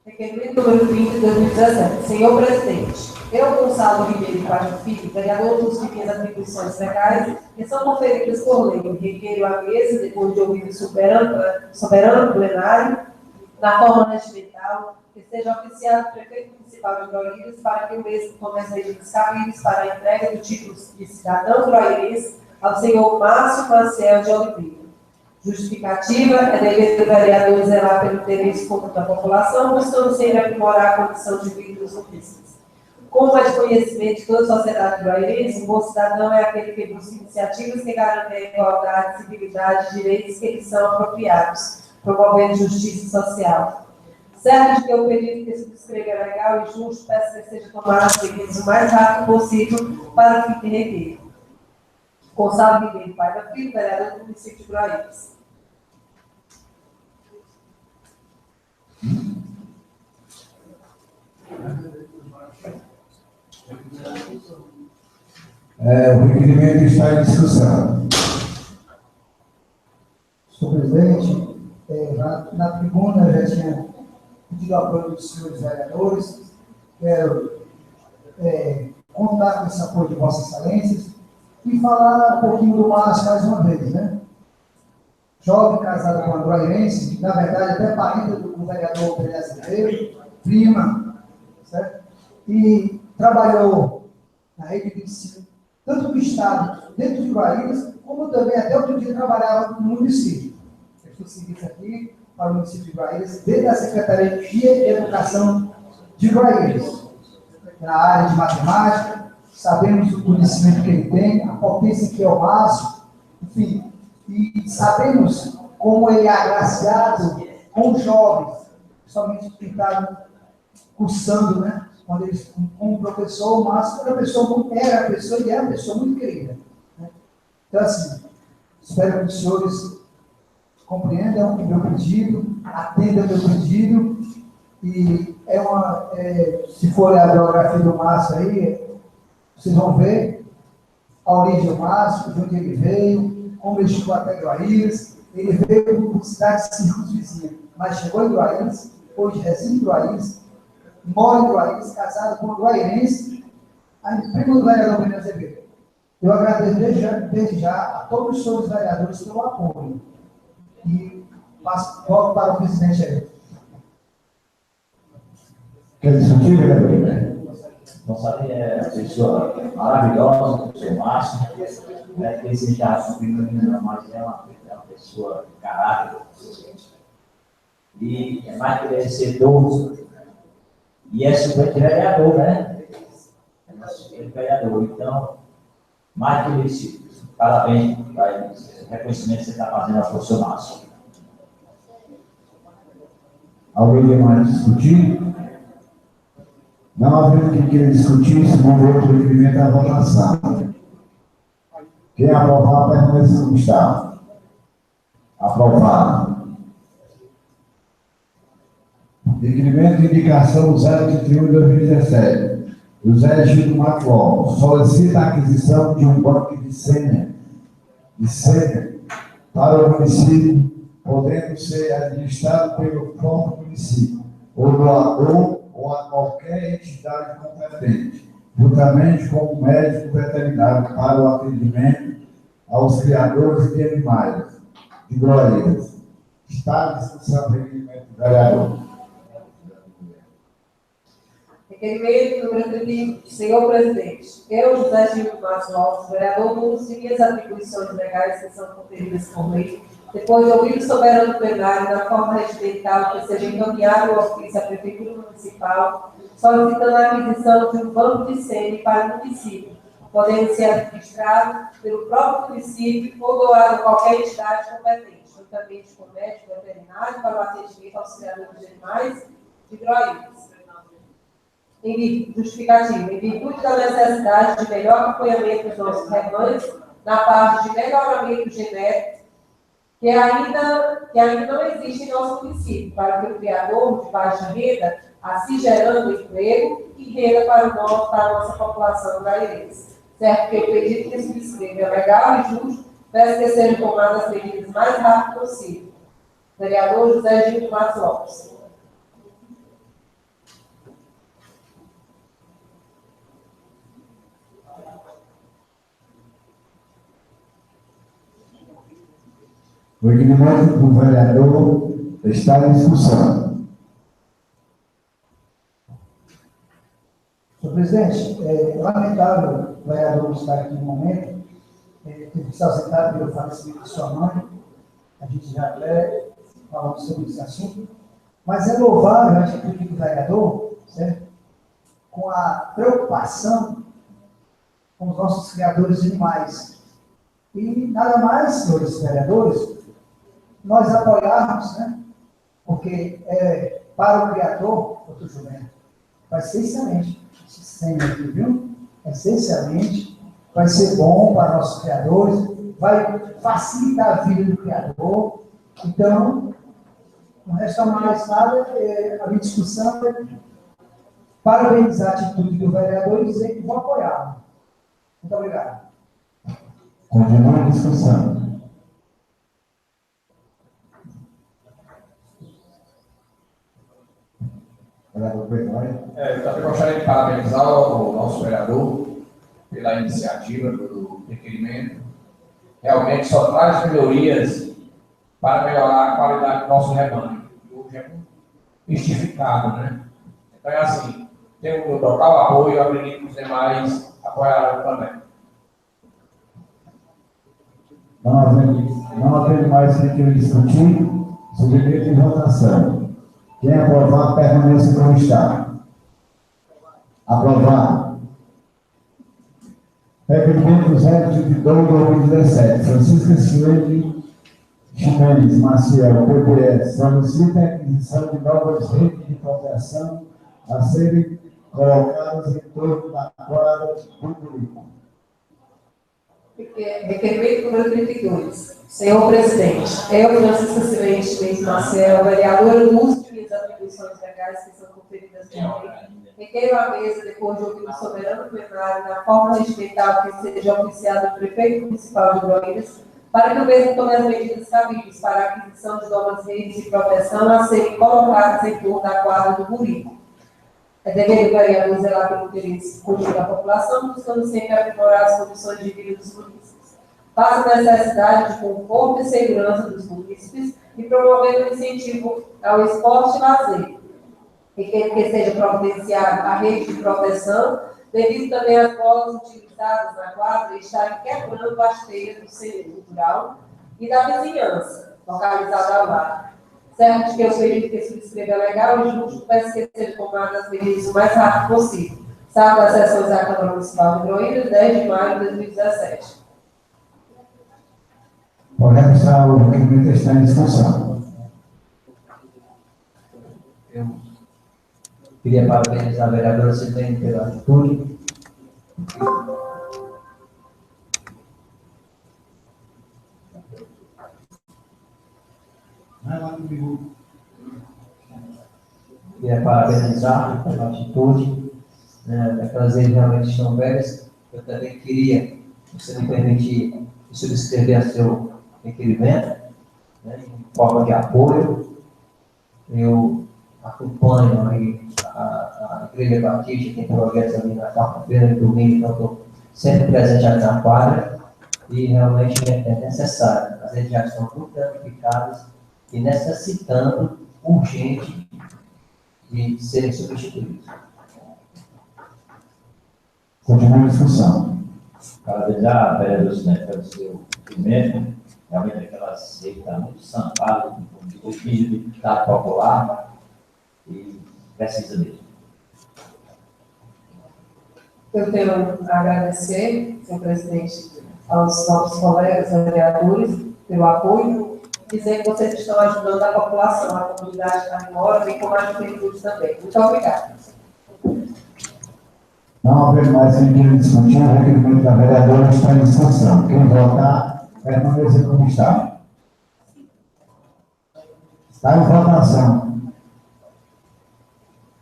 D: Requerimento número 30 de 2017. Senhor presidente, eu, Gonçalo Ribeiro Paiva Filho, vereador dos que as atribuições legais que são conferidas por lei, requeiro à mesa, depois de ouvir o soberano plenário, na forma regimental, que seja oficiado o prefeito municipal de Groaíras para que o mesmo comece a os caminhos para a entrega do título de cidadão groairense ao senhor Márcio Maciel de Oliveira. Justificativa é dever do vereador zelar pelo interesse comum da população, buscando sempre aprimorar a condição de vida dos ofícios. Como é de conhecimento de toda a sociedade brasileira, o bom cidadão é aquele que busca iniciativas que garantem a igualdade, civilidade e direitos que lhes são apropriados, promovendo justiça social. Certo de que o pedido que subscreve é legal e justo, peço que seja tomado as medidas o mais rápido possível para o fim de requer. Gonçalo Ribeiro Paiva Filho, vereador do município de Guarulhos.
B: O requerimento está em discussão.
A: Senhor presidente, na tribuna eu já tinha pedido apoio dos senhores vereadores. Quero contar com esse apoio de Vossas Excelências e falar um pouquinho do Márcio mais uma vez, né? Jovem casado com uma guairense, na verdade até parida do vereador Período, prima, certo? E trabalhou na rede de ensino, tanto do Estado, dentro de Guarulhos, como também até outro dia trabalhava no município. Eu estou seguindo aqui para o município de Guarulhos, dentro da Secretaria de Educação de Guarulhos, na área de matemática, sabemos do conhecimento que ele tem, a potência que é o Márcio, enfim, e sabemos como ele é agraciado com os jovens, somente tentado cursando, né? Quando eles, como professor, o Márcio era uma pessoa e é uma pessoa muito querida. Né? Então, assim, espero que os senhores compreendam o meu pedido, atendam o meu pedido, e se for a biografia do Márcio aí, vocês vão ver a origem do Márcio, de onde ele veio, como ele chegou até Guarulhos. Ele veio por cidades circunvizinhas, mas chegou em Guarulhos, hoje reside em Guarulhos, mora em Guarulhos, casado com uma guairense, primo do vereador Benjamin Azevedo. Eu agradeço desde já a todos os senhores vereadores pelo apoio. E volto para o presidente aí.
B: Quer discutir, vereador?
G: Gonçalo é uma pessoa maravilhosa, o seu Márcio. Esse já subiu ainda, mas é uma pessoa de caráter. E é mais merecedor. E é super vereador, né? É nosso vereador. Então, mais que merecido. Parabéns para esse reconhecimento que você está fazendo ao professor Márcio.
B: Alguém quer mais discutir? Não havendo quem queira discutir, se não for o requerimento à votação. Quem aprovar, permanece como está. Aprovado. Requerimento de indicação 031 de 2017. José Gil Mato Lopes solicita a aquisição de um banco de senha para o município, podendo ser administrado pelo próprio município, ou doador, ou a qualquer entidade competente, juntamente com o médico veterinário para o atendimento aos criadores de animais de Guarulhos. Está à discussão do requerimento do vereador.
D: Requerimento número 31. Senhor presidente, eu, José Gil Márcio Lopes, vereador, municipi as atribuições legais que são conferidas por lei, depois de ouvir o soberano plenário na forma regimental que seja encaminhado o ofício à Prefeitura Municipal, solicitando a aquisição de um banco de senha para o município, podendo ser administrado pelo próprio município ou doado a qualquer entidade competente, juntamente com o médico veterinário para o atendimento aos criadores de animais de Guarulhos. Justificativa, em virtude da necessidade de melhor acompanhamento dos nossos rebanhos, na parte de melhoramento genético, que ainda não existe em nosso município, para que o criador de baixa renda, assim gerando emprego e renda para a nossa população guarulhense. Certo que o pedido que se inscreve é legal e justo, peço que sejam tomadas as medidas mais rápido possível. Vereador José Gil Matos Lopes.
B: O requerimento do vereador está em discussão.
A: Senhor presidente, é lamentável o vereador não estar aqui no momento, teve que se ausentar pelo falecimento de sua mãe, a gente já até falamos sobre esse assunto, mas é louvável a atitude do vereador, certo? com a preocupação com os nossos criadores animais. E nada mais, senhores vereadores, nós apoiarmos, né? Porque para o criador, doutor Juliano, vai ser excelente. Sempre, viu? Essencialmente, vai ser bom para nossos criadores, vai facilitar a vida do criador. Então, não resta mais nada, a minha discussão é parabenizar a atitude do vereador e dizer que vou apoiá-lo. Muito obrigado.
B: Continua a discussão.
H: Eu também gostaria de parabenizar o nosso vereador pela iniciativa do requerimento. Realmente só traz melhorias para melhorar a qualidade do nosso rebanho. Hoje é justificado, né? Então é assim, tenho o meu total apoio, eu acredito que os demais apoiarão também.
B: Não havendo mais que discutir, submeto em votação. Quem aprovar, permaneça como está. Aprovado. Requerimento 032 de 2017. Francisca Silene Ximenes Maciel, PPS, solicita a aquisição de novas redes de proteção a serem colocadas em torno da quadra pública.
D: Requerimento número 32. Senhor presidente, eu, Francisca Silene Ximenes Maciel, vereadora do uso de minhas atribuições legais que são conferidas por lei, requeiro à mesa, depois de ouvir o soberano plenário, na forma regimental que seja oficiado o prefeito municipal de Goiás, para que o mesmo tome as medidas cabíveis para a aquisição de novas redes de proteção a serem colocadas em torno da quadra do Burico. É dever do vereador zelar pelo interesse comum da população, buscando sempre aprimorar as condições de vida dos munícipes. Passa a necessidade de conforto e segurança dos munícipes e promover o incentivo ao esporte e lazer. E que seja providenciada a rede de proteção, devido também às bolas utilizadas na quadra estarem quebrando as telhas do centro cultural e da vizinhança, localizada ao lado. Certo que eu período que se descreve é legal e justo, peço que sejam tomadas as medidas o mais rápido possível. Sabe das sessões da Câmara Municipal de Goiás, 10 de maio de 2017.
B: Podemos estar o requerimento está em discussão.
E: Eu queria parabenizar a vereadora Silene pela atitude. Queria parabenizar pela atitude. Aquelas leis realmente estão velhas. Eu também queria, se você me permitir, subscrever seu requerimento, né, em forma de apoio. Eu acompanho aí a Igreja Batista, tem projetos ali na quarta-feira, no domingo, então estou sempre presente ali na quadra, e realmente é necessário. As redes já estão muito danificadas e necessitando urgente de serem substituídos.
B: Continua a discussão.
J: Parabenizar a vereadora Silene pelo seu requerimento. Realmente aquelas redes estão muito sampadas, do filho do ditado popular, e precisa mesmo.
D: Eu tenho a agradecer, senhor presidente, aos nossos colegas vereadores pelo apoio, dizer que vocês estão ajudando a população, a comunidade que está embora, bem como a juventude também. Muito obrigada.
B: Não havendo mais ninguém discutir, o requerimento da vereadora está em discussão. Quem votar, permaneça como está. Está em votação.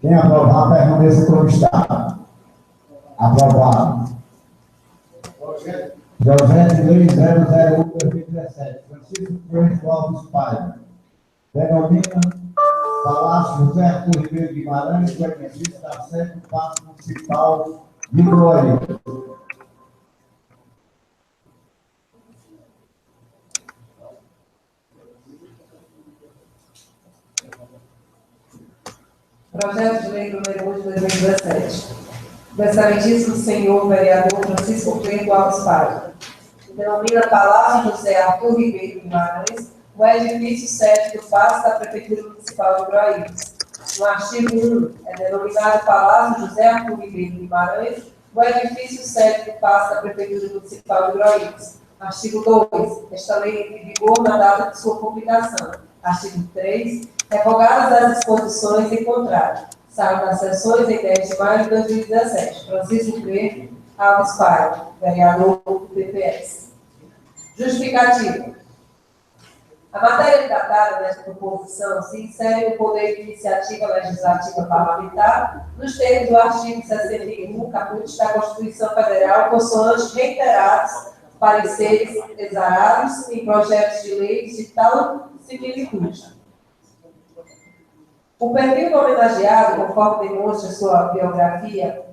B: Quem aprovar, permaneça como está. Aprovado. Projeto de Lei 001/2017. Francisco Coelho Alves Paiva. Denomina Palácio José Arthur Ribeiro Guimarães, do edifício da sede do Parque Municipal de Goiás.
D: Projeto de Lei número 1 de 2017. Do excelentíssimo senhor vereador Francisco Coelho Alves Paiva. Denomina Palácio José Arthur Ribeiro Guimarães, o edifício sede do Paço da Prefeitura Municipal de Goiás. No artigo 1, é denominado Palácio José Arthur Ribeiro Guimarães, o edifício sede que passa da Prefeitura Municipal de Groíras. Artigo 2, esta lei entra em vigor na data de sua publicação. Artigo 3, revogadas as disposições em contrário. Sai das sessões em 10 de maio de 2017. Francisco Verde Alves Paiva, vereador do PPS. Justificativa. A matéria tratada nesta proposição se insere no poder de iniciativa legislativa parlamentar, nos termos do artigo 61, caput da Constituição Federal, consoante reiterados pareceres exarados em projetos de lei de tal similitude. O perfil do homenageado, conforme demonstra sua biografia,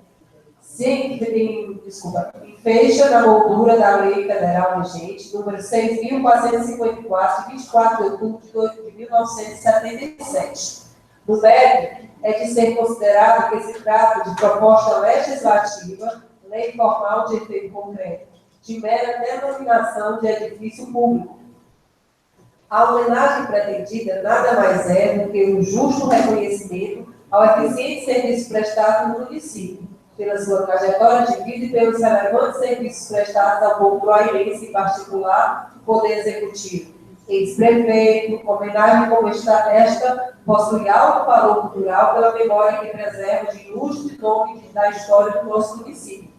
D: fecha na moldura da Lei Federal vigente, número 6.454, de 24 de outubro de 1977. No mérito, é de ser considerado que se trata de proposta legislativa, lei formal de efeito concreto, de mera denominação de edifício público. A homenagem pretendida nada mais é do que um justo reconhecimento ao eficiente serviço prestado no município, pela sua trajetória de vida e pelos relevantes serviços prestados ao povo groairense, em particular, o Poder Executivo. Ex-prefeito, homenagem como esta possui alto valor cultural pela memória que preserva de ilustre nome da história do nosso município.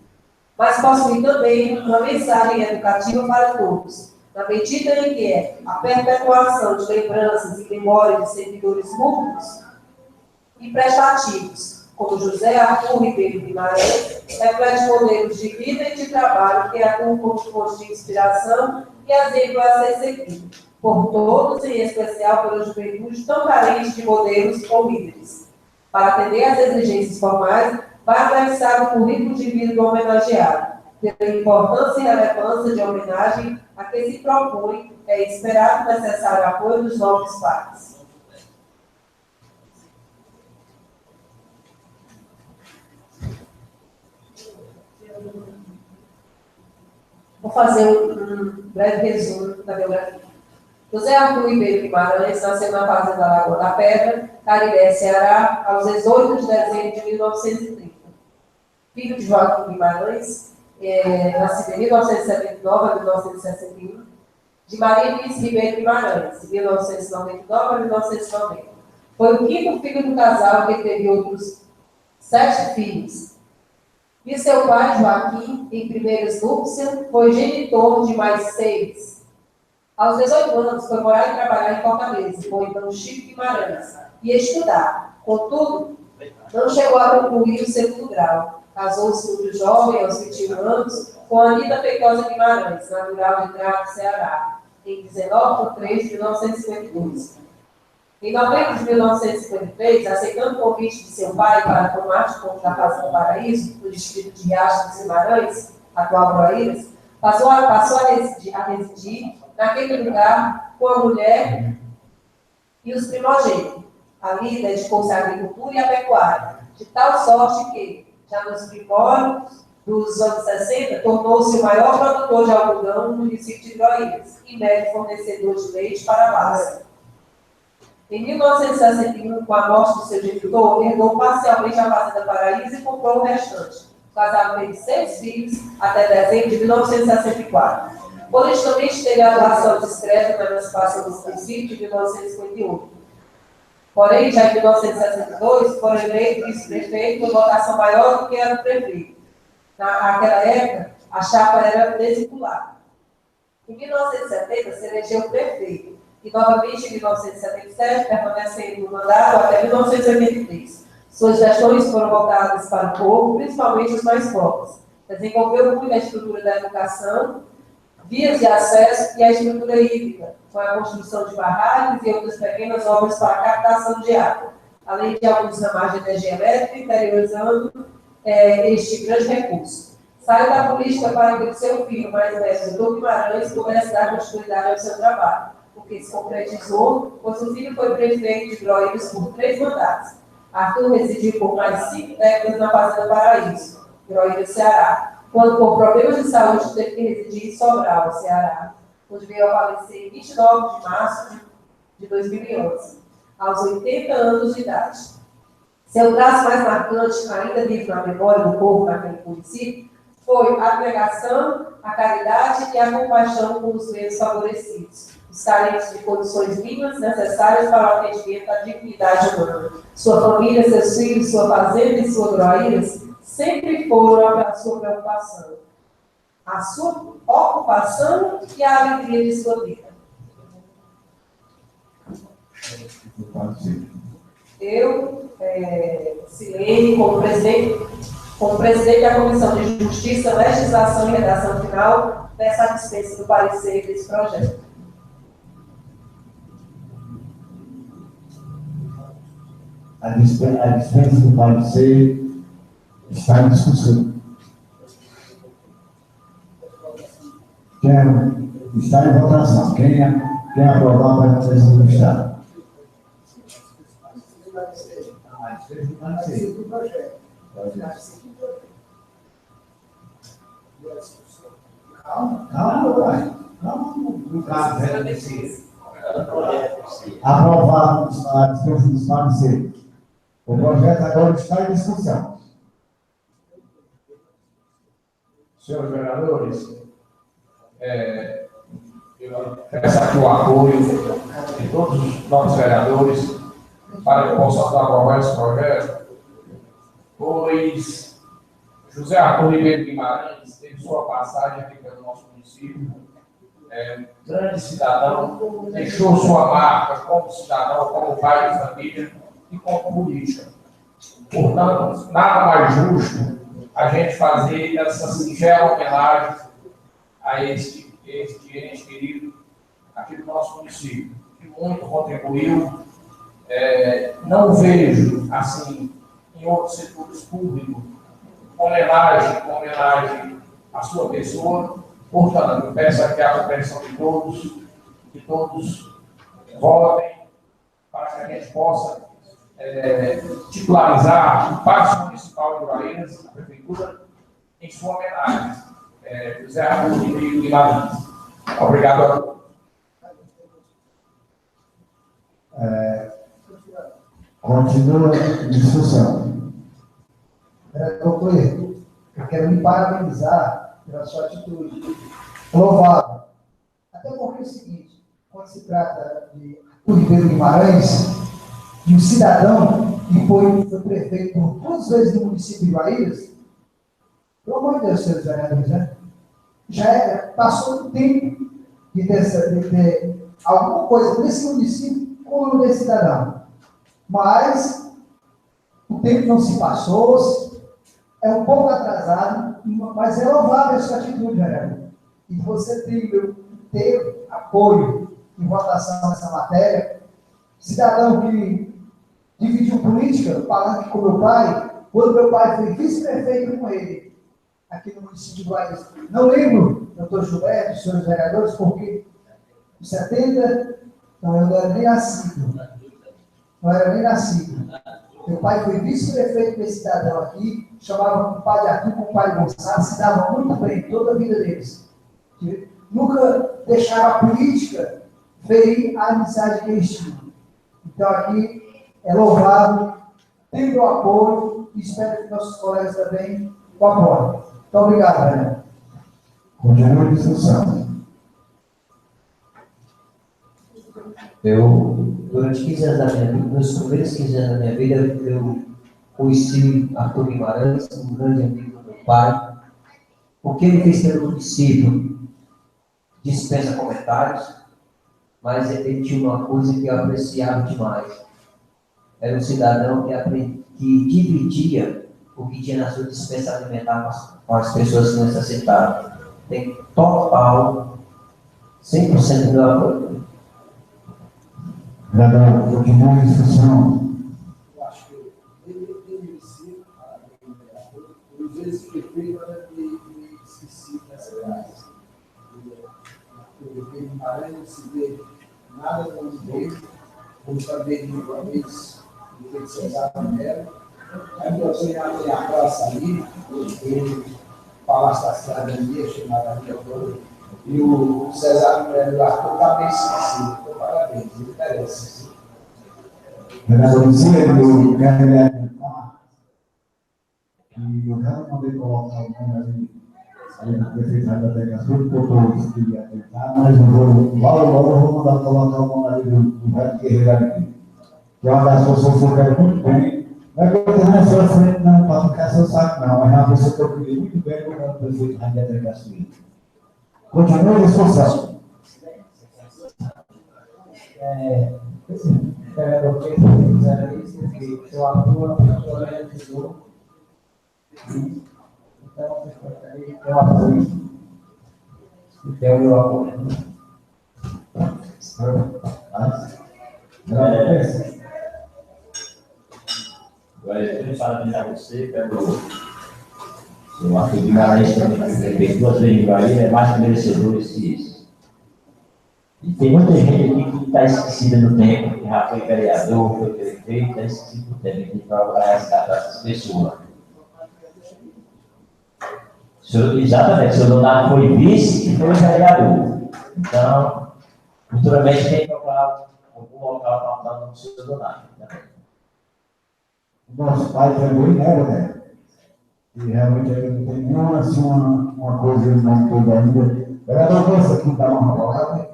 D: Mas possui também uma mensagem educativa para todos, na medida em que é a perpetuação de lembranças e memórias de servidores públicos e prestativos, como José Arthur Ribeiro Guimarães, reflete modelos de vida e de trabalho que atuam como fonte de inspiração e exemplo a ser seguido por todos, em especial pela juventude tão carente de modelos ou líderes. Para atender às exigências formais, vai analisar o currículo de vida do homenageado, pela importância e relevância de homenagem a que se propõe, é esperado o necessário apoio dos novos pares. Vou fazer um breve resumo da biografia. José Arthur Ribeiro Guimarães nasceu na fazenda Lagoa da Pedra, Caribé, Ceará, aos 18 de dezembro de 1930. Filho de Joaquim Guimarães, nascido em 1979 a 1961, de Maria Luiz Ribeiro Guimarães, de 1999 a 1990. Foi o quinto filho do casal, que teve outros 7 filhos. E seu pai, Joaquim, em primeiras núpcias, foi genitor de mais 6. Aos 18 anos, foi morar e trabalhar em Fortaleza, com o então Chico Guimarães, e estudar. Contudo, não chegou a concluir o segundo grau. Casou-se muito jovem, aos 21 anos, com Anita Feitosa Guimarães, natural de Graça, Ceará, em 19 de 3 de 1952. Em novembro de 1953, aceitando o convite de seu pai para tomar conta da Fazenda Paraíso, no distrito de Riacho dos Guimarães, atual Groíras, passou a residir naquele lugar com a mulher e os primogênitos. Ali dedicou-se à agricultura e à pecuária, de tal sorte que, já nos primórdios dos anos 60, tornou-se o maior produtor de algodão no município de Groíras e médio fornecedor de leite para a massa. Em 1961, com a morte do seu genitor, herdou parcialmente a Fazenda Paraíso e comprou o restante. O casal teve 6 filhos até dezembro de 1964. Politicamente, teve a atuação discreta na emancipação do município de 1958. Porém, já em 1962, foram eleitos vice-prefeito com votação maior do que a do prefeito. Naquela época, a chapa era desvinculada. Em 1970, se elegeu prefeito. E novamente em 1977, permanecendo no mandato até 1983. Suas gestões foram voltadas para o povo, principalmente os mais pobres. Desenvolveu muito a estrutura da educação, vias de acesso e a estrutura hídrica, com a construção de barragens e outras pequenas obras para a captação de água, além de alguns ramas de energia elétrica, interiorizando este grande recurso. Saiu da política para que o seu filho mais velho, Dr. Guimarães, pudesse dar continuidade ao seu trabalho, porque se concretizou, pois o filho foi prefeito de Groíras por 3 mandatos. Arthur residiu por mais 5 décadas na Fazenda Paraíso, Groíras, Ceará, quando, por problemas de saúde, teve que residir em Sobral, Ceará, onde veio a falecer em 29 de março de 2011, aos 80 anos de idade. Seu traço mais marcante, ainda vivo na memória do povo naquele município, foi a abnegação, a caridade e a compaixão com os menos favorecidos, os carentes de condições mínimas necessárias para o atendimento à dignidade humana. Sua família, seus filhos, sua fazenda e suas groíras sempre foram a sua preocupação, a sua ocupação e a alegria de sua vida. Eu, Silene, como presidente da Comissão de Justiça, Legislação e Redação Final, peço a dispensa do parecer desse projeto.
B: A dispensa do parecer está em discussão. Está em votação. Quem aprovar vai fazer isso no Estado. Calma. Aprovado a dispensa dos pareceres. O projeto agora está em discussão.
H: Senhores vereadores, eu peço aqui o apoio de todos os novos vereadores para que possamos aprovar esse projeto, pois José Arthur Ribeiro Guimarães teve sua passagem aqui pelo nosso município, grande cidadão, deixou sua marca como cidadão, como pai de família e como político. Portanto, nada mais justo a gente fazer essa singela homenagem a este ente querido aqui do nosso município, que muito contribuiu. Não vejo, assim, em outros setores públicos, homenagem à sua pessoa. Portanto, eu peço aqui a compreensão de todos, que todos votem para que a gente possa titularizar o Paço Municipal de Guarulhos, a Prefeitura, em sua homenagem. José Arthur Ribeiro Guimarães. Obrigado a todos.
B: Continua em discussão.
A: Vereador Cleito, eu quero me parabenizar pela sua atitude louvável. Até porque é o seguinte, quando se trata de Arthur Ribeiro Guimarães, de um cidadão que foi prefeito por 2 vezes no município de Guarulhos, pelo amor de Deus, senhores vereadores, né? Já passou o tempo de ter alguma coisa nesse município com o nome desse cidadão. Mas o tempo não se passou, é um pouco atrasado, mas é louvável a sua atitude, vereador. E você ter apoio em votação nessa matéria. Cidadão que dividiu política, falando com meu pai, quando meu pai foi vice-prefeito com ele, aqui no município de Guarulhos. Não lembro, doutor Gilberto, senhores vereadores, porque em 70, eu não era nem nascido. Meu pai foi vice-prefeito desse cidadão aqui, chamava com o pai de Arthur, com o pai de Gonçalo, se dava muito bem toda a vida deles. Nunca deixaram a política ferir a amizade que eles tinham. Então aqui é louvável, tendo o apoio e espero que nossos colegas também o apoiem. Muito obrigado, Daniel.
B: Continua em discussão.
E: Durante 15 anos da minha vida, nos primeiros 15 anos da minha vida, eu conheci Arthur Guimarães, um grande amigo do meu pai. O que ele fez pelo município dispensa comentários, mas ele tinha uma coisa que eu apreciava demais. Era um cidadão que dividia o que tinha na sua dispensa alimentar com as pessoas que necessitavam. Tem total, 100% do meu apoio.
B: Vereador, continua em discussão.
I: Eu acho que ele merecia, por vezes que prefeito, era meio esquecido nessa casa. O Guimarães não se vê nada com dele, como saber de uma vez o que César Romero. Aí eu fui na minha praça ali, ele Palácio da Cidadania, chamada Rio Douro, e o César Romero do Arthur está bem esquecido. Então, parabéns, ele merece.
B: Vereador Zilio, E eu quero mandei colocar o nome ali no prefeito da delegacia, porque eu queria tentar, mas eu vou, logo eu vou mandar colocar o nome ali do velho guerreiro aqui. Que é uma das pessoas que eu quero muito bem. Não é que eu tenho na sua frente, não, para ficar seu saco, não, mas é uma pessoa que eu queria muito bem com o prefeito da delegacia. Continua a discussão.
I: Vereador Pedro, fizeram isso, que seu apoio, a sua realizou. Então, vocês podem ter o apoio. E ter o meu apoio.
J: Agora, eu queria parabenizar você pelo seu ato de Guimarães também, que fez 2 vezes em Bahia, é mais que merecedor isso. E tem muita gente aqui que está esquecida no tempo, que já foi vereador, foi prefeito, está esquecido do tempo, que procurar resgatar essas pessoas. Exatamente, o senhor Donato foi vice e foi vereador. Então, futuramente tem que procurar algum local para falar no senhor Donato.
B: Nosso pai também, né? E realmente ele não tem nenhuma assim, uma coisa ele não teve ainda. Vereador, você aqui dá uma palavra.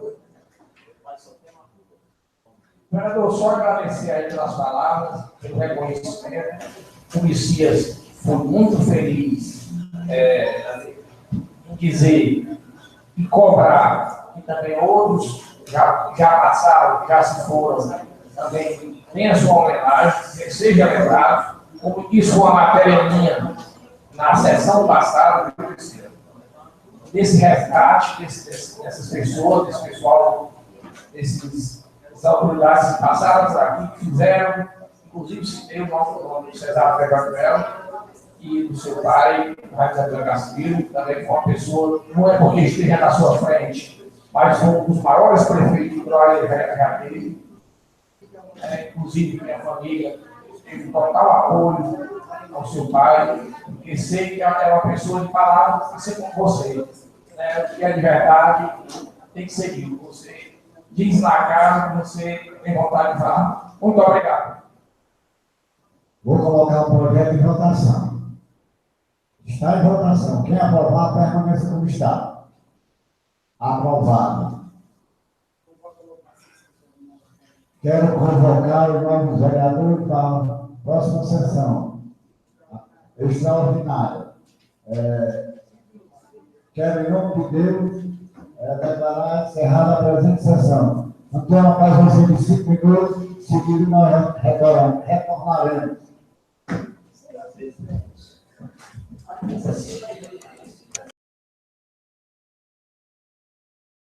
H: Vereador, só agradecer aí pelas palavras, pelo reconhecimento. O Messias foi muito feliz em dizer e cobrar, e também outros já passaram, já se foram, também tem a sua homenagem, seja lembrado, como disse uma matéria minha na sessão passada, desse resgate dessas pessoas, desse pessoal, essas autoridades que passaram por aqui, que fizeram, inclusive citei o nome do Cesar Ferreira e do seu pai, o Raizador Castilho, também foi uma pessoa, não é porque esteja na sua frente, mas foi um dos maiores prefeitos do Brasil já teve. Inclusive minha família teve total apoio ao seu pai, porque sei que é uma pessoa de palavras que ser com você. O que é de verdade tem que seguir. Você diz na cara que você tem vontade de falar. Muito obrigado.
B: Vou colocar o projeto em votação. Está em votação. Quem aprovar, permanece como está. Aprovado. Quero convocar os novos vereadores para a próxima sessão extraordinária. Quero, em nome de Deus, declarar encerrada a presente sessão. Não tem uma pausa de 5 minutos, seguido nós retornaremos.